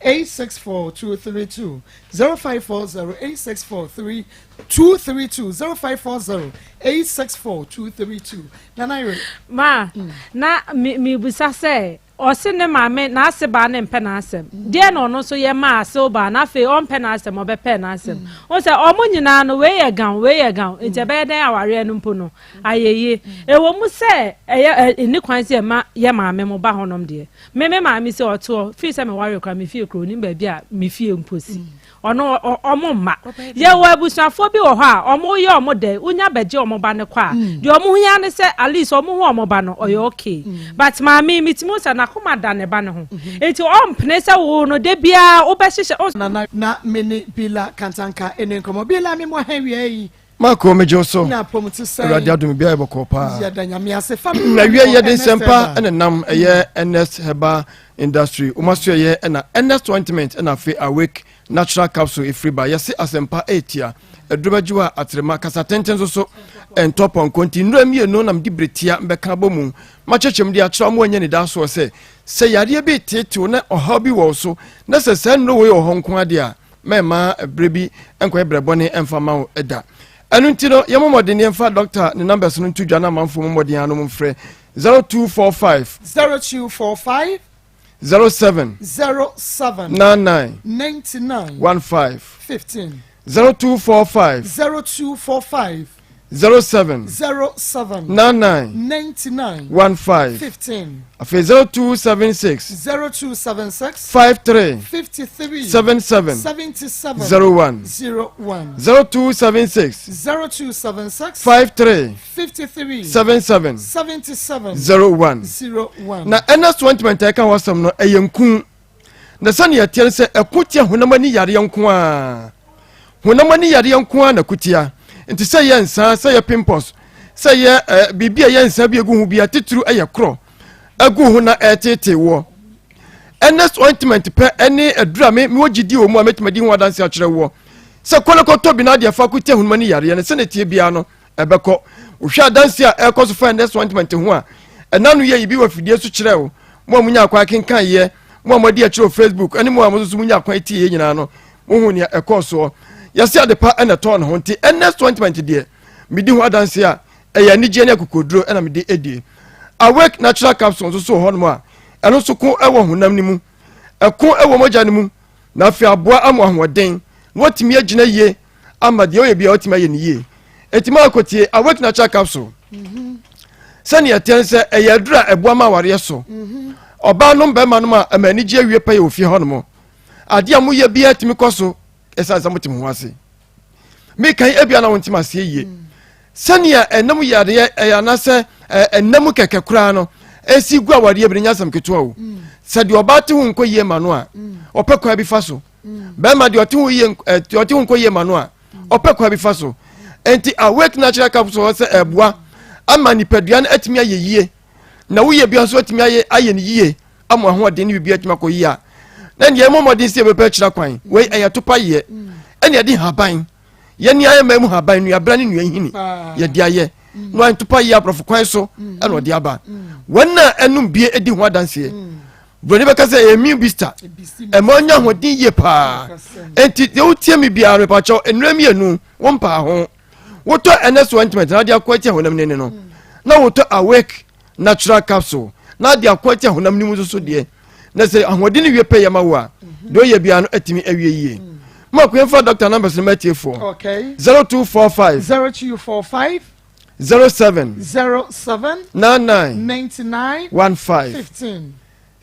864-232 0540-864-232 0540-864-232 Nana ma na mi busa say ɔse ne maame na ase ba ne mpɛ na asɛm deɛ no no so yɛ ma ase ba na fe ɔmpɛ na asɛm ɔbɛpɛ na asɛm o sɛ ɔmo nyinaa no we yɛ gan nti bɛyɛ den aware no mpo no ayeye ewo mu sɛ ɛyɛ ni kwan sɛ ma yɛ maame mo ba honom deɛ me maame sɛ ɔto fi sɛ me ware kwa me fie kro ni ba bi a me fie mposi ɔno ɔmo ma yɛ wɔ abusuafo bi wɔ hɔ a ɔmo yɛ ɔmo dɛ unya bɛgye ɔmo ba ne kwa deɛ ɔmo hu ya ne sɛ at least ɔmo hu ɔmo ba no ɔyɛ okay but maame mitimo sɛ na koma da ne ba ne ho enti ɔmpene sɛ wo no de bia wo bɛhyehyɛ na mini bila kantanka ene nkomo bila me mo hawie yi Mako mejo so na promote say radio dum bia beko pa ya da nyame ase fam na wie ye den sempa ene nam eye NS Heba industry umaso ye na NS ointment na fe awake natural capsule ifriba yesi asempa etia edubajiwa atrema kasa tenten so en top on continue mi no nam dibretia mbeka bomu machechem dia akira mo anya ne da so se yare bi tete na oha bi wo so na se no we ohonko ade a mema brebi enko ebrebone emfama wo eda Anuntino yamomodeni emfa doctor ne numbers no tudwa na manfo momodeni anom mfre 0245 07 99 15 0245 07 99 15 after 0276 53 77 01 0276 53 77 01 na NS ointment eka wasam no eyenku na sane yetiere se ekotia honamani yare yanko a honamani yare yanko a na kutia nti sɛ yɛ nsa sɛ yɛ pimples sɛ yɛ bibia yɛ nsa bi egu hu bia tituru ɛyɛ kro egu hu na ɛtete wo NS ointment pɛ ɛne adura me wogidi wo mu a metimadi hu adanse akyerɛ wo sɛ kolekoto bi na de fa kutia hu mani yare ne sɛ ne tie bia no ɛbɛkɔ wohwa adanse a ɛkɔ so fa NS ointment hu a ɛna no yɛ yibi wa fidie so kyerɛ wo mo munya akwa kenkan yɛ mo amodi akyerɛ Facebook ɛne mo amozo munya akwa tie nyina no mo hu ne ɛkɔ so yasi adepa ena ton ho nti NS 2020 de midi ho adanse a eya nigye ne kokodro ena midi edie awake natural capsules so ho no a eno so ko ewo honam ni mu eko ewo moja ni mu na afi aboa amo ahoden wotimi agina yie amade o ye bia wotimi aye ni yie etima akotie awake natural capsule sani atense eya dura eboa ma ware so oba no mba ma no a amanigye awie pa ye ofie ho no ade amu ye bia timi koso esa zamutim ho ase me kan ebia na wontim ase yie sania enam yare ya na se enam keke kura no esi gu aware ebiri nyasam keto o se de obate hu nko yie ma no a opekwa bi fa so be ma de ote hu yie ote hu nko yie ma no a opekwa bi fa so enti awake natural capsule se eboa ama ni padua na atimi aye yie na wo ye bia so atimi aye ni yie ama ho de ni bibia atimi akoyi a na ye momodi se be pechira kwan we ayatopa ye ene ye di haban ye ni aye mamu haban nu abra ni nu hini ye di aye no antopa ye aprof kwan so ene odi aba wona enum bie edi ho adanse broni be ka se emi bista e mo nya ho din ye pa enti de utie mi bia re pa cho enura mi enu wo mpa ho woto NS ointment na dia kwati honam ne no na woto awake natural capsule na dia kwati honam ni mu so de na say ahodi ni wie pay yama wa do ye bia no atimi awie yie ma ko fa doctor numbers no matie for okay 0245 07 99 15 15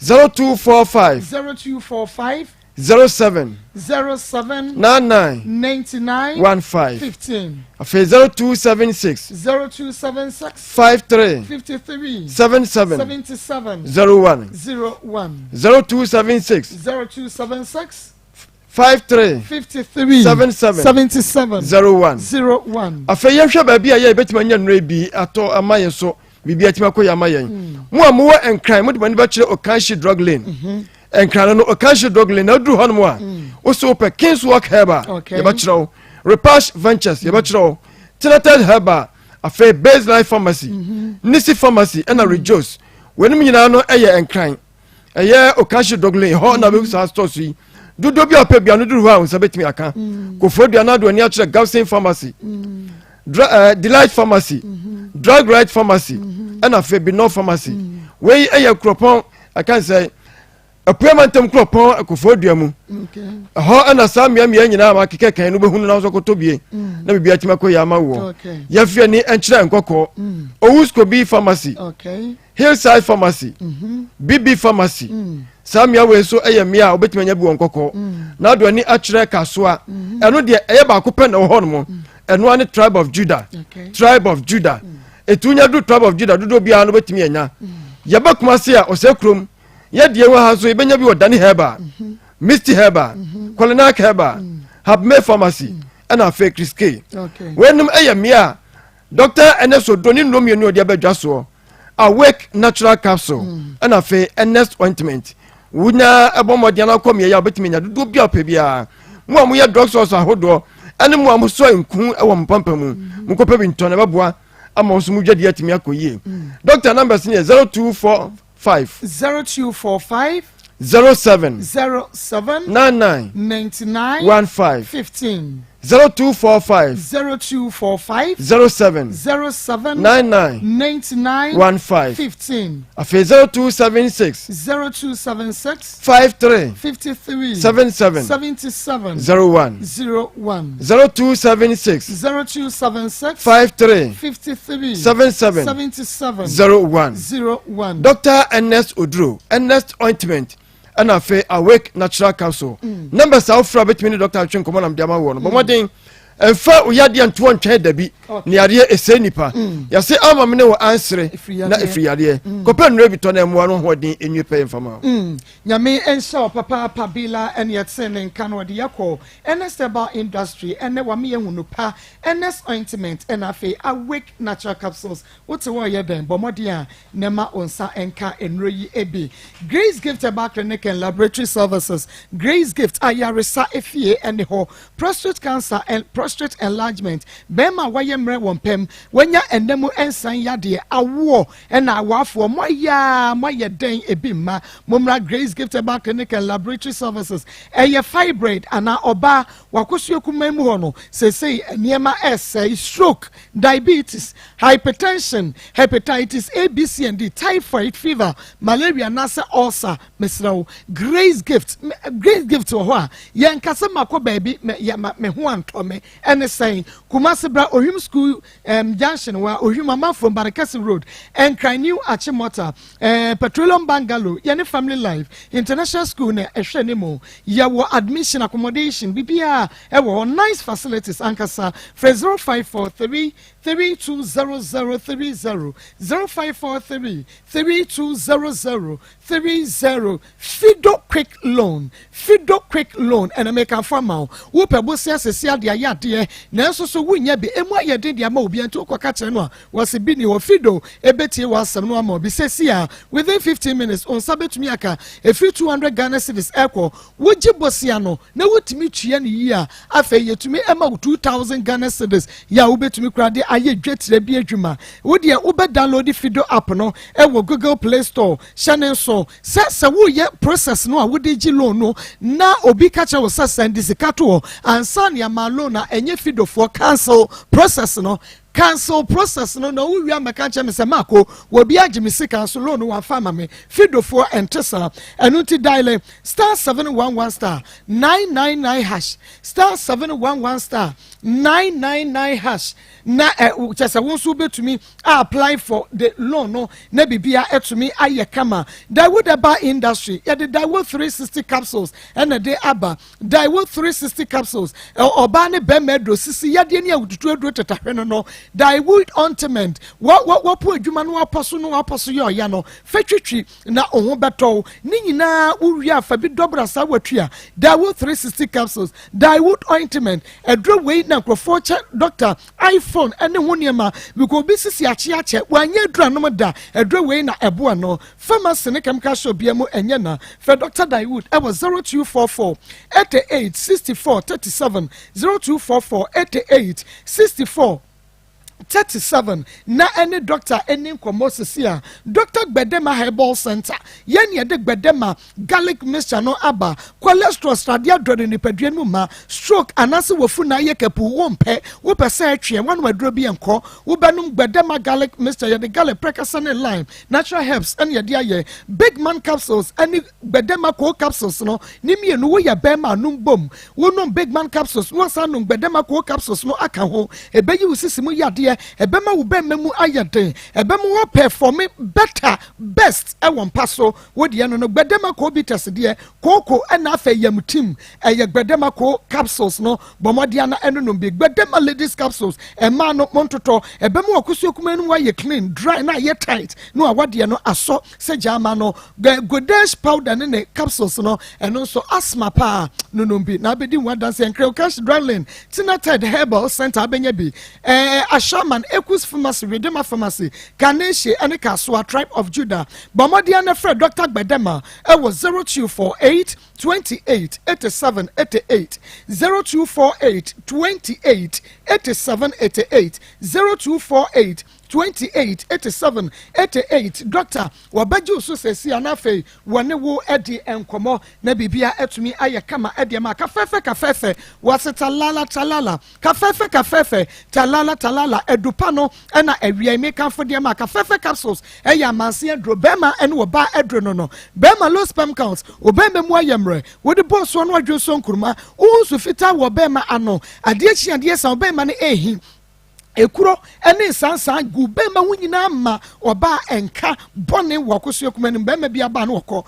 0245 07 07 99 99 15 15 afei 0276 0276 53 53 77 77 01 01 0276 0276 53 53 77 77 01 01 afei yɛhwɛ baabi a yɛ bɛtuma nya nnura bi atɔ ama yɛn so biribi atima kɔ yɛ ama yɛn mo a mowɔ nkran mo de bani bɛkyerɛ Okanshi drug lane nkran no Okanshi drug lane na aduru hɔ nom a wo so wopɛ Kings Walk Herba yɛbɛkyerɛ wo Repash Ventures yɛbɛkyerɛ wo Tinated Herba afei Baseline Pharmacy Nisi Pharmacy ɛna Rejoice wɛnum nyinaa no ɛyɛ nkran ɛyɛ Okanshi drug lane hɔ na bɛgu saa stores yi dodo bi a ɔpɛ bia no duru hɔ a nsa bɛtumi aka kofodua na do ani akyerɛ Gavsin Pharmacy Delight Pharmacy Drug Right Pharmacy ɛna afei Bino Pharmacy wei ɛyɛ kuropɔn akan sɛ apuamantam kuropɔn kofodua mu hɔ ɛna saa mmea nyinaa ma kekɛ kan no bɛhunu na so kɔtɔ bie na bibia tima kɔ yɛ ama wɔ yɛfie ni ɛnkyerɛ nkɔkɔ Owuskobi Pharmacy Hillside Pharmacy BB Pharmacy saa mmea wei so ɛyɛ mmea a wobɛtumi anya bi wɔ nkɔkɔ na ado ani akyerɛ kasoa ɛno deɛ ɛyɛ baako pɛ na wɔ hɔ no mo ɛno ane Tribe of Judah etu nya do Tribe of Judah dodo bia no bɛtumi anya yɛbɛkoma se a ɔsɛ kurom yɛdeɛ wɔ ha so yɛbɛnya bi wɔ Dani Herba Misty Herba Kolinak Herba Habme Pharmacy ɛna afei Chris K wɛnum ɛyɛ mmea Dr. Enes Odoni nomienu ɔde abɛdwa soɔ Awake Natural Capsule ɛna afei Ernest Ointment wunya ɛbɔmmɔdeɛ no akɔ mmea yɛ a wobɛtumi anya dodo bia ɔpɛ biara mo a moyɛ drug source ahodoɔ ɛne mo a mosɔ nku ɛwɔ mpampa mu mokɔpɛ bi ntɔ na ɛbɛboa ama wo so mu dwadi atumi akɔ yie doctor numbers ne yɛ 0245 07 99 15 0245 07 99 15 afei 0276 53 77 01 0276 53 77 01 Dr. Ernest Odro Ernest Ointment and afei Awake Natural Capsule numbers are fra between the doctor atwen komo nam diama wo no bomodin emfa oyade anto ntwe dabi ne yade ese nipa ya se ama me ne wo ansere na efri yade kopa nure bito na emwa no hodin enwe pe mfama nyame ensa papa pabila en yetse ne nka no de yakọ Ernest Herbal Industry ene wa me ehunu pa Ernest Ointment and afei Awake Natural Capsules what wo ye ben bomodin a nema onsa enka enro yi ebi Grace Gift Herbal Clinic and Laboratory Services Grace Gift ayaresa efie ene ho prostate cancer and prostate enlargement bema waye mre wompem wanya enemu ensan yade awo na awafo moya den ebimma momra Grace Gift Herbal Clinic and Laboratory Services eye fibroid ana oba wakosu kumemu ho no sesei niema stroke diabetes hypertension hepatitis A B C and D typhoid fever malaria nasa ulcer mesrawo Grace Gift ho a yankasa mako baby me ho antome ene saying Kumasi bra Ohim School junction wa Ohim Mama from Barakasi Road and New Achimota Petroleum Bungalow yani Family Life International School ne ehwe ne mo yawo admission accommodation bibia ewo nice facilities ankasa 0543 320030 0543 320030 Fido Quick Loan and make a farmer who pebosia sesia dia yade na so so wunya bi emu ayede dia ma obi anto kwaka kire no was bi ni wo Fido ebetie wasam no ama obi sesia within 15 minutes on sabetumi aka efi 200 Ghana cedis eko woji bosia no na wotumi tue ne yi a afa yetumi ema 2000 Ghana cedis ya wobetumi krade aye dwetire bi adwuma wo de wo be download Fido app no ewo Google Play Store channel so se wo ye process no a wo de gi loan no na obi ka cha wo send sikato ansa ne ma loan na enye Fido for cancel process no cancel process no we are meka me se mako wo bi agye me sika so loan wa fa ma me fidofo entesa enu ti dial star 711 star 999 hash star 711 star 999 hash na chese won so betumi apply for the loan no na bibia etumi aye kama Dawood Aba industry ya the Dawood 360 capsules and the day aba Dawood 360 capsules oba ne be medro sisi ya de ne awututu aduro tetahwe no Dawood ointment what po adwuma no aposo yo ya no fetwitwi na oho beto ni nyina uwi afa bi dobra sa watua Dawood 360 capsules Dawood ointment aduro we na krofo che doctor iPhone ene ho niema because bi sisi ache wanye aduro no da aduro we na ebo no pharmacy ne chemical shop bia mu enye na for Dr. Dawood e was 0244 88 64 37 0244 88 64 37 na any doctor any komosia Dr. Gbedema Herbal Center yen ye de Gbedema garlic mixture no aba cholesterol stadia drone ni peduen mu ma stroke anase wofu na ye kapu wompe wo pese atwe wan wadro bi enko wo benum Gbedema garlic mixture ye de garlic precaution lime natural herbs and ye dia ye big man capsules any Gbedema co capsules no ni mienu wo ye bema num bom wo no big man capsules wo sa no Gbedema co capsules no aka ho ebeyi wusisimu yade ebema wo be memu ayeden ebema wo perform better best e won paso wo de no Gbedema ko bitters de koko na afa yamtim eye Gbedema ko capsules no bomodia na eno no bi Gbedema ladies capsules e ma no montoto ebema wo kusu kumanu wa ye clean dry na ye tight no awade no aso se jama no godash powder ne capsules no eno so asthma pa no bi na bedi wa dance en cash drawling tinated herbal center abenya bi Ashaman Equus Pharmacy, Redeemer Pharmacy, Kaneshe, and Kaswa Tribe of Judah. Bomodia and Fred Dr. Gbedema, it was 0248 28 87 88 0248 28 87 88 0248 28 87 88 Doctor wabaji so sesi anafe wane wo edi enkomo na bibia etumi aye kama edi ma kafefe wase talala kafefe talala edupano na awia me kanfo de ma kafefe capsules eya manse adro bema ene wo ba adro no bema low sperm count obembe mu ayemre wo de boss no adwo so nkuruma unsu fita wo bema ano ade chi sa obema ne ehi ekuro ene sansan gu bema wunyina ma oba enka bone wakoso kumani bema bia ba na wokọ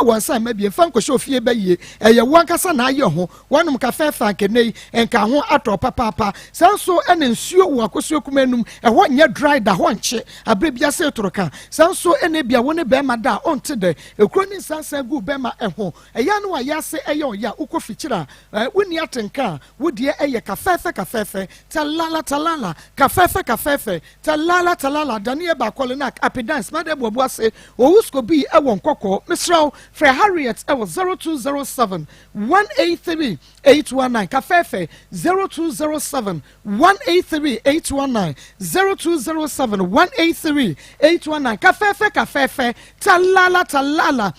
awansan ma bia fan kwhye ofie baye eye wankasa na aye ho wanum ka fefa kenei enka ho ato papa sanso ene nsuo wakoso kumanum eho nya dry da ho nche abre bia se toroka sanso ene bia woni bema da onte de ekuro ni sansan gu bema eho eya no ayase eye oya ukofichira woni atenka wodie eye ka fefe talala kafefe talala daniel bakolenak apidance madam boboase owusko bi ewon kokko misraw fra Harriet ewo 0207 183 819 kafefe 0207 183 819 0207 183 819 kafefe talala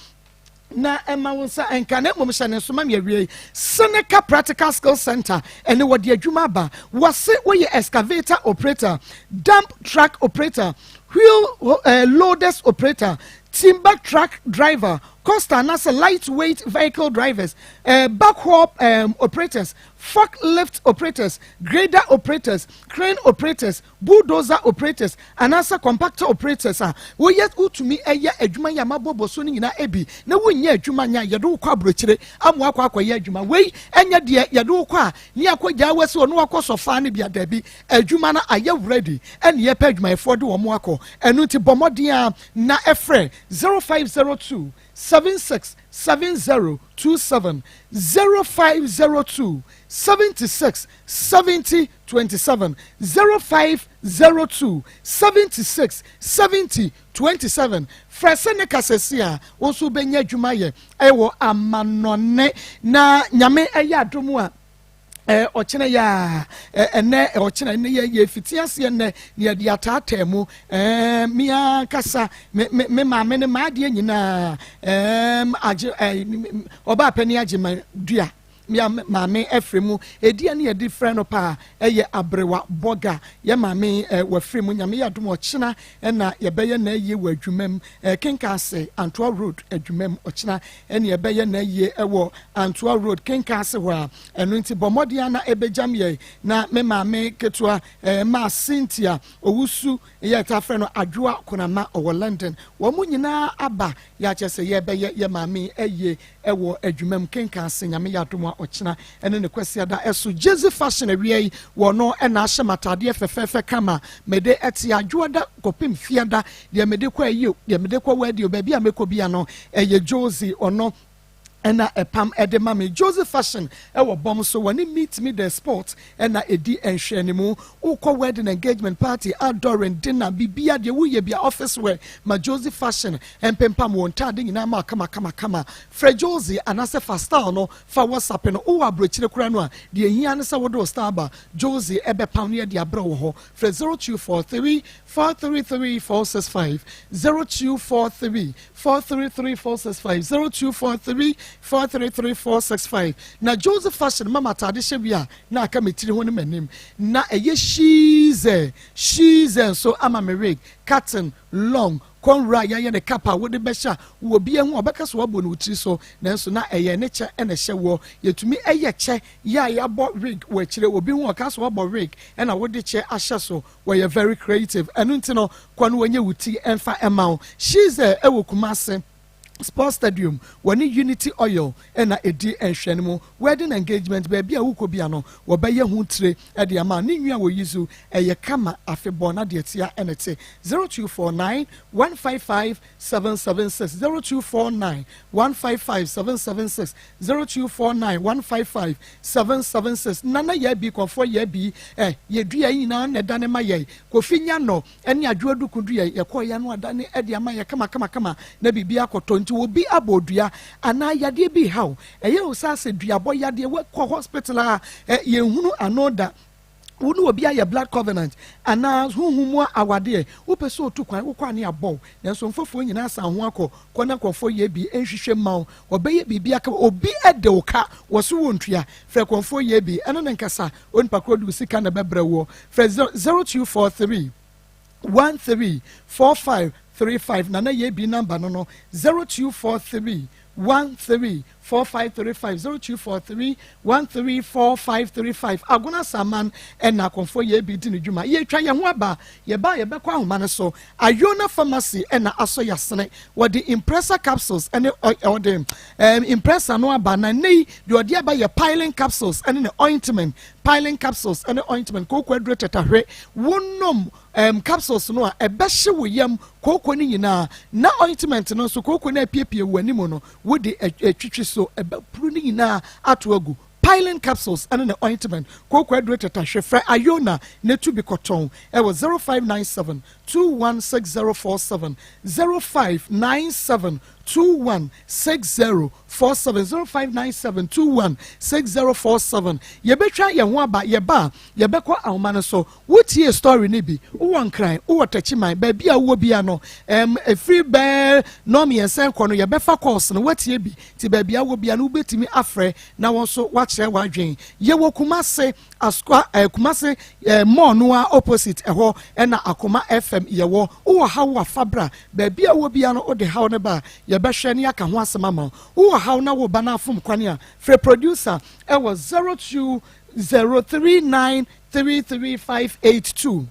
na ema wonsa enka na mom hye ne so ma mewie Seneca Practical Skill Center ene wode adwuma ba wase woye excavator operator dump truck operator wheel loaders operator timber truck driver coaster and lightweight vehicle drivers backhoe operators forklift operators grader operators crane operators bulldozer operators and compactor operators wo yet utumi eya adwuma ya mabobo so ni nyina ebi na wonnya adwuma nya ye do kwa brochire amwa kwa ye adwuma wei enya de ye do kwa ni akogya wase ono akosofa ne bia da bi adwuma na aye ready ene ye pa adwuma efo de wo mo akọ enu ti bomodin na efre 0502 767027 0502 76 70 27 0502 76 70 27 frasene kasesia onso benya adwuma ye ewo amanone na nyame eya adomu a ochene ya ene ochene ne ye fitiase ene ne de atatemu mia kasa me maame ne maade nyina age oba pani age ma dua maame efremu edi ani edi friend pa eye abrewa boga ye maame wafremu nyame ya dum ochina na ye beye na ye wadwumam kenkase Antoa Road adwumam ochina ene ye beye na ye ewo Antoa Road kenkase ho eno nti bomodia na ebejam ye na me maame ketua ma Cynthia owusu ye ta friend no adwoa konama owo London wo mu nyina aba ya chese ye beye ye maame eye ewo adwumam kenkase nyame ya dum ochina ene ne kwesi da eso Jesse fashion awie wo no na ahye matade fefefe kama mede eti adwoda kopim fiada de mede kwa yi de mede kwa wadi obabi amekobia no eye Josie ono ena epam edema me Joseph fashion ewo bom so when meet me the sport ena edi enhwenimu ukọ wedding engagement party outdoor dinner bibia de wuye bia office wear ma Joseph fashion empempam won tade nyina ma kama Fred Josie anase fasta no fa WhatsApp no o abrochire kura no a de ehia ne se wodo starba Josie ebe pam ne de abro wo ho Fred 0243 433 465 0243 433 465 0243 433 na Joseph fashion mama tade hye na aka metiri ho ne manim na eye she's so ama me rig cotton long konra ya ne kapa wo de besha wo bia hu obeka so wabo no utiri so nanso na eye ne che ene hye wo yetumi eye che ya bo rig wo kire obi hu oka so wabo rig ena wo de che ahye so we very creative enu ntino kwano wanye wuti emfa emao she's ewo Kumase Sports Stadium when Unity Oil ena edi enhwenimu wedding engagement baby a wukobia no wo beye hu tire e de ama ne nwia wo yizu eye kama afebon na de tia enete 0249 155 776 0249 155 776 0249 155 776 nana ye bi konfo ye bi ye dua yi na ne dane ma ye kofinya no ene adwodu kudu ye koya no adane e de ama ye kama na bibia akoto nti obi abodua ana yade bi haw eye osase duabo yade we ko hospital a ye hunu anoda wonu obi aye blood covenant ana huhumu awade wo pese otukwan wo kwa ne abọ nanso mfofo nyina asa ho akọ kona konfo ye bi enhwehwe maw obeye bibia ka obi ede oka wo so wontua fre konfo ye bi eno ne nkasa onpa kodu sika na bebre wo fre 0243 134535 nana ye bi number no 0243 134535 0243 aguna saman ena konfo ye bi di ne dwuma ye twa ye ho aba ye ba ye bekwa ahoma ne so Ayona pharmacy ena aso yasene wodi impressor capsules ene ode impressor no aba na nei de ode aba ye piling capsules ene ne ointment piling capsules ene ointment ko kwadro tetahwe wonom capsules no a ebehye wo yam koko ni nyina na ointment no so koko na piepie wanimu no wodi etwitwi so ebapru ni nyina atoagu piling capsules and an ointment koko adrete tahwefra Ayona netu bi koton e was 0597 216047 0597 216047 0597 216047 yebetwa ye ho aba yeba yebekwa ahoma so wotie story ni bi wo nkran wo tachiman ba bia wo bia no free bear no me ensen kono yebefa course no watie bi ti ba bia wo bia no betimi afre na won so wakyere wadwen ye wo Kumase askwa Kumase mo no opposite eho na Akoma FM ye wo hawo fabra ba bia wo bia no ode hawo ne ba yebehwe ne aka ho asema ma wo hawo na wo bana afum kwane a free producer e was 0203933582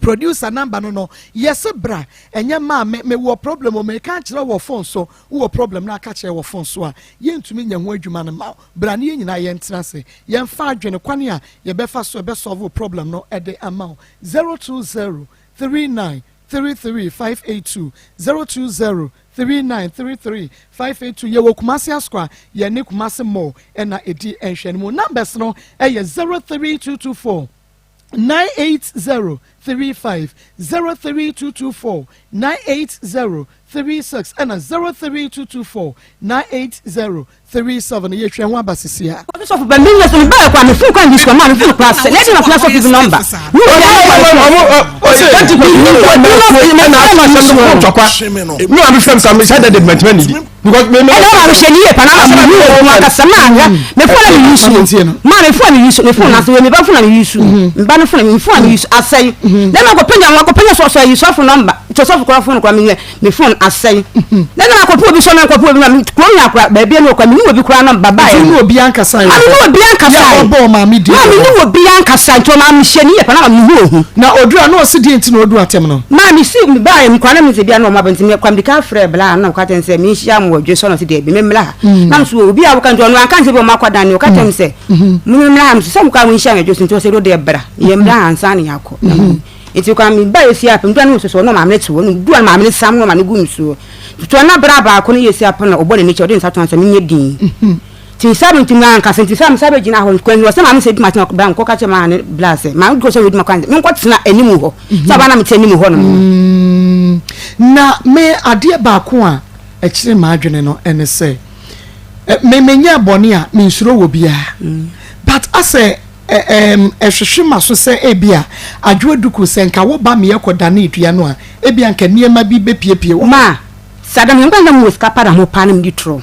producer number no yes bra enye ma me wo problem o me kan kire wo phone so wo problem na ka kire wo phone so a ye ntumi nya ho adwuma no ma bra ne nyina ye ntena se ye mfa adwene kwane a ye befa so be solve problem no e de ama 0203933582 0203933582 ye wo Kumase askwa ye ne Kumase mo na edi enhwene mo numbers no e ye 03224 980 03224 98036 and 03224 98037 ye hwe ho abasisia so for bambinya so ba kwa me fu kwa ndiswa ma me fu class let me class of the number no am fam sam say that development need because me I don't sheni e pana so me ka sama me fu na me yusu ma me fu na yusu me fu na so me ba fu na yusu mba no fu na me fu na yusu asai na ma ko penya so yusu of number to so for phone kwa me fu na asai na ma ko pu bi so na ko pu bi na ko nya kwa ba bi no kwa me obi kura number ba e ni obi ankasa ya obi ankasa ya obo ma mi di ma mi ni obi ankasa to ma me sheni e pana ma me hu na odura na o si di enti na odu atem no ma mi si mi ba e kwa na me se bia na o ma benti me kwa me ka frɛ bla na kwa ten se mi hia mo dwe so no se de bi me mla na so obi a wo kan to no anka se bo ma kwa dan o ka tem se mu mla am se mo ka wo hia me dwe so to se do de bra ye mla ansa ne yakɔ enti kwa mi ba esi apem do na so no ma me to no du na ma me sam no ma ne gu nsuo to na bra ba ko ne yesi apem na obo ne che odi nsa to ansa me nye din ti sabe ti man ka senti sabe gina ho kwen wo se ma me se ma tin ba nko ka che ma ne blase ma go se we ma kwan me nko tena animu ho saba na me tena animu ho no na me ade ba ko a e kire ma adwene no ene se me menya boni a me nsuro wo bia but ase ehwehwe maso se ebia adwoduku se nka wo ba me yekoda na etua no a ebia nka niema bi bepiepie wo ma sadam yamba na mo ska pada mo panem di tro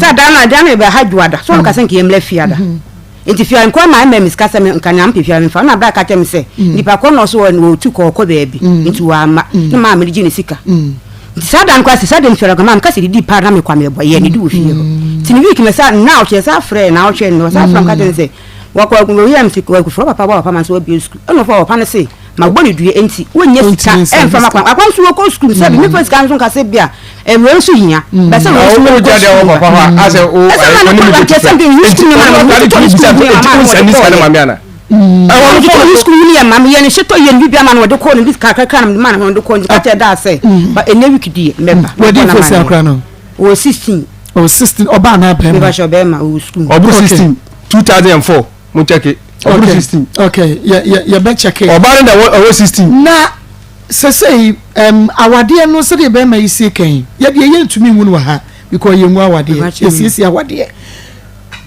sadam na be hadwada so ka se nka yemle fiada enti fia nko ma me miska se nka nyam pefia me fa na bra ka tem se nipa ko no so wo tu ko baabi enti wa ma na ma me gine sika sadam kwa se sadam fia ga ma ka se di pa na me kwa me boye ni di wo fie tini week me sa na o che sa frɛ na o che no sa from ka tem se wakwa ku yam sik wa ku fro papa ba papa man so bi school no for papa ne se ma gboni due enti wonye sika em fa makwa akwa so ko school se bi me first kan so ka se bia e we so hia ba se we so o jade o papa wa ase o oni mi ke something you school ma ana I want to school ni ma me ye sheto ye bibia ma no de ko ni ka ma no de ko ka te da se ba ene week die member we dey for se akra no o 16 oba na be me ba sho be ma o school obro 16 2004 mo check it obro 16 okay ya be check it oba na o 16 na say awade no se de be ma isi kan ye de ye ntumi hu no ha because ye mu awade esi awade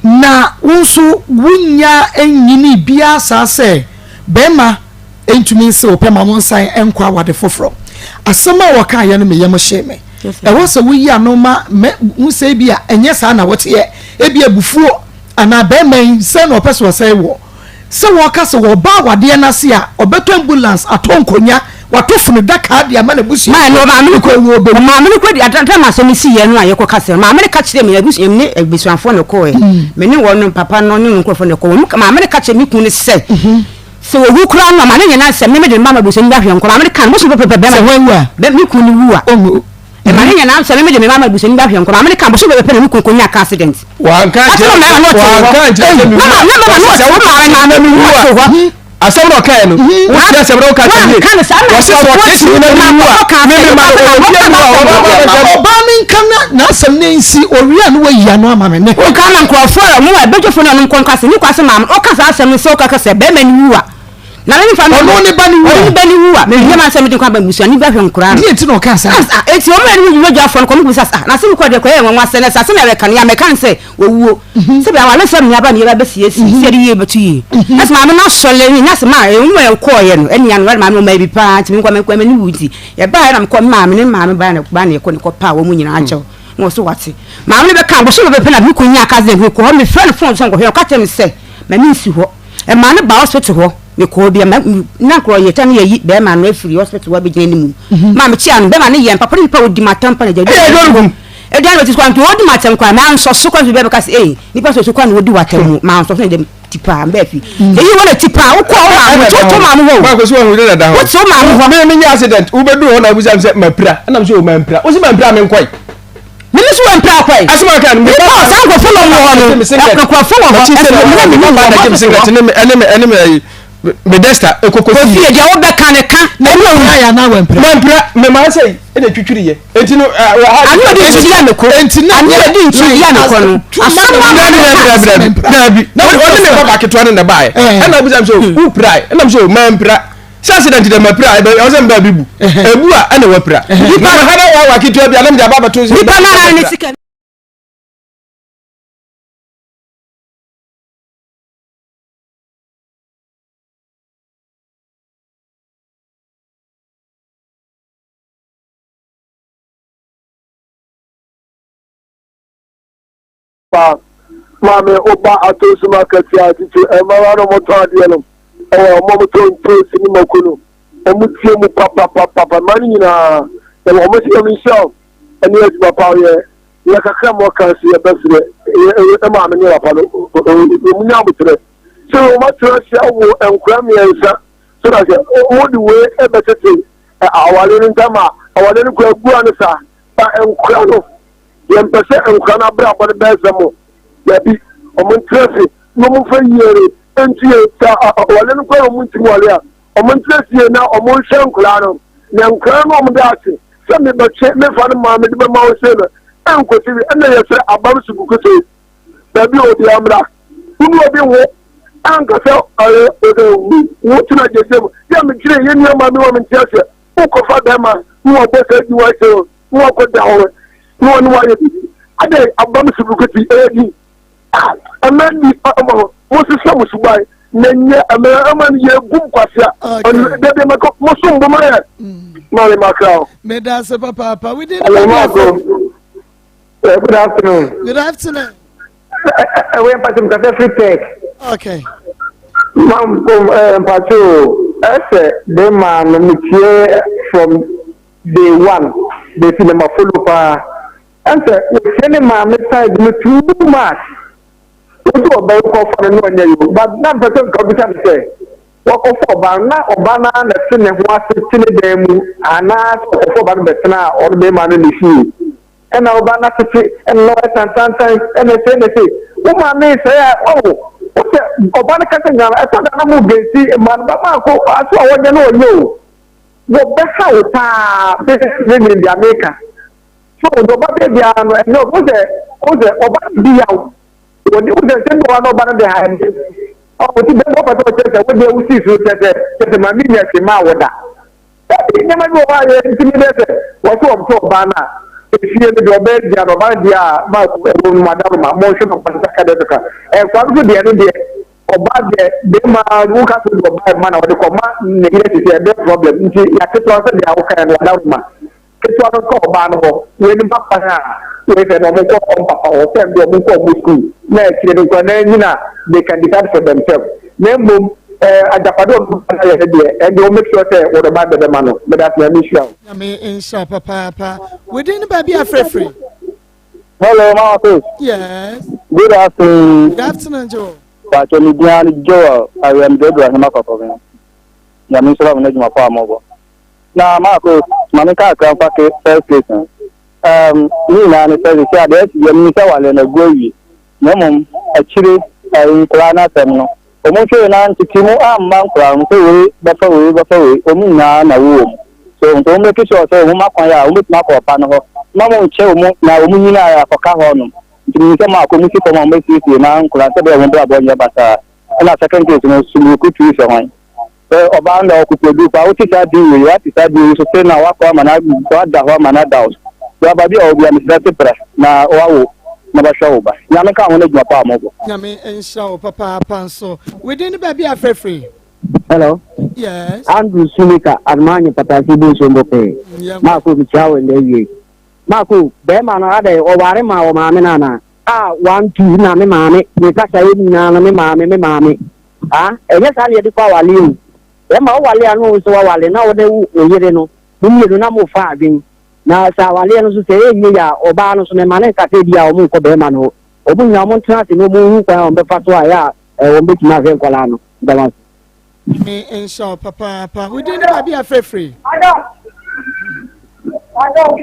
na wonso wunya enyini bia sa se be ma entumi se opema mo nsan enkwa awade foforo asema waka ya no me ye mo sheme e wo se wuyi anoma hu se bia enye sa na wote ye e bia bufuo ana be man se no person say wo se wo ka se wo ba awade na se a obeto ambulance atonkonya watofunu daka dia ma na busu ma no ma me ko wo be ma me ko di atanta ma so mi si ye no aye ko ka se ma me ka kire me abusu em ne egbesuafo ne ko e me ne wo no papa no ne nko fo ne ko ma me ka kire mi kun ne se se wo hukura no ma ne nyana se me de mama busu nda hwe nko ma me kan busu pepe be ma wa be mi kun ni wu a e ma ne nyana se me de mama busu nda hwe nko ma me kan busu pepe ne mi kun konya ka accident wa kan je asem no kan no wo tia se bro ka tani kan sa na so wo tesi na ni wa oba min kan na asem ne nsi owia no wayi ano ama me ne o kan na nkrofo mo wa bejofo na no kwase ni kwase ma o ka sa asem se o ka se be ma ni wa na ni fa no ni ba ni wa me nyama asem de kwa ba musu ani ba hwe nkura ni enti no ka sa enti o ma ni wo jafo no ko mu sa na se ko de ko ye nwa se na sa se na be kan ya me kan se owuo se be awale se me aba ni ba be sie se ri ye betu yi as ma me na so le ni na se ma e nwa ko ye no eni ya no ma me ma bi pa ti me kwa me ni wuti ye ba na me ko ma me ba na ko ni ko pa wo mu nyina acho no so wate ma me be kan bo so be pe na bi ko nya ka ze ko ho me friend phone so ko he ka tem se ma ni si ho e ma ne ba hospital ho me ko bia na kro ye tan ye be ma no afiri hospital wa be gina ni mu ma me chia no be ma ne ye papa ni pa odi matampa na jadi e dan wetis kwan to odi matam kwa ma nso so kwan be ka se ni pa so kwan odi watam ma nso so dem tipa mbe fi e yi wona tipa wo ko wa to ma mo ba ko so wo de da ho wo to ma mo me nya accident wo be du ho na bu sam se ma pira na so ma pira wo se ma pira me nkoi me so wa pira kwai asema kan me ba san ko follow mo ho ko follow ho me Medesta ekokosi e dia wo be kan ka na ni o ya na wampira me ma say e na twitwiri ye enti no ani odi ntiri ya me ko enti na ani odi ntiri ya me ko no asama na bi na odi me baba ketwa ne bae e na bu sam so u prai e na so ma mpira accident de mapra e o se mba bibu ebu a ene wapra na ha wa kitu bia na me aba bato ni pa na ni sika Mame oba atosuma katia titi emara no moto ade no mo moto ntosi ni makunu omutie mu papa mani nyina e mo si mi show eni ati papa ye kakra mo kan si e besre e ma me ni papa no mu nya mutre so mo tra sia wo enkura mi ensa so that o di we e betete awale ni ntama awale ni ko agu ansa ba enkura no ye mpese enkura na bra bo be zamo yabi omun trafi no mun fa yere entie ta wale no ko mun ti wale a omun trafi na omun shan kula no na nkra no mun da ase se me ba che me fa no ma me de ba ma o se no en ko ti en na yese abam su ku se yabi o di amra unu obi wo an ka se wo tuna je se ya me kire ye ni ma me wo me ti ase o ko fa da ma wo bo se di wa se wo ko da wo wo ni wa ye ade abam su ku ti e amani Moses Musubai, Nanya, Aman, ye boom quasia, and they make up Musum Bumaya, Mary Macau. Medasa Papa, we did. Good afternoon. Good afternoon. I went by some cafe take. Okay. Mam Pacho, I said, the man, Monsieur from day one, the cinema full of answer, the cinema side too much. Ojú ọba ọkọ fún ẹnu ọ̀nyẹ́ yìí but náà pẹ̀sẹ̀ nǹkan bí sáà sẹ́ wọ́n kọ́ fún ọba náà lẹ́sìn ní wọ́n á ti ní dẹ́ mu àná ọkọ̀ fún ọba náà bẹ̀sẹ̀ náà ọ̀rọ̀ bẹ́ẹ̀ máa ní lè fi ẹ̀nà ọba náà ti fi ẹ̀nà ẹ̀sántántán ẹ̀nẹ̀sẹ̀ wọ́n máa ní ìsẹ́ yà ọ̀wọ̀ ó sẹ ọba náà kẹsẹ̀ nyàrá ẹ̀sọ́ dáná mú gẹ̀ẹ́sì ìmọ̀nà máa kó aṣọ àwọn ọ̀nyẹ́ náà yẹ o wọ́n bẹ́ ká o paa bẹ́ẹ̀ ní ìdí Amẹ́ríkà so ọba bẹ́ẹ̀ bí àná ẹ̀ ọba bí yà o. When you send one over the hand, oh, the Papa says, when they will see you, that my media is my water. You never go by intimidated. What's up, so Bana? If you have the Belgia or Bandia, Madame, motion of Pasacadeka, and come to the end of the day, or bad the Dema, who has to go by man or the command, negative is a problem. You have to answer the outcome and Ladama. It's one of the Bano, when Papa. With an or send them to school. Next, they can decide for themselves. Name at the Padon, and you'll make sure what about the man, but that's my mission. I mean, in shop, Papa, we didn't be afraid free. Hello, Maa Akos. Yes. Good afternoon. Good afternoon, Joe. But when you Joe, I am dead with Maka for him. Yamisra of Nejma Palm. Now, Maa Akos, Manika can pack it first station. Ni na ni sɛ sɛ ade yɛm sɛ wale na goyi na mom akyire nkura na asɛm no ɔmo hwɛ na ntete mu amma nkura no sɛ wei bɛfa wei ɔmo nyinaa na wo so nto ɔmo make sure sɛ ɔmo makwan ya ɔmo tuma kɔ pa no hɔ na mo nkyɛ ɔmo na ɔmo nyinaa akɔka hɔ no nti ni sɛ ma akɔ mu si fɔm ɔmo siesie na nkura sɛ bɛ ɔmo bra bɔ nyɛ bata na second case no sulu ku tu sɛ hwan sɛ ɔba na ɔkutu pa ɔti sa di wei ati sa di so sɛ na wakɔ ama na wada hɔ ama na down Baby, I'll be a Mr. Press. Now, never show by Yamaka on the Japan. Yami and show Papa Panso. We didn't be afraid free. Hello? Yes. Andrew Sunika, Armani Patasibu Sumbope. Marco Michao and Levy. Marco, Beman Ade or Warema or Mamma. 1, 2, Nami Mammy, because I didn't know Mammy. And yes, I need to call a lean. Emma Waliano, so Wally, now they will know. Whom you do not move far. Na sa wale no so se enye ya oba no so ne mane ka te dia o mu ko be ma no obu nya mo ntra se no mu hu kwa o be fa so aya o be tima fe nkola no da me insha papa we didn't be afraid free.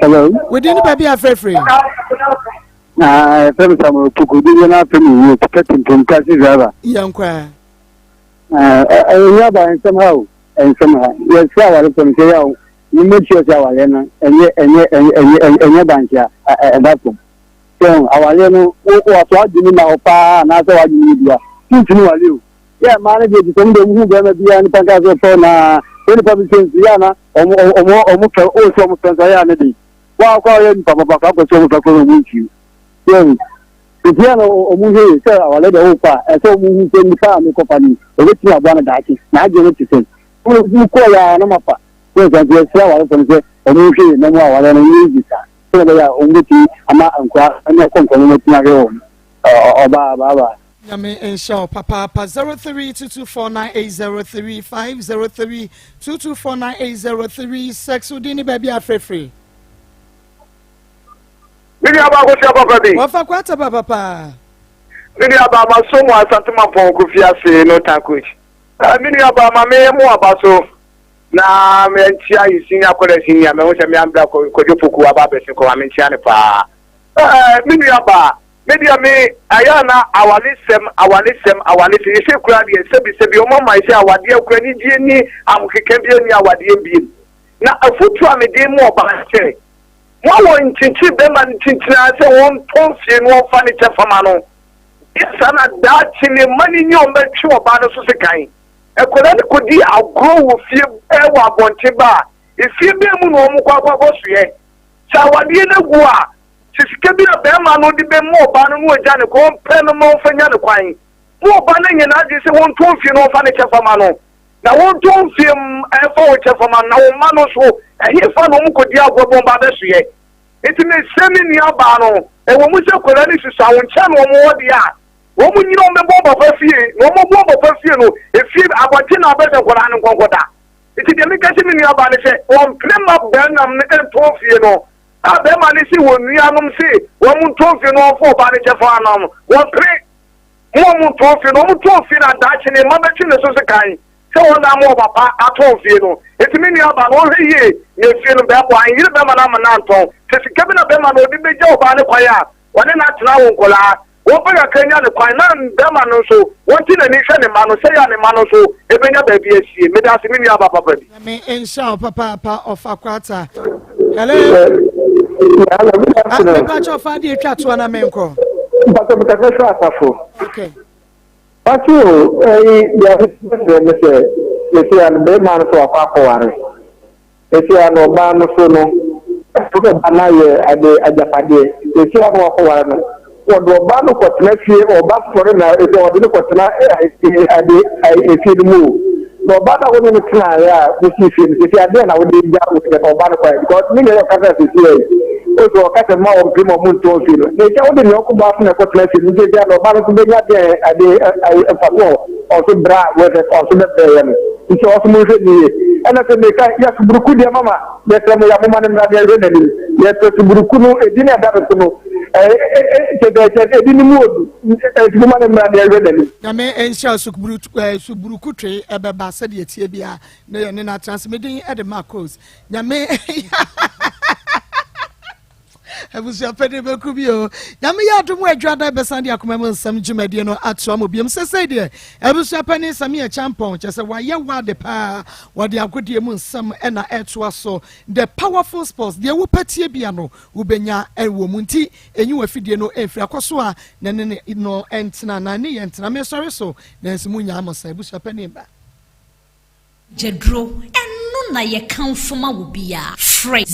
Hello, we didn't be afraid free. Femi samu kuku di na femi ni tiketin tum kasi zaba yankwa nya ba somehow and somehow yes sa wale femi se ya you make sure that our lena and bankia that's so our lena what do you know pa na so what you media continue you yeah manage to come who gonna be any pancake for na Any public sense, Yana, almost also Tanzania. Wow, Papa, so with you. Then, if Yana or Muhe, sir, or let the Opa, and so we can be found in the company, originally one of that. Now, you need to say, you call Namapa. Yes, I just say, I was say, or Muhe, no more than a music. So they are only I'm not coming with my own. Baba. Yami Enshaw, Papa 0322498035 0322498036 Udini baby afrefree. Mini aba ko papa bi. Wafa kwata papa. Mini aba ma so mo asantuma pon ko fiase no tankoch. Mini aba ma me mo aba so na me ntia yisinya kola sinya me ho se me ambra ko jopoku aba besin ko me ntia ne pa. Mini aba media me ayana awalisem yese kura de sebi o mama ise awade akura ni die ni amkeke bi ni awade bi na afutu amede mu oba che mo won chinchi be man chinchina se won tonfie no fa ni chefama no isa na da chini mani ni o metwi oba no so se kan ekora ni kodi agro wo fie e wa bonte ba ifie be mu no mu kwakwa bosuye sa awade na gu a sisike bi na bema no di be mo ba no no agya ne ko mpɛ no mo fanya ne kwan mo ba na nyina adi se won to mfie no fa ne kyefama no na won to mfie fa wo kyefama na wo ma no so ehe fa no mo kodi agobon ba be so ye enti me semi ni aba no e wo mu se kola ni sisa won kya no mo wodi a wo mu nyina o me bomba fa fie no mo bomba fa fie no e fie abɔte na abɛde kola ne nkonkoda enti de me ka semi ni aba ne se won prema benam ne to fie no abema ni si won nuanom si won mu tonfi no fo ba ne chefo anam won pre mu tonfi no mu tonfi na dachi ne ma bechi ne so se kan se won na mo papa atonfi no etimi ni aba no heye ne fi no be bo an yire be ma na ma na nton se sika bi na be ma no di be je oba ne kwaya won na tena won kola won be ka kanya ne kwan na be ma no so won ti na ni hwe ne ma no se ya ne ma no so e be nya ba bi asie me da se mi ni aba papa bi me insha papa of akwata hello Pacho Fadi Chatwa na menko. Pacho mtakesho asafo. Okay. Pacho ya mse anbe manu so afako ware. Ano banu so no. Tuko bana ye ade ajapade. Ano wako ware no. Wado banu kwa tnefie oba fore na wado kwa tna ade efimu. No bana woni mtna ya msi ade na wodi ja obana kwa because mimi leo kaza sisi ozo kase ma o primo muntu ofilo ne cha odi ne okuba funa ko tlesi nje dia no balo kumbe nya de ade fago o so bra wete o so be yan nti o so mo fe ni ana se me ka ya subruku dia mama de tramo ya mama ne mra de re ne ye to subruku no edini ada ko no edini mu odu mama ne mra de re ne na me ensha subruku twe ebeba se de tie bia na ye ne na transmitting at the Maa Akos na me Ebusia pede be kubio nyame ya adumu adwada besande akoma mu nsam dwumade no atso mo biem sesei de ebusia pani same ya champon chese waye wade pa wade agodie mu nsam na eto aso the powerful sports de wo patie bia no ubenya ewo mu nti enyi wa fidie no efri akoso a ne no entena na ne yentena me sorry so na nsimu nya amosa ebusia pani ba jedro enu na ye kan foma wo bia free